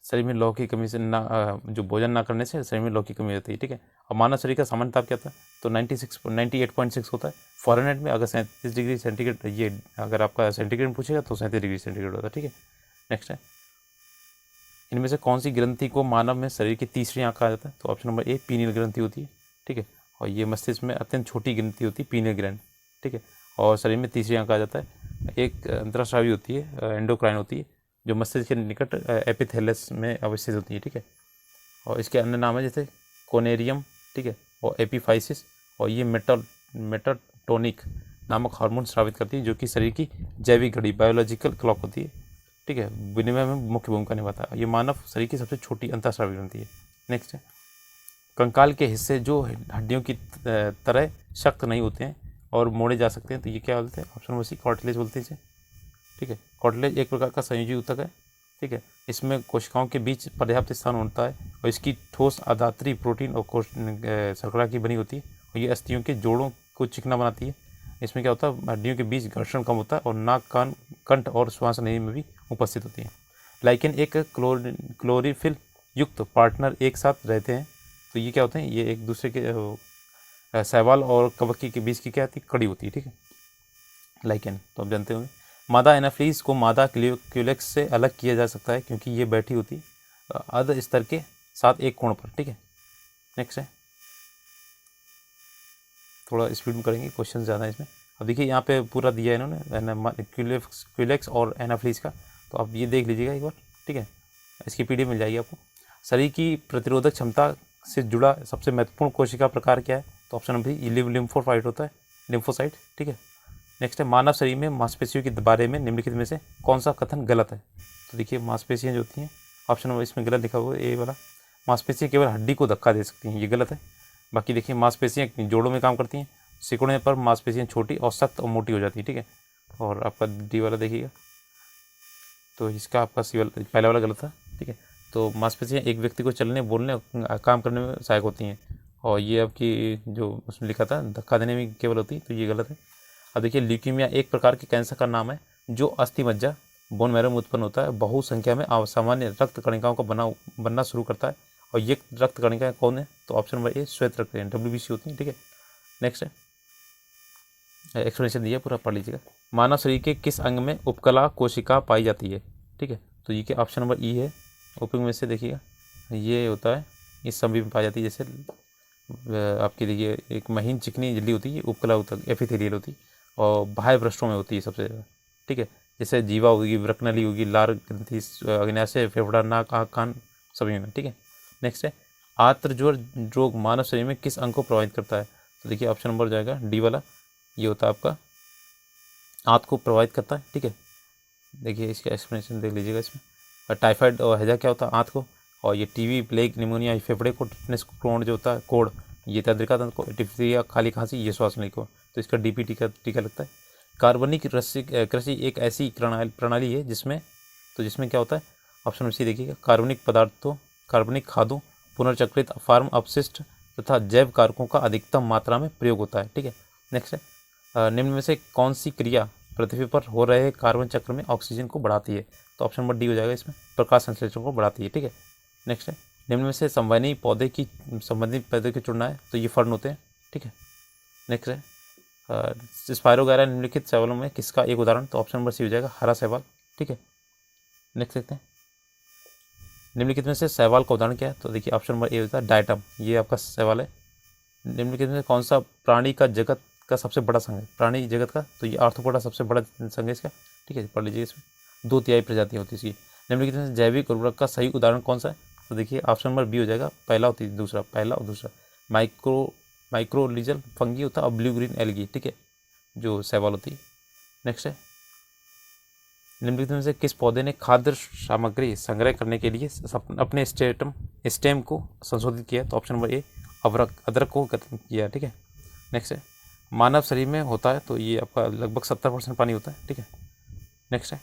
शरीर में लौह की कमी से जो भोजन ना करने से शरीर में लौह की कमी हो जाती है, ठीक है। और मानव शरीर का सामान्य ताप क्या था, तो 98.6 होता है फ़ारेनहाइट में। अगर 37 डिग्री सेंटीग्रेड, ये अगर आपका सेंटीग्रेड में पूछेगा तो 37 डिग्री सेंटीग्रेड होता है, ठीक है। नेक्स्ट है इनमें से कौन सी ग्रंथि को मानव में शरीर की तीसरी आँख कहा जाता है, तो ऑप्शन नंबर ए पीनियल ग्रंथि होती है, ठीक है। और ये मस्तिष्क में अत्यंत छोटी ग्रंथि होती है पीनियल ग्रंथि, ठीक है। और शरीर में तीसरी आँख कहा जाता है। एक अंतरस्रावी होती है, एंडोक्राइन होती है, जो मस्तिष्क के निकट एपिथेलस में अवस्थित होती है, ठीक है। और इसके अन्य नाम है जैसे कोनेरियम, ठीक है, और एपीफाइसिस। और ये मेटाटोनिक नामक हार्मोन स्रावित करती है, जो कि शरीर की जैविक घड़ी बायोलॉजिकल क्लॉक होती है, ठीक है, विनिमय में मुख्य भूमिका निभाता है। ये मानव शरीर की सबसे छोटी अंतःस्रावी ग्रंथि है। नेक्स्ट है कंकाल के हिस्से जो हड्डियों की तरह सख्त नहीं होते हैं और मोड़े जा सकते हैं, तो ये क्या बोलते हैं, ऑप्शन नंबर सी कार्टिलेज बोलते हैं इसे, ठीक है। कार्टिलेज एक प्रकार का संयोजी ऊतक है, ठीक है। इसमें कोशिकाओं के बीच पर्याप्त स्थान होता है और इसकी ठोस आधात्री प्रोटीन और शर्करा की बनी होती है और ये अस्थियों के जोड़ों को चिकना बनाती है। इसमें क्या होता है, हड्डियों के बीच घर्षण कम होता है और नाक, कान, कंठ और श्वास नली में भी उपस्थित होती है। लाइकेन एक क्लोरोफिल युक्त पार्टनर एक साथ रहते हैं, तो ये क्या होते हैं, ये एक दूसरे के शैवाल और कवकी के बीच की क्या होती है, कड़ी होती है, ठीक है, लाइकेन, तो आप जानते होंगे। मादा एनाफ्लीज को मादा क्यूलेक्स से अलग किया जा सकता है क्योंकि ये बैठी होती है अर्ध स्तर के साथ एक कोण पर, ठीक है। नेक्स्ट है थोड़ा स्पीड में करेंगे, क्वेश्चन ज़्यादा है इसमें। अब देखिए यहाँ पे पूरा दिया है इन्होंने क्यूलेक्स और एनाफ्लीज का, तो आप ये देख लीजिएगा एक बार, ठीक है। इसकी पीडीएफ मिल जाएगी आपको। शरीर की प्रतिरोधक क्षमता से जुड़ा सबसे महत्वपूर्ण कोशिका प्रकार क्या है, तो ऑप्शन नंबर बी लिम्फोसाइट होता है, लिम्फोसाइट, ठीक है। नेक्स्ट है मानव शरीर में मांसपेशियों के बारे में निम्नलिखित में से कौन सा कथन गलत है, तो देखिए मांसपेशियाँ जो होती हैं, ऑप्शन नंबर इसमें गलत लिखा हुआ है ए वाला, मांसपेशियाँ केवल हड्डी को धक्का दे सकती हैं, ये गलत है। बाकी देखिए मांसपेशियाँ जोड़ों में काम करती हैं, सिकुड़ने पर मांसपेशियाँ छोटी और सख्त और मोटी हो जाती है, ठीक है। और आपका डी वाला देखिएगा, तो इसका आपका सी वाला पहला वाला गलत था, ठीक है। तो मांसपेशियाँ एक व्यक्ति को चलने, बोलने, काम करने में सहायक होती हैं और ये आपकी जो उसमें लिखा था धक्का देने में केवल होती है, तो ये गलत है। अब देखिए ल्यूकीमिया एक प्रकार के कैंसर का नाम है जो अस्थि मज्जा बोन मैरो में उत्पन्न होता है, बहुसंख्या में असामान्य रक्त कणिकाओं का बनना शुरू करता है और ये रक्त कणिकाएं कौन है, तो ऑप्शन नंबर ए श्वेत रक्त WBC होती है, ठीक है। नेक्स्ट है एक्सप्लेनेशन दिया पूरा पढ़ लीजिएगा। मानव शरीर के किस अंग में उपकला कोशिका पाई जाती है, ठीक है, तो ये क्या ऑप्शन नंबर ई है। उपयुक्त में से देखिएगा ये होता है इस सभी में पाई जाती है, जैसे आपकी देखिए एक महीन चिकनी झिल्ली होती है उपकला ऊतक एपिथेलियल होती है और बाह्य पृष्ठों में होती है सबसे ज़्यादा, ठीक है। जैसे जीवा होगी, वृक्कनली होगी, लार ग्रंथि, अग्न्याशय, फेफड़ा, नाक, आँख, कान सभी में, ठीक है। नेक्स्ट है आर्तज्वर रोग मानव शरीर में किस अंग को प्रभावित करता है, तो देखिए ऑप्शन नंबर जाएगा डी वाला, ये होता है आपका आँत को प्रभावित करता है, ठीक है। देखिए इसका एक्सप्लेनेशन देख लीजिएगा इसमें। टाइफाइड और हैजा क्या होता है आँत को, और ये टीबी, प्लेग, निमोनिया फेफड़े को, टिटनेस, क्रोन जो होता है कोढ़, ये तंत्रिका तंत्र को, डिप्थीरिया, खाली खांसी, ये श्वास नली को, तो इसका DPT का टीका लगता है। कार्बनिक कृषि एक ऐसी प्रणाली है जिसमें क्या होता है, ऑप्शन सी देखिएगा कार्बनिक पदार्थों, कार्बनिक खादों, पुनर्चक्रित फार्म अपशिष्ट तथा जैव कारकों का अधिकतम मात्रा में प्रयोग होता है, ठीक है। नेक्स्ट है निम्न में से कौन सी क्रिया पृथ्वी पर हो रहे कार्बन चक्र में ऑक्सीजन को बढ़ाती है, तो ऑप्शन नंबर डी हो जाएगा इसमें, प्रकाश संश्लेषण को बढ़ाती है, ठीक है। नेक्स्ट है निम्न में से संवहनी पौधे की संबंधित पौधे की चुनना है, तो ये फर्न होते हैं, ठीक है। नेक्स्ट है स्पायरोगैरा निम्नलिखित शैवालों में किसका एक उदाहरण, तो ऑप्शन नंबर सी हो जाएगा हरा शैवाल, ठीक है। नेक्स्ट देखते हैं निम्नलिखित में से शैवाल का उदाहरण क्या है, तो देखिए ऑप्शन नंबर ए होता है डायटम, ये आपका शैवाल है। निम्नलिखित में कौन सा प्राणी का जगत का सबसे बड़ा संघ है, प्राणी जगत का, तो ये आर्थ्रोपोडा सबसे बड़ा संघ है इसका, ठीक है, पढ़ लीजिए। इसमें 2 प्रजातियाँ होती है इसकी। निम्नलिखित में जैविक उर्वरक का सही उदाहरण कौन सा है, तो देखिए ऑप्शन नंबर बी हो जाएगा, पहला होती है दूसरा, पहला और दूसरा। माइक्रोलीजल फंगी होता है और ब्लू ग्रीन एल्गी, ठीक है, जो शैवाल होती है। नेक्स्ट है निम्नलिखित में से किस पौधे ने खाद्य सामग्री संग्रह करने के लिए अपने स्टेम को संशोधित किया, तो ऑप्शन नंबर ए अदरक को किया, ठीक है। नेक्स्ट है मानव शरीर में होता है, तो ये आपका लगभग 70% पानी होता है, ठीक है। नेक्स्ट है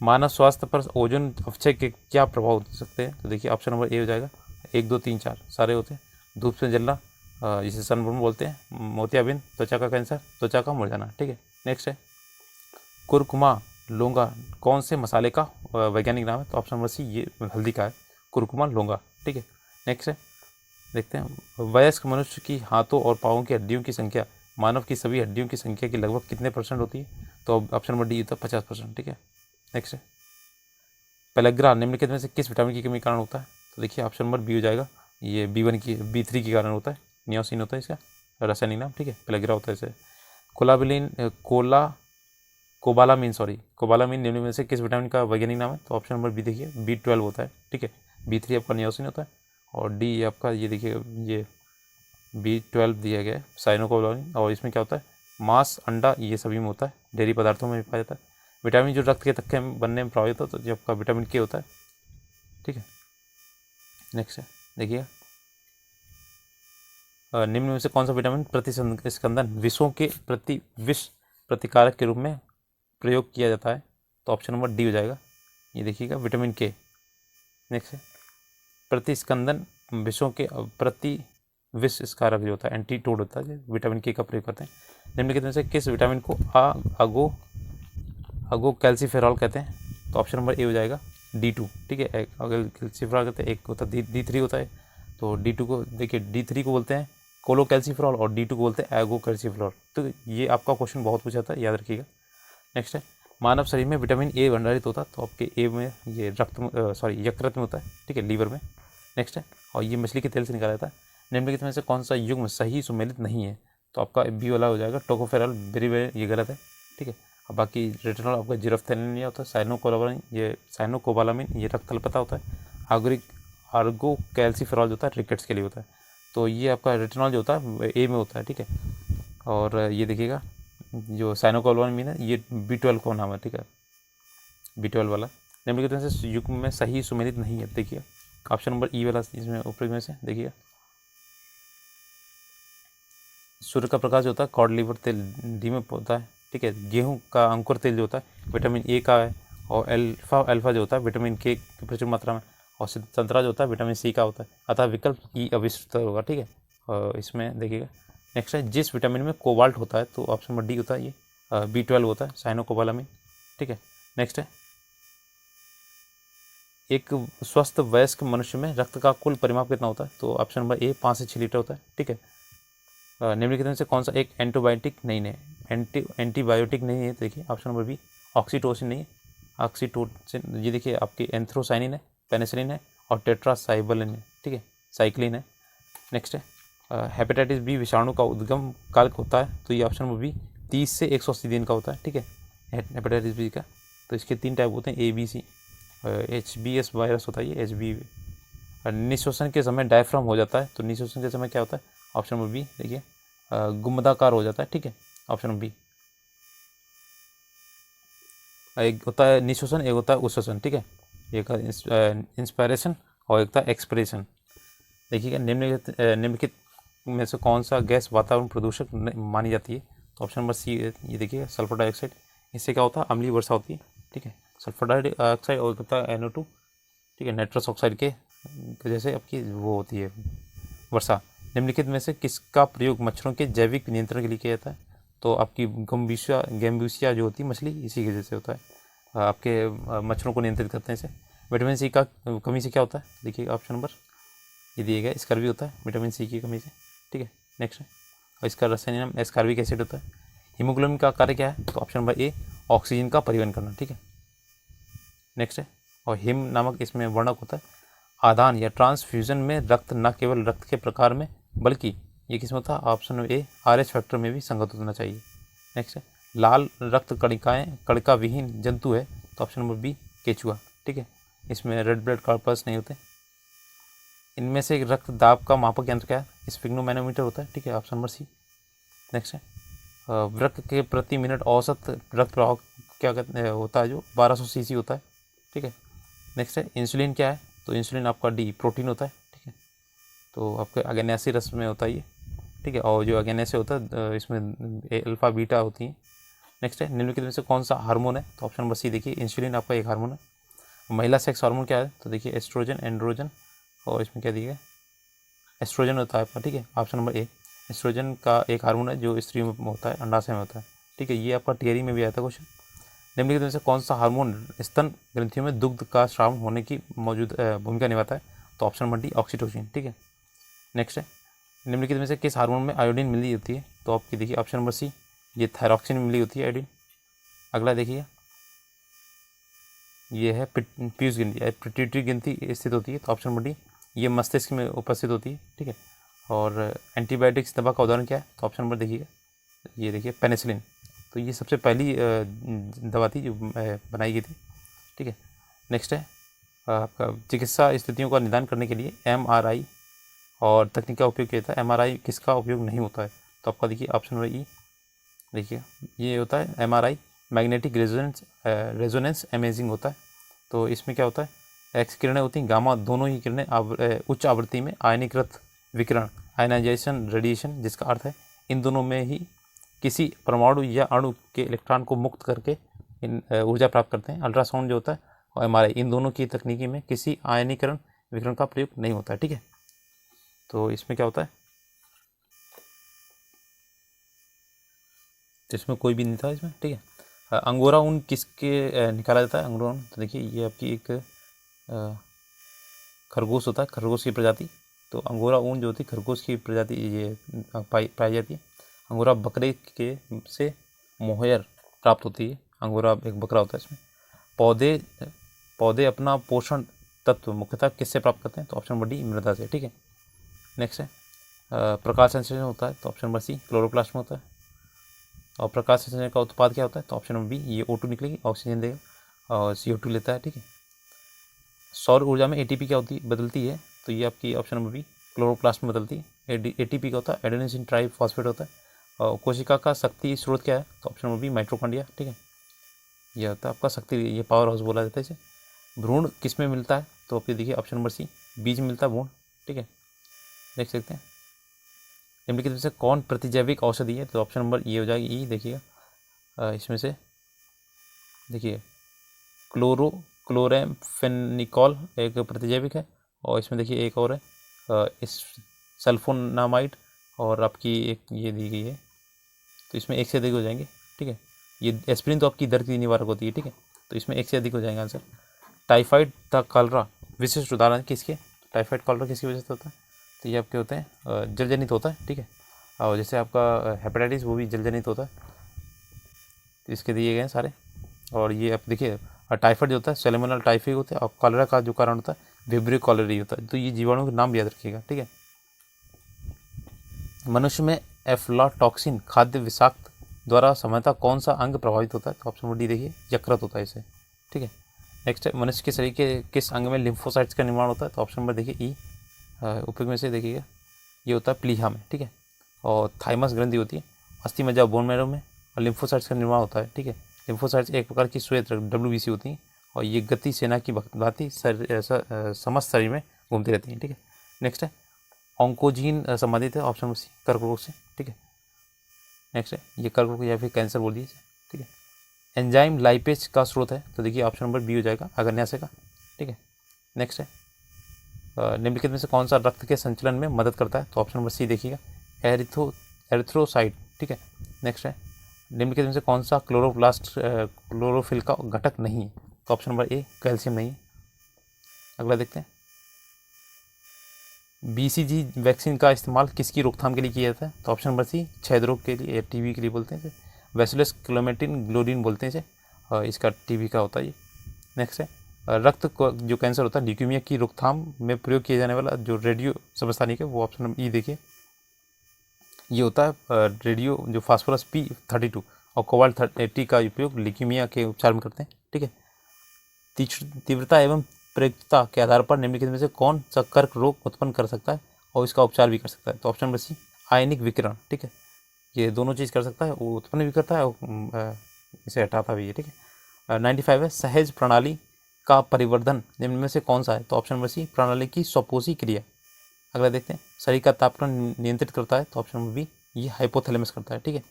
मानव स्वास्थ्य पर ओजोन अपक्षय के क्या प्रभाव हो सकते हैं, तो देखिए ऑप्शन नंबर ए हो जाएगा, 1 2 3 4 सारे होते हैं। धूप से जलना, जिसे सनबर्न बोलते हैं, मोतियाबिंद, त्वचा का कैंसर, त्वचा का मुरझाना, ठीक है। नेक्स्ट है कुरकुमा लौंगा कौन से मसाले का वैज्ञानिक नाम है? तो ऑप्शन नंबर सी ये हल्दी का है, कुरकुमा लौंगा, ठीक है। नेक्स्ट है देखते हैं वयस्क मनुष्य की हाथों और पाँवों की हड्डियों की संख्या मानव की सभी हड्डियों की संख्या की लगभग कितने % होती है? तो ऑप्शन नंबर डी होता है 50%, ठीक है। नेक्स्ट है पेलेग्रा निम्नलिखित में से किस विटामिन की कमी के कारण होता है? तो देखिए ऑप्शन नंबर बी हो जाएगा, ये B1 की B3 के कारण होता है, नियोसिन होता है इसका रासायनिक नाम, ठीक है। पेलेग्रा होता है इसे। कोबालामीन निम्न में से किस विटामिन का वैज्ञानिक नाम है? तो ऑप्शन नंबर बी देखिए B12 होता है, ठीक है। B3 आपका नियोसिन होता है और डी आपका ये देखिए ये B12 दिया गया है साइनोकोबालामिन, और इसमें क्या होता है मांस, अंडा, ये सभी में होता है, डेयरी पदार्थों में पाया जाता है। विटामिन जो रक्त के थक्के बनने में प्रभावित होता है तो ये आपका विटामिन के होता है, ठीक है। नेक्स्ट है देखिए निम्न में से कौन सा विटामिन प्रतिस्कंदन विषों के प्रति विष प्रतिकारक के रूप में प्रयोग किया जाता है? तो ऑप्शन नंबर डी हो जाएगा, ये देखिएगा विटामिन के। नेक्स्ट है प्रतिस्कंदन विषों के प्रति विष कारक जो होता है एंटीटोड होता है, विटामिन के का प्रयोग करते हैं। निम्नलिखित में से किस विटामिन को अगो कैल्सीफेरॉल कहते हैं? तो ऑप्शन नंबर ए हो जाएगा D2, ठीक है। अगर कैल्सीफेरॉल कहते हैं, एक होता है D3 होता है, तो D2 को देखिए D3 को बोलते हैं कोलो कैल्सीफेरॉल और D2 को बोलते हैं एगो कैल्सीफेरॉल। तो ये आपका क्वेश्चन बहुत पूछा था, याद रखिएगा। नेक्स्ट है मानव शरीर में विटामिन ए भंडारित होता है, तो आपके ए में ये यकृत में होता है, ठीक है, लीवर में। नेक्स्ट है और ये मछली के तेल से निकाला जाता है। निम्नलिखित में से कौन सा युग्म सही सुमेलित नहीं है? तो आपका बी वाला हो जाएगा टोकोफेरॉल, वेरी ये गलत है, ठीक है। अब बाकी रेटिनॉल आपका जिरफ्थेलिन होता है, साइनोकोबालामिन ये रक्त अल्पता होता है, आर्गो कैल्सीफेरॉल जो होता है रिकेट्स के लिए होता है। तो ये आपका रेटिनॉल जो होता है ए में होता है, ठीक है। और ये देखिएगा जो साइनोकोबालामिन है ये B12 का नाम है, ठीक है, B12 वाला। निम्नलिखित में से युग्म में सही सुमेलित नहीं है, देखिए ऑप्शन नंबर ई वाला इसमें ऊपर में से देखिए सूर्य का प्रकाश जो होता है कॉड लिवर तेल डी में होता है, ठीक है। गेहूं का अंकुर तेल जो होता है विटामिन ए का है, और अल्फा जो होता है विटामिन के की प्रचुर मात्रा में, और संतरा जो होता है विटामिन सी का होता है, अतः विकल्प ई अविष्ट होगा, ठीक है। और इसमें देखिएगा नेक्स्ट है जिस विटामिन में कोबाल्ट होता है, तो ऑप्शन नंबर डी होता है ये B12 होता है, साइनोकोबालामिन, ठीक है। नेक्स्ट है एक स्वस्थ वयस्क मनुष्य में रक्त का कुल परिमाप कितना होता है? तो ऑप्शन नंबर ए 5 से 6 लीटर होता है, ठीक है। निम्नलिखित में से कौन सा एक एंटीबायोटिक नहीं है? एंटीबायोटिक नहीं है, देखिए ऑप्शन नंबर बी ऑक्सीटोसिन नहीं है। ऑक्सीटोसिन ये देखिए आपकी एंथ्रोसाइनिन है, पेनिसिलिन है और टेट्रासाइक्लिन है, ठीक है, साइक्लिन है। नेक्स्ट है हेपेटाइटिस बी विषाणु का उद्गम काल होता है, तो ये ऑप्शन नंबर बी 30 से 180 दिन का होता है, ठीक है, हेपेटाइटिस बी का। तो इसके 3 टाइप होते हैं ABC, HBS वायरस होता है ये HB। निश्वसन के समय डायफ्राम हो जाता है, तो निश्वसन के समय क्या होता है? ऑप्शन नंबर बी देखिए गुम्बदाकार हो जाता है, ठीक है, ऑप्शन नंबर बी। एक होता है निश्वसन, एक होता है उच्छ्वसन, ठीक है, एक इंस्पायरेशन और एक था एक्सप्रेशन। देखिएगा निम्नलिखित में से कौन सा गैस वातावरण प्रदूषक मानी जाती है? तो ऑप्शन नंबर सी ये देखिएगा सल्फर डाइऑक्साइड। इससे क्या होता है अम्लीय वर्षा होती है, ठीक है, सल्फर डाइऑक्साइड और होता है NO2, ठीक है, नाइट्रस ऑक्साइड के वजह से आपकी वो होती है वर्षा। निम्नलिखित में से किसका प्रयोग मच्छरों के जैविक नियंत्रण के लिए किया जाता है? तो आपकी गैम्बूसिया जो होती है मछली, इसी की वजह से होता है, आपके मच्छरों को नियंत्रित करते हैं इसे। विटामिन सी का कमी से क्या होता है? देखिए ऑप्शन नंबर ये दिया गया स्कर्वी होता है विटामिन सी की कमी से, ठीक है। नेक्स्ट है और इसका रासायनिक नाम एस्कॉर्बिक एसिड होता है। हीमोग्लोबिन का कार्य क्या है? तो ऑप्शन नंबर ए ऑक्सीजन का परिवहन करना, ठीक है। नेक्स्ट है और हिम नामक इसमें वर्णक होता है आदान या ट्रांसफ्यूजन में रक्त न केवल रक्त के प्रकार में बल्कि ये किस्म होता है option number A RH factor में भी संगत होना चाहिए। नेक्स्ट है लाल रक्त कणिका विहीन जंतु है, तो ऑप्शन नंबर बी केचुआ, ठीक है, इसमें रेड ब्लड कॉर्पस नहीं होते। इनमें से रक्त दाब का मापक यंत्र क्या है? स्फिग्नोमैनोमीटर होता है, ठीक है, ऑप्शन नंबर सी। नेक्स्ट है वृक्क के प्रति मिनट औसत रक्त प्रवाह क्या कहते होता है जो 1200 cc होता है, ठीक है। नेक्स्ट है इंसुलिन क्या है? तो इंसुलिन आपका डी प्रोटीन होता है, ठीक है, तो आपके अग्नेयासी रस में होता है ये, ठीक है, और जो अग्नेयासी होता है इसमें अल्फा बीटा होती है। नेक्स्ट है निम्नलिखित में से कौन सा हार्मोन है? तो ऑप्शन नंबर सी देखिए इंसुलिन आपका एक हार्मोन है। महिला सेक्स हार्मोन क्या है? तो देखिए एस्ट्रोजन, एंड्रोजन और इसमें क्या दिया है एस्ट्रोजन होता है आपका, ठीक है। ऑप्शन नंबर ए, एस्ट्रोजन का एक हार्मोन है जो स्त्री में होता है, अंडाशय में होता है, ठीक है। ये आपका थियरी में भी आया था क्वेश्चन। निम्नलिखित में से कौन सा हार्मोन स्तन ग्रंथियों में दुग्ध का स्राव होने की भूमिका निभाता है? तो ऑप्शन नंबर डी, ऑक्सीटोसिन, ठीक है। नेक्स्ट है, निम्नलिखित में से किस हार्मोन में आयोडीन मिली होती है? तो आपकी देखिए ऑप्शन नंबर सी, ये थायरॉक्सिन में मिली होती है आयोडीन। अगला देखिए, ये है पीयूष ग्रंथि, पिट्यूटरी ग्रंथि स्थित होती है, तो ऑप्शन नंबर डी, ये मस्तिष्क में उपस्थित होती है, ठीक है। और एंटीबायोटिक्स दवा का उदाहरण क्या है? तो ऑप्शन नंबर देखिएगा, ये देखिए पेनिसिलिन। तो ये सबसे पहली दवा थी जो बनाई गई थी, ठीक है। नेक्स्ट है आपका, चिकित्सा स्थितियों का निदान करने के लिए MRI और तकनीक का उपयोग किया जाता है। MRI किसका उपयोग नहीं होता है? तो आपका देखिए ऑप्शन नंबर ई, देखिए ये होता है MRI, मैग्नेटिक रेजोनेंस इमेजिंग होता है। तो इसमें क्या होता है, एक्स किरणें होती हैं, गामा, दोनों ही किरणें उच्च आवृत्ति में आयनीकृत विकिरण, आयनाइजेशन रेडिएशन, जिसका अर्थ है इन दोनों में ही किसी परमाणु या अणु के इलेक्ट्रॉन को मुक्त करके ऊर्जा प्राप्त करते हैं। अल्ट्रासाउंड जो होता है और MRI, इन दोनों की तकनीकी में किसी आयनीकरण विकिरण का प्रयोग नहीं होता है, ठीक है। तो इसमें क्या होता है, तो इसमें कोई भी नहीं था इसमें, ठीक है। अंगोरा ऊन किसके निकाला जाता है? अंगोरा ऊन, तो देखिए ये आपकी एक खरगोश होता है, खरगोश की प्रजाति। तो अंगोरा ऊन जो होती है खरगोश की प्रजाति ये पाई जाती है। अंगोरा बकरे के से मोहेयर प्राप्त होती है। अंगोरा एक बकरा होता है इसमें। पौधे अपना पोषण तत्व मुख्यतः किससे प्राप्त करते हैं? तो ऑप्शन नंबर डी, मृदा से, ठीक है। नेक्स्ट है प्रकाश संश्लेषण होता है, तो ऑप्शन नंबर सी, क्लोरोप्लास्ट में होता है। और प्रकाश संश्लेषण का उत्पाद क्या होता है? तो ऑप्शन नंबर बी, ये O2 निकलेगी, ऑक्सीजन देगा और CO2 लेता है, ठीक है। सौर ऊर्जा में ATP क्या होती बदलती है? तो ये आपकी ऑप्शन नंबर बी, क्लोरोप्लास्ट में बदलती है। ATP का होता है एडेनोसिन ट्राइफॉस्फेट होता है। और कोशिका का शक्ति स्रोत क्या है? तो ऑप्शन नंबर बी, माइटोकॉन्ड्रिया, ठीक है। यह होता है आपका शक्ति, ये पावर हाउस बोला जाता है इसे। भ्रूण किस में मिलता है? तो आप ये देखिए ऑप्शन नंबर सी, बीज में मिलता है भ्रूण, ठीक है। देख सकते हैं निम्नलिखित में से कौन प्रतिजैविक औषधि है? तो ऑप्शन नंबर ये हो जाएगी ई, देखिएगा इसमें से देखिए क्लोरेम्फेनिकॉल एक प्रतिजैविक है। और इसमें देखिए एक और है इस सल्फोनामाइड, और आपकी एक ये दी गई है, तो इसमें एक से अधिक हो जाएंगे, ठीक है। ये एस्प्रिन तो आपकी दर्द की निवारक होती है, ठीक है। तो इसमें एक से अधिक हो जाएगा आंसर। टाइफाइड तथा कॉलरा विशिष्ट उदाहरण किसके? टाइफाइड कॉलरा किसकी वजह से होता है? तो ये आपके होते हैं जलजनित होता है, ठीक है। और जैसे आपका हेपेटाइटिस, वो भी जलजनित होता है। तो इसके दिए गए हैं सारे। और ये आप देखिए टाइफाइड जो होता है सैल्मोनेला टाइफी होता है, और कॉलरा का जो कारण होता है विब्रियो कॉलरी होता है। तो ये जीवाणु के नाम याद रखिएगा, ठीक है। मनुष्य में एफ्लाटॉक्सिन खाद्य विषाक्त द्वारा सामान्यतः कौन सा अंग प्रभावित होता है? तो ऑप्शन नंबर डी देखिए, यकृत होता है इसे, ठीक है। नेक्स्ट है मनुष्य के शरीर के किस अंग में लिम्फोसाइट्स का निर्माण होता है? तो ऑप्शन नंबर देखिए ई, उपयोग में से देखिएगा ये होता है प्लीहा में, ठीक है। और थाइमस ग्रंथि होती है अस्थि मज्जा बोन मैरो में, और लिम्फोसाइट्स का निर्माण होता है, ठीक है। लिम्फोसाइट्स एक प्रकार की श्वेत WBC होती हैं, और ये गति सेना की भांति समस्त शरीर में घूमती रहती हैं, ठीक है। नेक्स्ट है ऑन्कोजीन संबंधित है, ऑप्शन नंबर सी, कर्क रोग से, ठीक है। नेक्स्ट है ये कर्क रोग या फिर कैंसर बोल दीजिए, ठीक है। एंजाइम लाइपेज का स्रोत है, तो देखिए ऑप्शन नंबर बी हो जाएगा, अग्न्याशय का, ठीक है। नेक्स्ट है निम्नलिखित में से कौन सा रक्त के संचलन में मदद करता है? तो ऑप्शन नंबर सी देखिएगा, एरिथ्रोसाइट, ठीक है। नेक्स्ट है निम्नलिखित में से कौन सा क्लोरोप्लास्ट क्लोरोफिल का घटक नहीं है? तो ऑप्शन नंबर ए, कैल्शियम नहीं है। अगला देखते हैं BCG वैक्सीन का इस्तेमाल किसकी रोकथाम के लिए किया जाता है? तो ऑप्शन नंबर सी, क्षय रोग के लिए, TB के लिए बोलते हैं इसे, बैसिलस क्लोमेटिन ग्लोरिन बोलते हैं इसे, इसका TB का होता है ये। नेक्स्ट है रक्त को जो कैंसर होता है ल्यूकीमिया की रोकथाम में प्रयोग किया जाने वाला जो रेडियो समस्थानिक है, वो ऑप्शन नंबर ई देखिए, ये होता है रेडियो जो फास्फोरस P32 और कोबाल्ट 80 का उपयोग ल्यूकीमिया के उपचार में करते हैं, ठीक है। तीव्रता एवं प्रयुक्तता के आधार पर निम्नलिखित में से कौन सा कर्क रोग उत्पन्न कर सकता है और इसका उपचार भी कर सकता है? तो ऑप्शन नंबर सी, आयनिक विकिरण, ठीक है। ये दोनों चीज़ कर सकता है, वो उत्पन्न भी करता है और इसे हटाता भी है, ठीक है। 95 है सहज प्रणाली का परिवर्धन निम्न में से कौन सा है? तो ऑप्शन नंबर सी, प्रणाली की स्वपोषी क्रिया। अगला देखते हैं शरीर का तापमान नियंत्रित करता है, तो ऑप्शन नंबर बी, ये हाइपोथैलेमस करता है, ठीक है।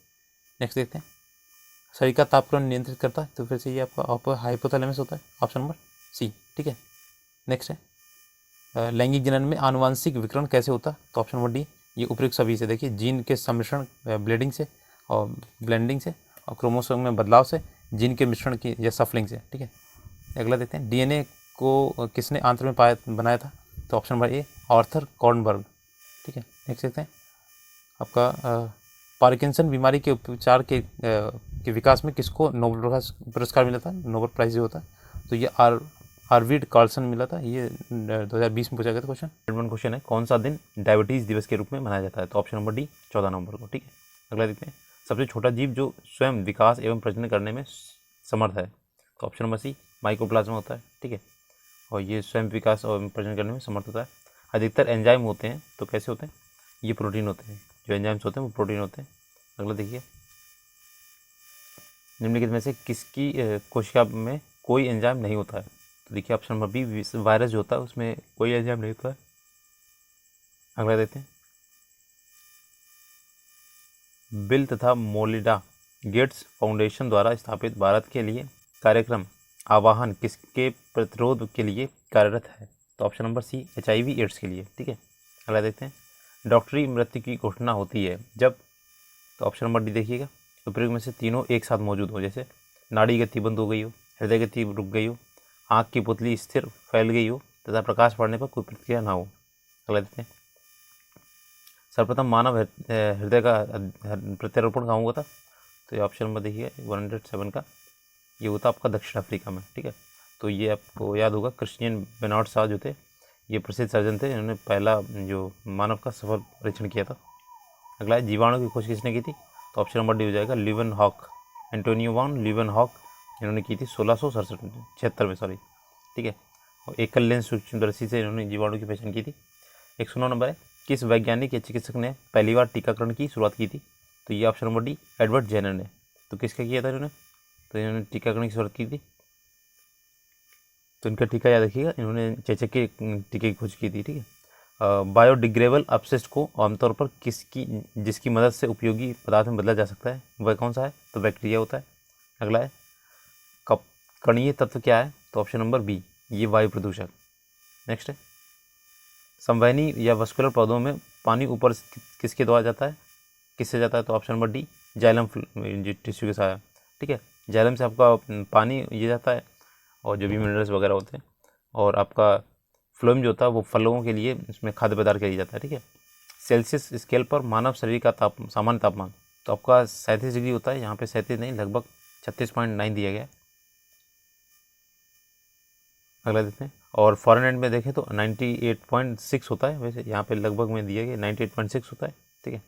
नेक्स्ट देखते हैं शरीर का तापमान नियंत्रित करता है, तो फिर से ये आपका हाइपोथैलेमस होता है, ऑप्शन नंबर सी, ठीक है। नेक्स्ट है लैंगिक जनन में आनुवांशिक विकरण कैसे होता है? तो ऑप्शन नंबर डी, ये उपयुक्त सभी से। देखिए, जीन के सम्मिश्रण ब्लेंडिंग से और क्रोमोसोम में बदलाव से, जीन के मिश्रण की या सफलिंग से। ठीक है, अगला देखते हैं, डीएनए को किसने आंत्र में बनाया था? तो option number A, Arthur Kornberg. ठीक है, नेक्स्ट देखते हैं, आपका पार्किंसन बीमारी के उपचार के विकास में किसको नोबेल पुरस्कार मिला था? नोबेल प्राइज जो होता है, तो ये आर्विड कार्लसन मिला था। ये 2020 में पूछा गया था क्वेश्चन। क्वेश्चन है, कौन सा दिन डायबिटीज़ दिवस के रूप में मनाया जाता है? तो ऑप्शन नंबर डी, 14 नवंबर को। ठीक है, अगला देखते हैं, सबसे छोटा जीव जो स्वयं विकास एवं प्रजनन करने में समर्थ है? तो ऑप्शन नंबर सी, माइकोप्लाज्मा होता है। ठीक है, और ये स्वयं विकास और प्रजनन करने में समर्थ होता है। अधिकतर एंजाइम होते हैं, तो कैसे होते हैं? ये प्रोटीन होते हैं, जो एंजाइम्स होते हैं वो प्रोटीन होते हैं। अगला देखिए, निम्नलिखित में से किसकी कोशिका में कोई एंजाइम नहीं होता है? तो देखिए ऑप्शन नंबर बी, वायरस जो होता है उसमें कोई एंजाइम नहीं होता है। अगला देखते हैं, बिल तथा मोलिडा गेट्स फाउंडेशन द्वारा स्थापित भारत के लिए कार्यक्रम आवाहन किसके प्रतिरोध के लिए कार्यरत है? तो option number C, HIV AIDS के लिए। ठीक है, अगला देखते हैं, डॉक्टरी मृत्यु की घोषणा होती है जब? तो ऑप्शन नंबर डी देखिएगा, उपयोग में से तीनों एक साथ मौजूद हो, जैसे नाड़ी गति बंद हो गई हो, हृदय गति रुक गई हो, आँख की पुतली स्थिर फैल गई हो तथा प्रकाश पड़ने पर कोई प्रतिक्रिया ना हो। अगला देखते हैं, सर्वप्रथम मानव हृदय का प्रत्यारोपण कहाँ हुआ था? तो ये ऑप्शन नंबर देखिए 107 का, ये होता आपका दक्षिण अफ्रीका में। ठीक है, तो ये आपको याद होगा, क्रिश्चियन बेनार्ड शाह जो थे, ये प्रसिद्ध सर्जन थे, इन्होंने पहला जो मानव का सफल परीक्षण किया था। अगला है, जीवाणु की खोज किसने की थी? तो ऑप्शन नंबर डी हो जाएगा, लीवेनहॉक, एंटोनियो वॉन लीवेनहॉक, इन्होंने की थी 1676 में, सॉरी। ठीक है, और एकल लेंस सूक्ष्मदर्शी से इन्होंने जीवाणु की पहचान की थी। 109 नंबर है, किस वैज्ञानिक या चिकित्सक ने पहली बार टीकाकरण की शुरुआत की थी? तो ये option number D, Edward Jenner ने। तो किसका किया था इन्होंने? तो इन्होंने टीकाकरण की शुरुआत की थी, तो इनका टीका याद रखिएगा, इन्होंने चेचक के टीके की खोज की थी। ठीक है, बायोडिग्रेडेबल अपशिष्ट को आमतौर पर जिसकी मदद से उपयोगी पदार्थ में बदला जा सकता है, वह कौन सा है? तो बैक्टीरिया होता है। अगला है, कणीय तत्व क्या है? तो ऑप्शन नंबर बी, ये वायु प्रदूषक। नेक्स्ट है, संवहनी या वस्कुलर पौधों में पानी ऊपर किसके द्वारा जाता है? किससे जाता है? तो option number D, xylem tissue के साथ। ठीक है, जाइलम से आपका पानी ये जाता है, और जो भी मिनरल्स वगैरह होते हैं, और आपका फ्लोएम जो होता है वो फलों के लिए इसमें खाद्य पदार्थ किया जाता है। ठीक है, सेल्सियस स्केल पर मानव शरीर का सामान्य तापमान, तो आपका 37 डिग्री होता है, यहाँ पे 37 नहीं, लगभग 36.9 दिया गया है। अगला देखते हैं, और फॉरेनहाइट में देखें तो 98.6 होता है, वैसे यहाँ पे लगभग में दिया गया 98.6 होता है। ठीक है,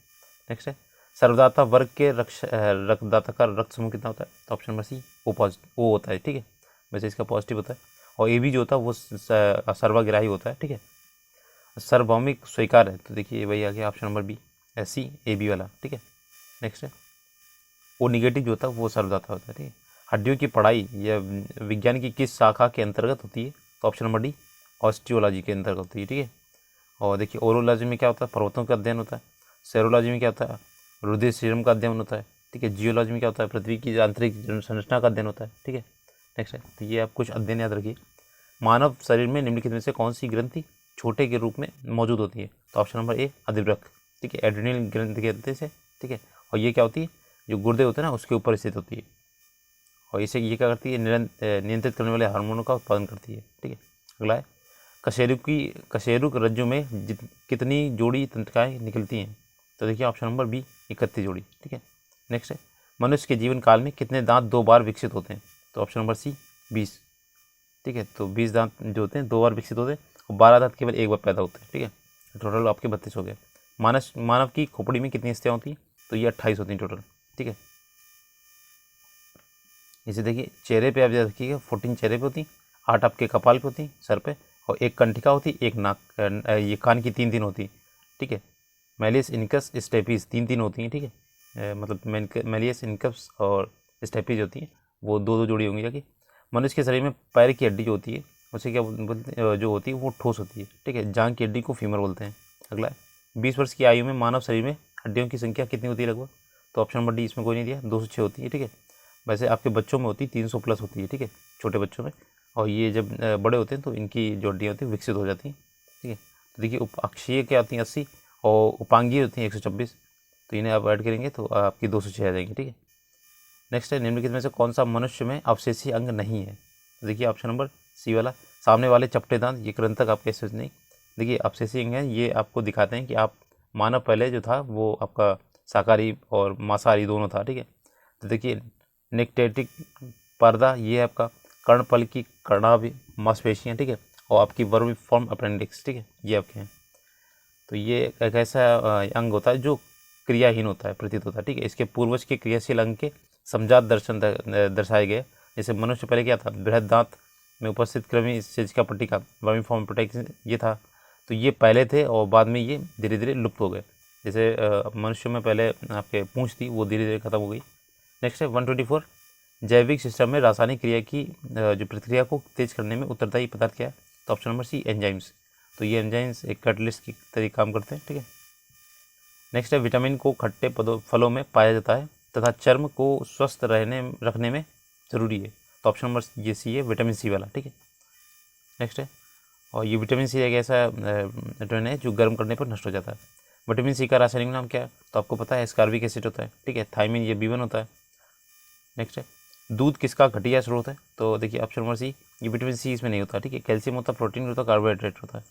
नेक्स्ट है, सर्वदाता वर्ग के रक्तदाता का रक्त समूह कितना होता है? तो ऑप्शन नंबर सी, ओ होता है। ठीक है, वैसे इसका पॉजिटिव होता है, और ए बी जो होता है वो सर्वग्राही होता है। ठीक है, सार्वभौमिक स्वीकार है, तो देखिए वही आ गया option number B, C, A B वाला। ठीक है, नेक्स्ट है, ओ नेगेटिव जो होता है वो सर्वदाता होता है। ठीक है, हड्डियों की पढ़ाई या विज्ञान की किस शाखा के अंतर्गत होती है? तो ऑप्शन नंबर डी, ऑस्टियोलॉजी के अंतर्गत होती है। ठीक है, और देखिए ओरोलॉजी में क्या होता है? पर्वतों का अध्ययन होता है। सेरोलॉजी में क्या होता है? रुधिर सीरम का अध्ययन होता है। ठीक है, जियोलॉजी में क्या होता है? पृथ्वी की आंतरिक संरचना का अध्ययन होता है। ठीक है, नेक्स्ट है, तो ये आप कुछ अध्ययन याद रखिए। मानव शरीर में निम्नलिखित में से कौन सी ग्रंथि छोटे के रूप में मौजूद होती है? तो ऑप्शन नंबर ए, अधिवृक्क। ठीक है, एड्रेनल ग्रंथि कहते हैं इसे। ठीक है, और ये क्या होती है? जो गुर्दे होते हैं ना, उसके ऊपर स्थित होती है, और इसे ये क्या करती है? नियंत्रित करने वाले हार्मोनों का उत्पादन करती है। ठीक है, अगला है, कशेरुक रज्जु में कितनी जोड़ी तंत्रिकाएँ निकलती हैं? तो देखिए ऑप्शन नंबर बी, 31 जोड़ी। ठीक है, नेक्स्ट है, मनुष्य के जीवन काल में कितने दांत 2 बार विकसित होते हैं? तो ऑप्शन नंबर सी, 20। ठीक है, तो 20 दांत जो होते हैं 2 बार विकसित होते हैं, और 12 दांत केवल 1 बार पैदा होते हैं। ठीक है, टोटल आपके 32 हो गए। मानव की खोपड़ी में कितनी अस्थियाँ होती हैं? तो ये 28 होती हैं टोटल। ठीक है, इसे देखिए, चेहरे पे आप याद रखिएगा 14 चेहरे पे होती, 8 आपके कपाल पे होती, सर पे, और 1 कंठिका होती, 1 नाक, ये कान की 3 होती। ठीक है, मैलियस इनकस स्टेपीज 3 होती हैं। ठीक है, मतलब मैलियस इनकस और स्टेपीज होती हैं, वो 2 जोड़ी होंगी। जाके मनुष्य के शरीर में पैर की हड्डी जो होती है उसे क्या बोलते हैं? जो होती है वो ठोस होती है। ठीक है, जांघ की हड्डी को फीमर बोलते हैं। अगला है, 20 वर्ष की आयु में मानव शरीर में हड्डियों की संख्या कितनी होती है लगभग? तो ऑप्शन नंबर डी, इसमें कोई नहीं दिया, 206 होती है। ठीक है, वैसे आपके बच्चों में होती 300 प्लस होती है। ठीक है, छोटे बच्चों में, और ये जब बड़े होते हैं तो इनकी जो हड्डियाँ होती हैं विकसित हो जाती हैं। ठीक है। तो देखिए उपाक्षीय क्या होती हैं 80 और उपांगीय होती हैं 126, तो इन्हें आप ऐड करेंगे तो आपकी 206 आ जाएंगी, ठीक है। नेक्स्ट है निम्नलिखित में से कौन सा मनुष्य में अवशेषी अंग नहीं है, तो देखिए ऑप्शन नंबर सी वाला, सामने वाले चपटे दांत, ये कृंतक आपके ऐसे नहीं। देखिए अवशेषी अंग है, ये आपको दिखाते हैं कि आप मानव पहले जो था वो आपका शाकाहारी और मांसाहारी दोनों था, ठीक है। तो देखिए निक्टेटिक पर्दा, ये है आपका कर्णपल की कर्णाभि मांसपेशियाँ, ठीक है, और आपकी वर्मिफॉर्म अपेंडिक्स, ठीक है, ये आपके हैं। तो ये एक ऐसा अंग होता है जो क्रियाहीन होता है, प्रतीत होता है, ठीक है। इसके पूर्वज के क्रियाशील अंग के समजात दर्शन दर्शाए गए। जैसे मनुष्य पहले क्या था, बृहद दांत में उपस्थित कृमि सेचिका पट्टिका वर्मीफॉर्म प्रोटेक्शन ये था, तो ये पहले थे और बाद में ये धीरे धीरे लुप्त हो गए। जैसे मनुष्य में पहले आपके पूंछ थी, वो धीरे धीरे खत्म हो गई। नेक्स्ट है 124, जैविक सिस्टम में रासायनिक क्रिया की जो प्रक्रिया को तेज करने में उत्तरदायी पदार्थ क्या है, तो ऑप्शन नंबर सी एंजाइम्स। तो ये एंजाइम्स एक कैटलिस्ट की तरीके काम करते हैं, ठीक है। नेक्स्ट है विटामिन को खट्टे फलों में पाया जाता है तथा चर्म को स्वस्थ रखने में जरूरी है, तो ऑप्शन नंबर ये सी है, विटामिन सी वाला, ठीक है। नेक्स्ट है, और ये विटामिन सी एक ऐसा विटामिन है जो गर्म करने पर नष्ट हो जाता है। विटामिन सी का रासायनिक नाम क्या है, तो आपको पता है एस्कॉर्बिक एसिड होता है, ठीक है। थायमिन ये B1 होता है। नेक्स्ट है दूध किसका घटिया स्रोत है, तो देखिए ऑप्शन नंबर सी, ये विटामिन सी इसमें नहीं होता, ठीक है। कैल्शियम होता है, प्रोटीन होता है, कार्बोहाइड्रेट होता है।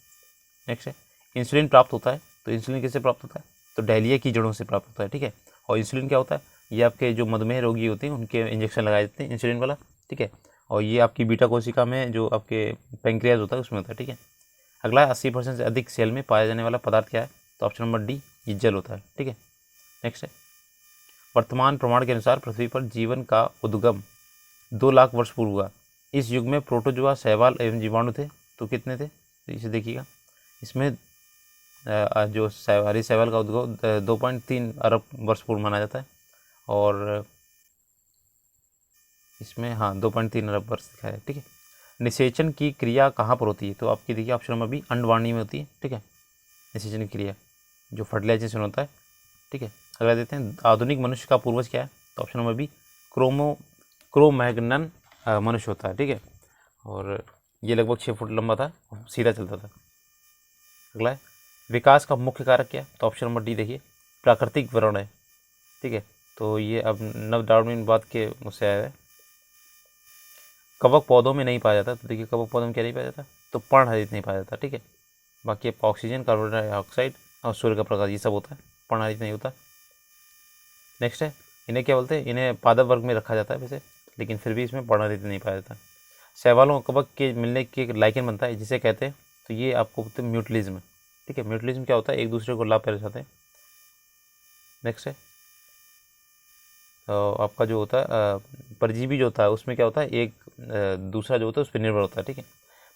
नेक्स्ट है इंसुलिन प्राप्त होता है, तो इंसुलिन किससे प्राप्त होता है, तो डहलिया की जड़ों से प्राप्त होता है, ठीक है। और इंसुलिन क्या होता है, ये आपके जो मधुमेह रोगी होते हैं उनके इंजेक्शन लगाए जाते हैं इंसुलिन वाला, ठीक है। और ये आपकी बीटा कोशिका में जो आपके पेंक्रियाज होता है उसमें होता है, ठीक है। अगला 80% से अधिक सेल में पाया जाने वाला पदार्थ क्या है, तो ऑप्शन नंबर डी, ये जल होता है, ठीक है। नेक्स्ट है वर्तमान प्रमाण के अनुसार पृथ्वी पर जीवन का उद्गम 2 लाख वर्ष पूर्व हुआ। इस युग में प्रोटोजुआ, शैवाल एवं जीवाणु थे, तो कितने थे, तो इसे देखिएगा। इसमें जो हरी शैवाल का उद्गम 2.3 अरब वर्ष पूर्व माना जाता है, और इसमें हाँ 2.3 अरब वर्ष दिखाया है, ठीक है। निषेचन की क्रिया कहाँ पर होती है, तो आपकी देखिए ऑप्शन नंबर बी, अंडवाणी में होती है, ठीक है। निषेचन की क्रिया जो फर्टिलाइजेशन होता है, ठीक है। अगला देते हैं आधुनिक मनुष्य का पूर्वज क्या है, तो ऑप्शन नंबर बी, क्रोमैग्नन मनुष्य होता है, ठीक है। और ये लगभग 6 फुट लंबा था, सीधा चलता था। अगला है विकास का मुख्य कारक क्या है, तो ऑप्शन नंबर डी देखिए, प्राकृतिक वर्ण है, ठीक है। तो ये अब नव डार्विनवाद के उससे आया है। कवक पौधों में नहीं पाया जाता, तो देखिए कवक पौधों में क्या नहीं पाया जाता, तो पर्णहरित नहीं पाया जाता, ठीक है। बाकी ऑक्सीजन, कार्बन डाइऑक्साइड और सूर्य का प्रकाश ये सब होता है, पर्णहरित नहीं होता। नेक्स्ट है इन्हें क्या बोलते हैं, इन्हें पादप वर्ग में रखा जाता है वैसे, लेकिन फिर भी इसमें पर्णहरित नहीं पाया जाता। शैवालों कवक के मिलने के लाइकेन बनता है, जिसे कहते हैं, तो ये आपको बोलते हैं म्यूटलिज्म, ठीक है। म्यूटलिज्म क्या होता है, एक दूसरे को लाभ पहुंचाते हैं। नेक्स्ट है तो आपका जो होता है परजीवी जो होता है उसमें क्या होता है, एक दूसरा जो होता है उस पर निर्भर होता है, ठीक है।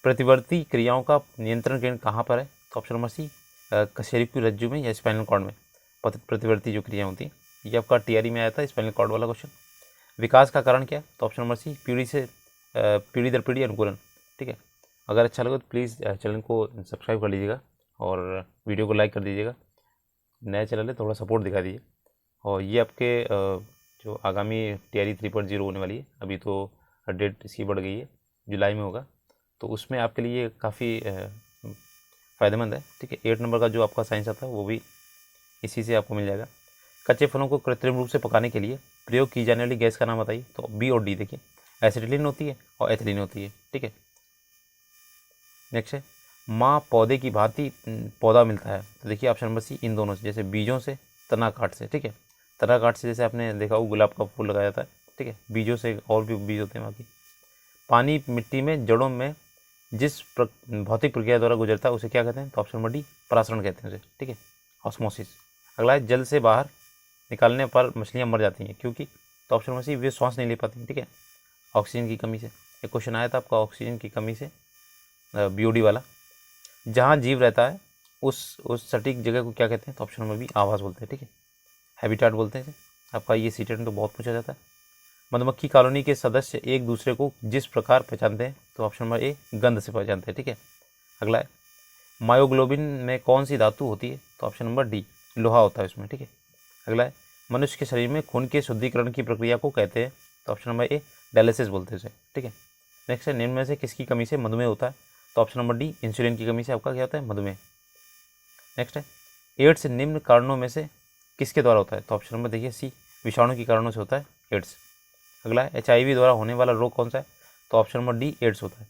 प्रतिवर्ती क्रियाओं का नियंत्रण केंद्र कहाँ पर है, तो ऑप्शन नंबर सी, कशेरुकी रज्जु में या स्पाइनल कॉर्ड में। प्रतिवर्ती जो क्रिया होती हैं, ये आपका टीआरई में आया था, स्पाइनल कॉर्ड वाला क्वेश्चन। विकास का कारण क्या है, तो ऑप्शन नंबर सी, पीढ़ी दर पीढ़ी अनुकूलन, ठीक है। अगर अच्छा लगे तो प्लीज़ चैनल को सब्सक्राइब कर लीजिएगा और वीडियो को लाइक कर दीजिएगा। नया चैनल है, थोड़ा सपोर्ट दिखा दीजिए। और ये आपके जो आगामी टीआरई 3.0 होने वाली है, अभी तो डेट इसकी बढ़ गई है, जुलाई में होगा, तो उसमें आपके लिए काफ़ी फ़ायदेमंद है, ठीक है। 8 नंबर का जो आपका साइंस आता है वो भी इसी से आपको मिल जाएगा। कच्चे फलों को कृत्रिम रूप से पकाने के लिए प्रयोग की जाने वाली गैस का नाम बताइए, तो बी और डी देखिए, एसिटिलीन होती है और एथिलीन होती है, ठीक है। नेक्स्ट है माँ पौधे की भांति पौधा मिलता है, तो देखिए ऑप्शन नंबर सी, इन दोनों से, जैसे बीजों से, तना काट से, ठीक है। तना काट से जैसे आपने देखा वो गुलाब का फूल लगाया जाता है, ठीक है। बीजों से और भी बीज होते हैं बाकी। पानी मिट्टी में जड़ों में जिस भौतिक प्रक्रिया द्वारा गुजरता है उसे क्या कहते हैं, तो ऑप्शन नंबर डी, परासरण कहते हैं उसे, ठीक है, ऑस्मोसिस। अगला है जल से बाहर निकालने पर मछलियाँ मर जाती हैं क्योंकि, तो ऑप्शन नंबर सी, वे सांस नहीं ले पाती, ठीक है, ऑक्सीजन की कमी से। एक क्वेश्चन आया था आपका ऑक्सीजन की कमी से, बीओडी वाला। जहाँ जीव रहता है उस सटीक जगह को क्या कहते हैं, तो ऑप्शन नंबर बी, आवास बोलते हैं, ठीक है, हैबिटेट बोलते हैं। आपका ये सीटेट में तो बहुत पूछा जाता है। मधुमक्खी कॉलोनी के सदस्य एक दूसरे को जिस प्रकार पहचानते हैं, तो ऑप्शन नंबर ए, गंध से पहचानते हैं, ठीक है। अगला है मायोग्लोबिन में कौन सी धातु होती है, तो ऑप्शन नंबर डी, लोहा होता है इसमें, ठीक है। अगला है मनुष्य के शरीर में खून के शुद्धिकरण की प्रक्रिया को कहते हैं, तो ऑप्शन नंबर ए, डायलिसिस बोलते हैं उसे, ठीक है। नेक्स्ट है निम्न में से किसकी कमी से मधुमेह होता है, तो ऑप्शन नंबर डी इंसुलिन की कमी से आपका क्या होता है, मधुमेह। नेक्स्ट है एड्स निम्न कारणों में से किसके द्वारा होता है, तो ऑप्शन नंबर देखिए सी विषाणु के कारणों से होता है एड्स। अगला है HIV द्वारा होने वाला रोग कौन सा है, तो ऑप्शन नंबर डी एड्स होता है।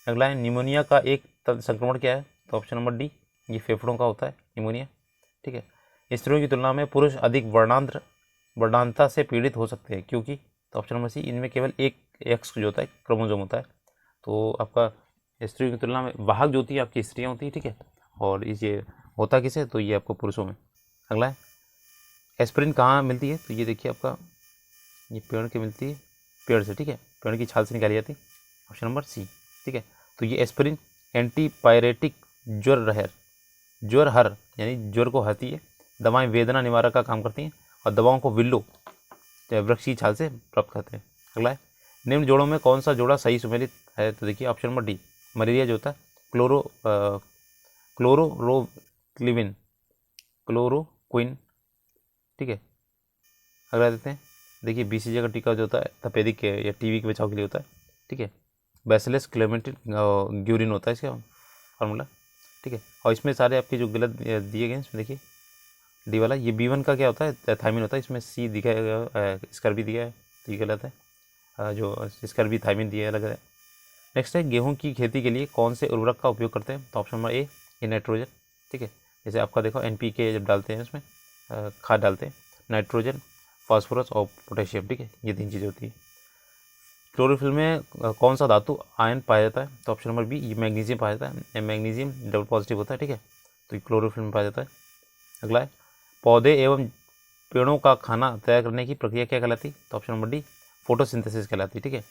अगला है निमोनिया का एक संक्रमण क्या है, तो ऑप्शन नंबर डी ये फेफड़ों का होता है निमोनिया, ठीक है। स्त्रियों की तुलना में पुरुष अधिक वर्णांतता से पीड़ित हो सकते हैं क्योंकि, तो ऑप्शन नंबर सी इनमें केवल एक एक्स जो होता है क्रोमोसोम होता है। तो आपका स्त्रियों की तुलना में वाहक जो होती है आपकी स्त्रियाँ होती है, ठीक है, और ये होता किसे, तो ये आपको पुरुषों में। अगला है एस्पिरिन कहाँ मिलती है, तो ये देखिए आपका ये पेड़ की मिलती है, पेड़ से, ठीक है, पेड़ की छाल से निकाली जाती है, ऑप्शन नंबर सी, ठीक है। तो ये एस्पिरिन एंटीपायरेटिक ज्वर हर यानी ज्वर को हरती है, दवाएं वेदना निवारक का काम करती हैं और दवाओं को विल्लो वृक्ष की छाल से प्राप्त करते हैं। अगला है निम्न जोड़ों में कौन सा जोड़ा सही सुमेलित है, तो देखिए ऑप्शन नंबर डी मलेरिया जो होता है क्लोरोक्विन, ठीक है। अगला देते हैं देखिए BCG का टीका जो होता है तपेदिक या TB के बचाव के लिए होता है, ठीक है। बैसिलस क्लेमेंटिन ग्यूरिन होता है इसका फार्मूला, ठीक है। और इसमें सारे आपके जो गलत दिए गए हैं इसमें देखिए डी वाला ये B1 का क्या होता है, थायमिन होता है, इसमें C दिखाया गया स्कर्बी दिया है तो ये गलत है, जो स्कर्बी थायमिन दिया है अलग है। नेक्स्ट है गेहूं की खेती के लिए कौन से उर्वरक का उपयोग करते हैं, तो ऑप्शन नंबर ए ये नाइट्रोजन, ठीक है। जैसे आपका देखो NPK जब डालते हैं उसमें खाद डालते हैं, नाइट्रोजन फास्फोरस और पोटेशियम, ठीक है, ये 3 चीज़ें होती है। क्लोरोफिल में कौन सा धातु आयन पाया जाता है, तो ऑप्शन नंबर बी ये मैग्नीशियम पाया जाता है, मैग्नीशियम डबल पॉजिटिव होता है, ठीक है, तो ये क्लोरोफिल में पाया जाता है। अगला है पौधे एवं पेड़ों का खाना तैयार करने की प्रक्रिया क्या कहलाती है, तो ऑप्शन नंबर डी फोटोसिंथेसिस कहलाती है, ठीक है।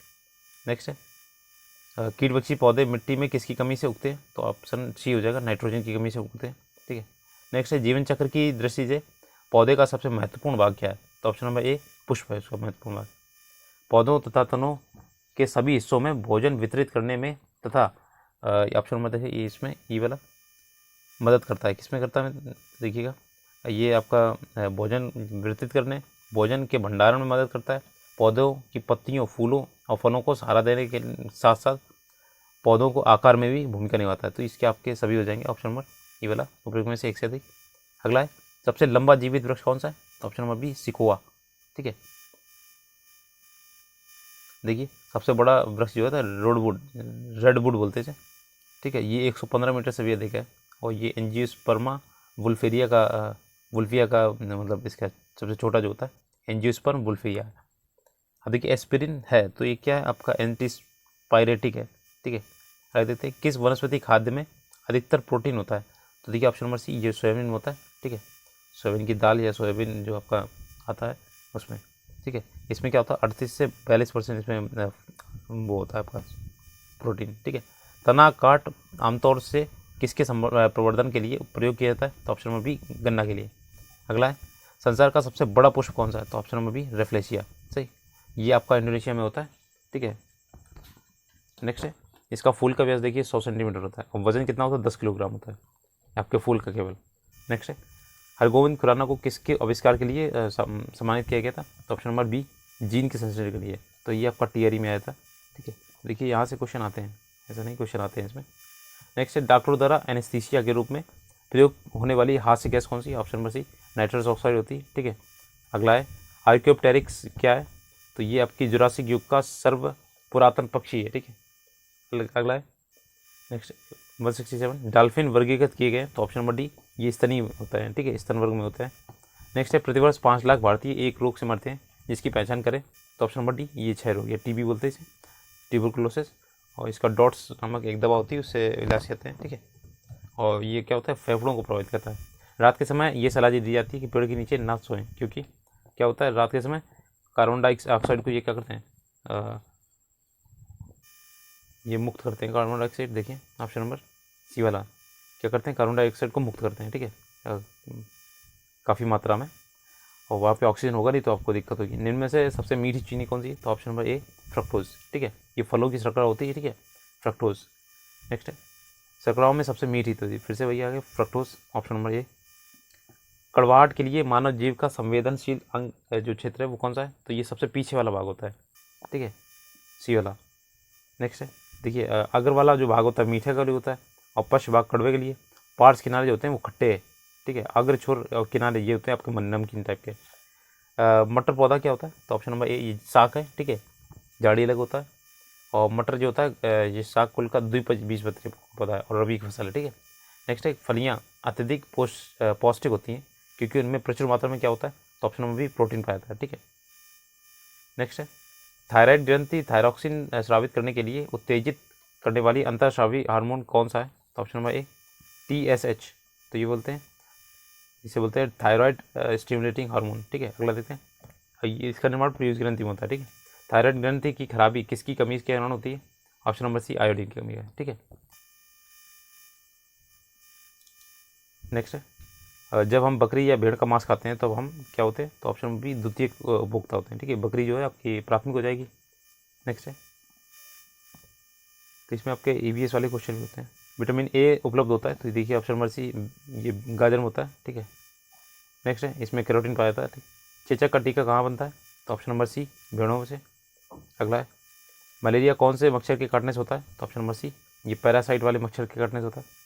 नेक्स्ट है कीटवक्षी पौधे मिट्टी में किसकी कमी से उगते हैं, तो ऑप्शन सी हो जाएगा नाइट्रोजन की कमी से उगते हैं, ठीक है। नेक्स्ट है जीवन चक्र की दृष्टि से पौधे का सबसे महत्वपूर्ण भाग क्या है, तो ऑप्शन नंबर ए पुष्प है उसका महत्वपूर्ण भाग। पौधों तथा तनों के सभी हिस्सों में भोजन वितरित करने में तथा ऑप्शन नंबर देखिए इसमें ई वाला मदद करता है, किसमें करता है देखिएगा, ये आपका भोजन वितरित करने भोजन के भंडारण में मदद करता है, पौधों की पत्तियों फूलों और फलों को सहारा देने के साथ साथ पौधों को आकार में भी भूमिका निभाता है, तो इसके आपके सभी हो जाएंगे ऑप्शन नंबर ई वाला उपयोग में से एक से अधिक। अगला है सबसे लंबा जीवित वृक्ष कौन सा है, तो ऑप्शन नंबर बी सिकोआ, ठीक है। देखिए सबसे बड़ा वृक्ष जो है रेडवुड बोलते हैं, ठीक है, ये 115 मीटर से भी अधिक है और ये एंजियोस्पर्मा वुल्फेरिया का मतलब इसका सबसे छोटा जो होता है एंजियोस्पर्म वुल्फेरिया। अब देखिए एस्पिरिन है तो ये क्या है आपका एंटीस्पायरेटिक है, ठीक है। रख देते हैं किस वनस्पति खाद्य में अधिकतर प्रोटीन होता है, तो देखिए ऑप्शन नंबर सी ये सोयाबीन में होता है, ठीक है, सोयाबीन की दाल या सोयाबीन जो आपका आता है उसमें, ठीक है। इसमें क्या होता है 38 से 42% इसमें वो होता है आपका प्रोटीन, ठीक है। तना काट आमतौर से किसके प्रवर्धन के लिए प्रयोग किया जाता है, तो ऑप्शन नंबर बी गन्ना के लिए। अगला है संसार का सबसे बड़ा पुष्प कौन सा है, तो ऑप्शन नंबर बी रेफ्लेशिया, सही, ये आपका इंडोनेशिया में होता है, ठीक है। नेक्स्ट है इसका फूल का व्यास देखिए 100 सेंटीमीटर होता है और वजन कितना होता है 10 किलोग्राम होता है आपके फूल का केवल। नेक्स्ट है हरगोविंद खुराना को किसके आविष्कार के लिए सम्मानित किया गया था, तो ऑप्शन नंबर बी जीन के संश्लेषण के लिए, तो ये आपका टीआरई में आया था, ठीक है। देखिए यहाँ से क्वेश्चन आते हैं, ऐसा नहीं क्वेश्चन आते हैं इसमें। नेक्स्ट है डॉक्टरों द्वारा एनेस्थीसिया के रूप में प्रयोग होने वाली हास्य गैस कौन सी, option number C nitrous oxide होती है, ठीक है। अगला है आर्क्योप्टेरिक्स क्या है, तो ये आपकी जुरासिक युग का सर्व पुरातन पक्षी है, ठीक है। अगला है नेक्स्ट 167 डॉल्फिन वर्गीकृत किए गए, तो ऑप्शन नंबर डी ये स्तनी होता है, ठीक है, स्तन वर्ग में होता है। नेक्स्ट है प्रतिवर्ष 5 लाख भारतीय एक रोग से मरते हैं जिसकी पहचान करें, तो ऑप्शन नंबर डी ये 6 रोग या TB बोलते हैं इसे, ट्यूबरकुलोसिस, और इसका डॉट्स नामक एक दवा होती है उससे इलाज करते हैं, ठीक है। और ये क्या होता है फेफड़ों को प्रभावित करता है। रात के समय ये सलाह दी जाती है कि पेड़ के नीचे ना सोएं क्योंकि क्या होता है रात के समय कार्बन डाइऑक्साइड को ये क्या करते हैं ये मुक्त करते हैं कार्बन डाइऑक्साइड, देखिए ऑप्शन नंबर सी वाला क्या करते हैं कार्बन डाइऑक्साइड को मुक्त करते हैं, ठीक है, काफ़ी मात्रा में, और वहाँ पे ऑक्सीजन होगा नहीं तो आपको दिक्कत होगी। निम्न में से सबसे मीठी चीनी कौन सी है, तो ऑप्शन नंबर ए फ्रक्टोज, ठीक है, ये फलों की शर्करा होती है, ठीक है, फ्रक्टोज। नेक्स्ट है शर्कराओं में सबसे मीठी तो फिर से वही आ गया फ्रक्टोज, ऑप्शन नंबर ए। कड़वाहट के लिए मानव जीव का संवेदनशील अंग जो क्षेत्र है वो कौन सा है, तो ये सबसे पीछे वाला भाग होता है, ठीक है, सी वाला। नेक्स्ट है देखिए अगर वाला जो भाग होता है मीठे का लिए होता है और पश्च भाग कड़वे के लिए। पार्श्व किनारे जो होते हैं वो खट्टे है, ठीक है। अग्र छोर और किनारे ये होते हैं आपके नमकीन टाइप के। मटर पौधा क्या होता है? तो ऑप्शन नंबर ए ये साग है, ठीक है, झाड़ी अलग होता है। और मटर जो होता है ये साग कुल का द्विबीजपत्री पौधा है और रबी की फसल है, ठीक है। नेक्स्ट है फलियाँ अत्यधिक पौष्टिक होती हैं क्योंकि उनमें प्रचुर मात्रा में क्या होता है? तो ऑप्शन नंबर बी प्रोटीन पाया जाता है, ठीक है। नेक्स्ट है थायराइड ग्रंथि थायरॉक्सिन स्रावित करने के लिए उत्तेजित करने वाली अंतःस्रावी हार्मोन कौन सा है? तो ऑप्शन नंबर ए TSH। तो ये बोलते हैं, इसे बोलते हैं थायराइड स्टिमुलेटिंग हार्मोन, ठीक है। अगला देखते हैं, इसका निर्माण पीयूष ग्रंथि में होता है, ठीक है। थायराइड ग्रंथि की खराबी किसकी कमी के कारण होती है? ऑप्शन नंबर सी आयोडीन की कमी है, ठीक है। नेक्स्ट है जब हम बकरी या भेड़ का मांस खाते हैं तब हम क्या होते हैं? तो ऑप्शन बी द्वितीय उपभोक्ता होते हैं, ठीक है। बकरी जो है आपकी प्राथमिक हो जाएगी। नेक्स्ट है तो इसमें आपके EVS वाले क्वेश्चन भी होते हैं। विटामिन ए उपलब्ध होता है, तो देखिए ऑप्शन नंबर सी ये गाजर में होता है, ठीक है। नेक्स्ट है इसमें कैरोटीन पाया जाता है, ठीक। चेचक का टीका कहाँ बनता है? तो ऑप्शन नंबर सी भेड़ों से। अगला है मलेरिया कौन से मच्छर के काटने से होता है? तो ऑप्शन नंबर सी ये पैरासाइट वाले मच्छर के काटने से होता है।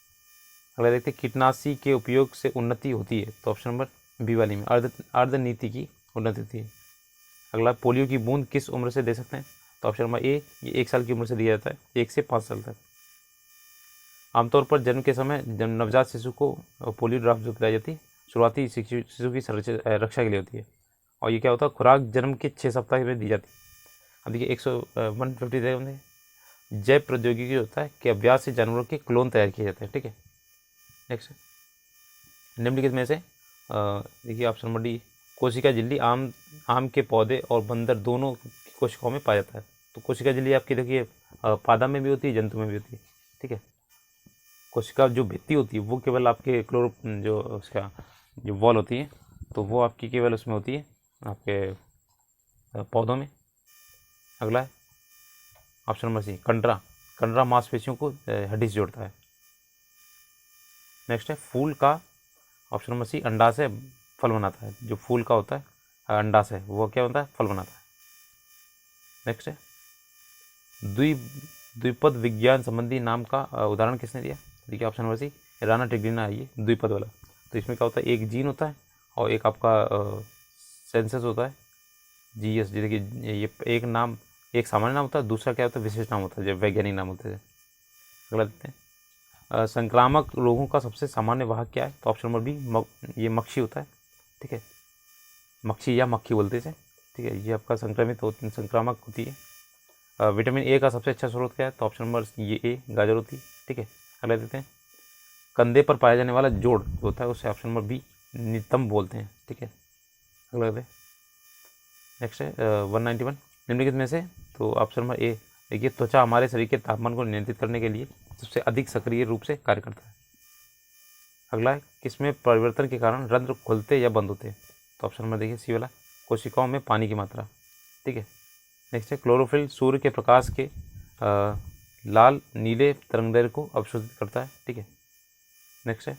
अगला देखते हैं कीटनाशी के उपयोग से उन्नति होती है, तो ऑप्शन नंबर बी वाली में अर्ध नीति की उन्नति होती है। अगला पोलियो की बूंद किस उम्र से दे सकते हैं? तो ऑप्शन नंबर ए ये 1 साल की उम्र से दिया जाता है, 1 से 5 साल तक। आमतौर पर जन्म के समय नवजात शिशु को पोलियो ड्रॉप जो पिलाई जाती है शुरुआती शिशु की रक्षा के लिए होती है। और ये क्या होता है? खुराक जन्म के 6 सप्ताह में दी जाती है। अब देखिए 150 जैव प्रौद्योगिकी होता है कि अभ्यास से जानवरों के क्लोन तैयार किए जाते हैं, ठीक है। नेक्स्ट निम्नलिखित में से देखिए ऑप्शन नंबर डी कोशिका झिल्ली आम के पौधे और बंदर दोनों की कोशिकाओं में पाया जाता है। तो कोशिका झिल्ली आपकी देखिए पादा में भी होती है, जंतु में भी होती है, ठीक है। कोशिका जो भित्ति होती है वो केवल आपके जो उसका जो वॉल होती है तो वो आपकी केवल उसमें होती है आपके पौधों में। अगला है ऑप्शन नंबर सी कंडरा मांसपेशियों को हड्डी से जोड़ता है। नेक्स्ट है फूल का ऑप्शन नंबर सी अंडा से फल बनाता है। जो फूल का होता है अंडा से वो क्या बनता है? फल बनाता है। नेक्स्ट है द्विपद विज्ञान संबंधी नाम का उदाहरण किसने दिया? देखिए option number C Rana tigrina है, ये द्विपद वाला। तो इसमें क्या होता है? एक जीन होता है और एक आपका सेंसस होता है GS। देखिए ये एक नाम एक सामान्य नाम होता है, दूसरा क्या होता है? विशेष नाम होता है, जब वैज्ञानिक नाम होते हैं। अगला देखते हैं संक्रामक रोगों का सबसे सामान्य वाहक क्या है? तो ऑप्शन नंबर बी ये मक्खी होता है, ठीक है। मक्खी या मक्खी बोलते हैं, ठीक है। ये आपका संक्रामक होती है। विटामिन ए का सबसे अच्छा स्रोत क्या है? तो ऑप्शन नंबर ये ए गाजर होती है, ठीक है। अगला देते हैं कंधे पर पाया जाने वाला जोड़ होता है उसे ऑप्शन नंबर बी नितंब बोलते हैं, ठीक है। अगला देते हैं नेक्स्ट है 191 निम्नलिखित में से तो ऑप्शन नंबर ए देखिए त्वचा हमारे शरीर के तापमान को नियंत्रित करने के लिए सबसे अधिक सक्रिय रूप से कार्य करता है। अगला है किसमें परिवर्तन के कारण रंध्र खुलते या बंद होते हैं? तो ऑप्शन नंबर देखिए सी वाला कोशिकाओं में पानी की मात्रा, ठीक है। नेक्स्ट है क्लोरोफिल सूर्य के प्रकाश के लाल नीले तरंगदैर्घ्य को अवशोषित करता है, ठीक है। नेक्स्ट है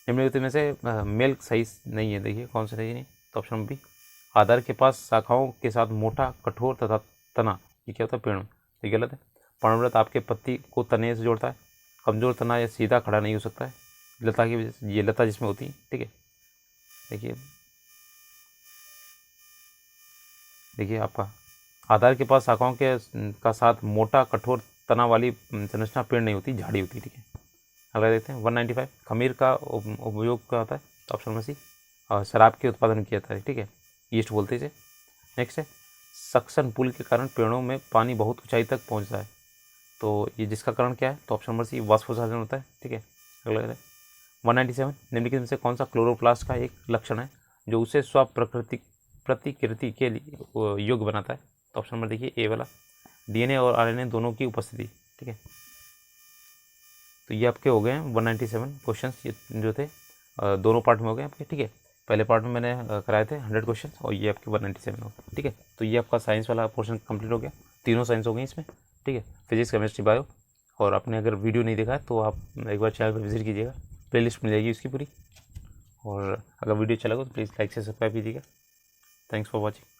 निम्नलिखित में से मेल सही नहीं है, देखिए कौन सा सही नहीं? तो ऑप्शन नंबर बी आधार के पास शाखाओं के साथ मोटा कठोर तथा तना ये क्या होता है? पेड़। ये गलत है। पर्णव्रत आपके पत्ती को तने से जोड़ता है। कमजोर तना या सीधा खड़ा नहीं हो सकता है लता की वजह से, ये लता जिसमें होती है, ठीक है। देखिए आपका आधार के पास शाखाओं के का साथ मोटा कठोर तना वाली संरचना पेड़ नहीं होती, झाड़ी होती है, ठीक है। अगला देखते हैं 195 खमीर का उपयोग क्या होता है? तो ऑप्शन नंबर सी शराब के उत्पादन में किया जाता है, ठीक है। ईस्ट बोलते हैं इसे। नेक्स्ट है सक्शन पुल के कारण पेड़ों में पानी बहुत ऊंचाई तक पहुंचता है, तो ये जिसका कारण क्या है? तो ऑप्शन नंबर सी वाष्पोत्सर्जन होता है, ठीक है। अगला 197 निम्नलिखित में से कौन सा क्लोरोप्लास्ट का एक लक्षण है जो उसे प्रतिकृति के लिए योग्य बनाता है? तो ऑप्शन नंबर देखिए ए वाला DNA और RNA दोनों की उपस्थिति, ठीक है। तो ये आपके हो गए हैं 197 क्वेश्चंस ये जो थे दोनों पार्ट में हो गए आपके, ठीक है। पहले पार्ट में मैंने कराए थे 100 क्वेश्चन और ये आपके 197 हो गए, ठीक है। तो ये आपका साइंस वाला पोर्शन कंप्लीट हो गया, तीनों साइंस हो गई इसमें, ठीक है। Physics chemistry bio. और आपने अगर वीडियो नहीं देखा है तो आप एक बार चैनल पर विजिट कीजिएगा, प्लेलिस्ट मिल जाएगी उसकी पूरी। और अगर वीडियो अच्छा लगा तो प्लीज़ लाइक से सब्सक्राइब कीजिएगा। Thanks for watching.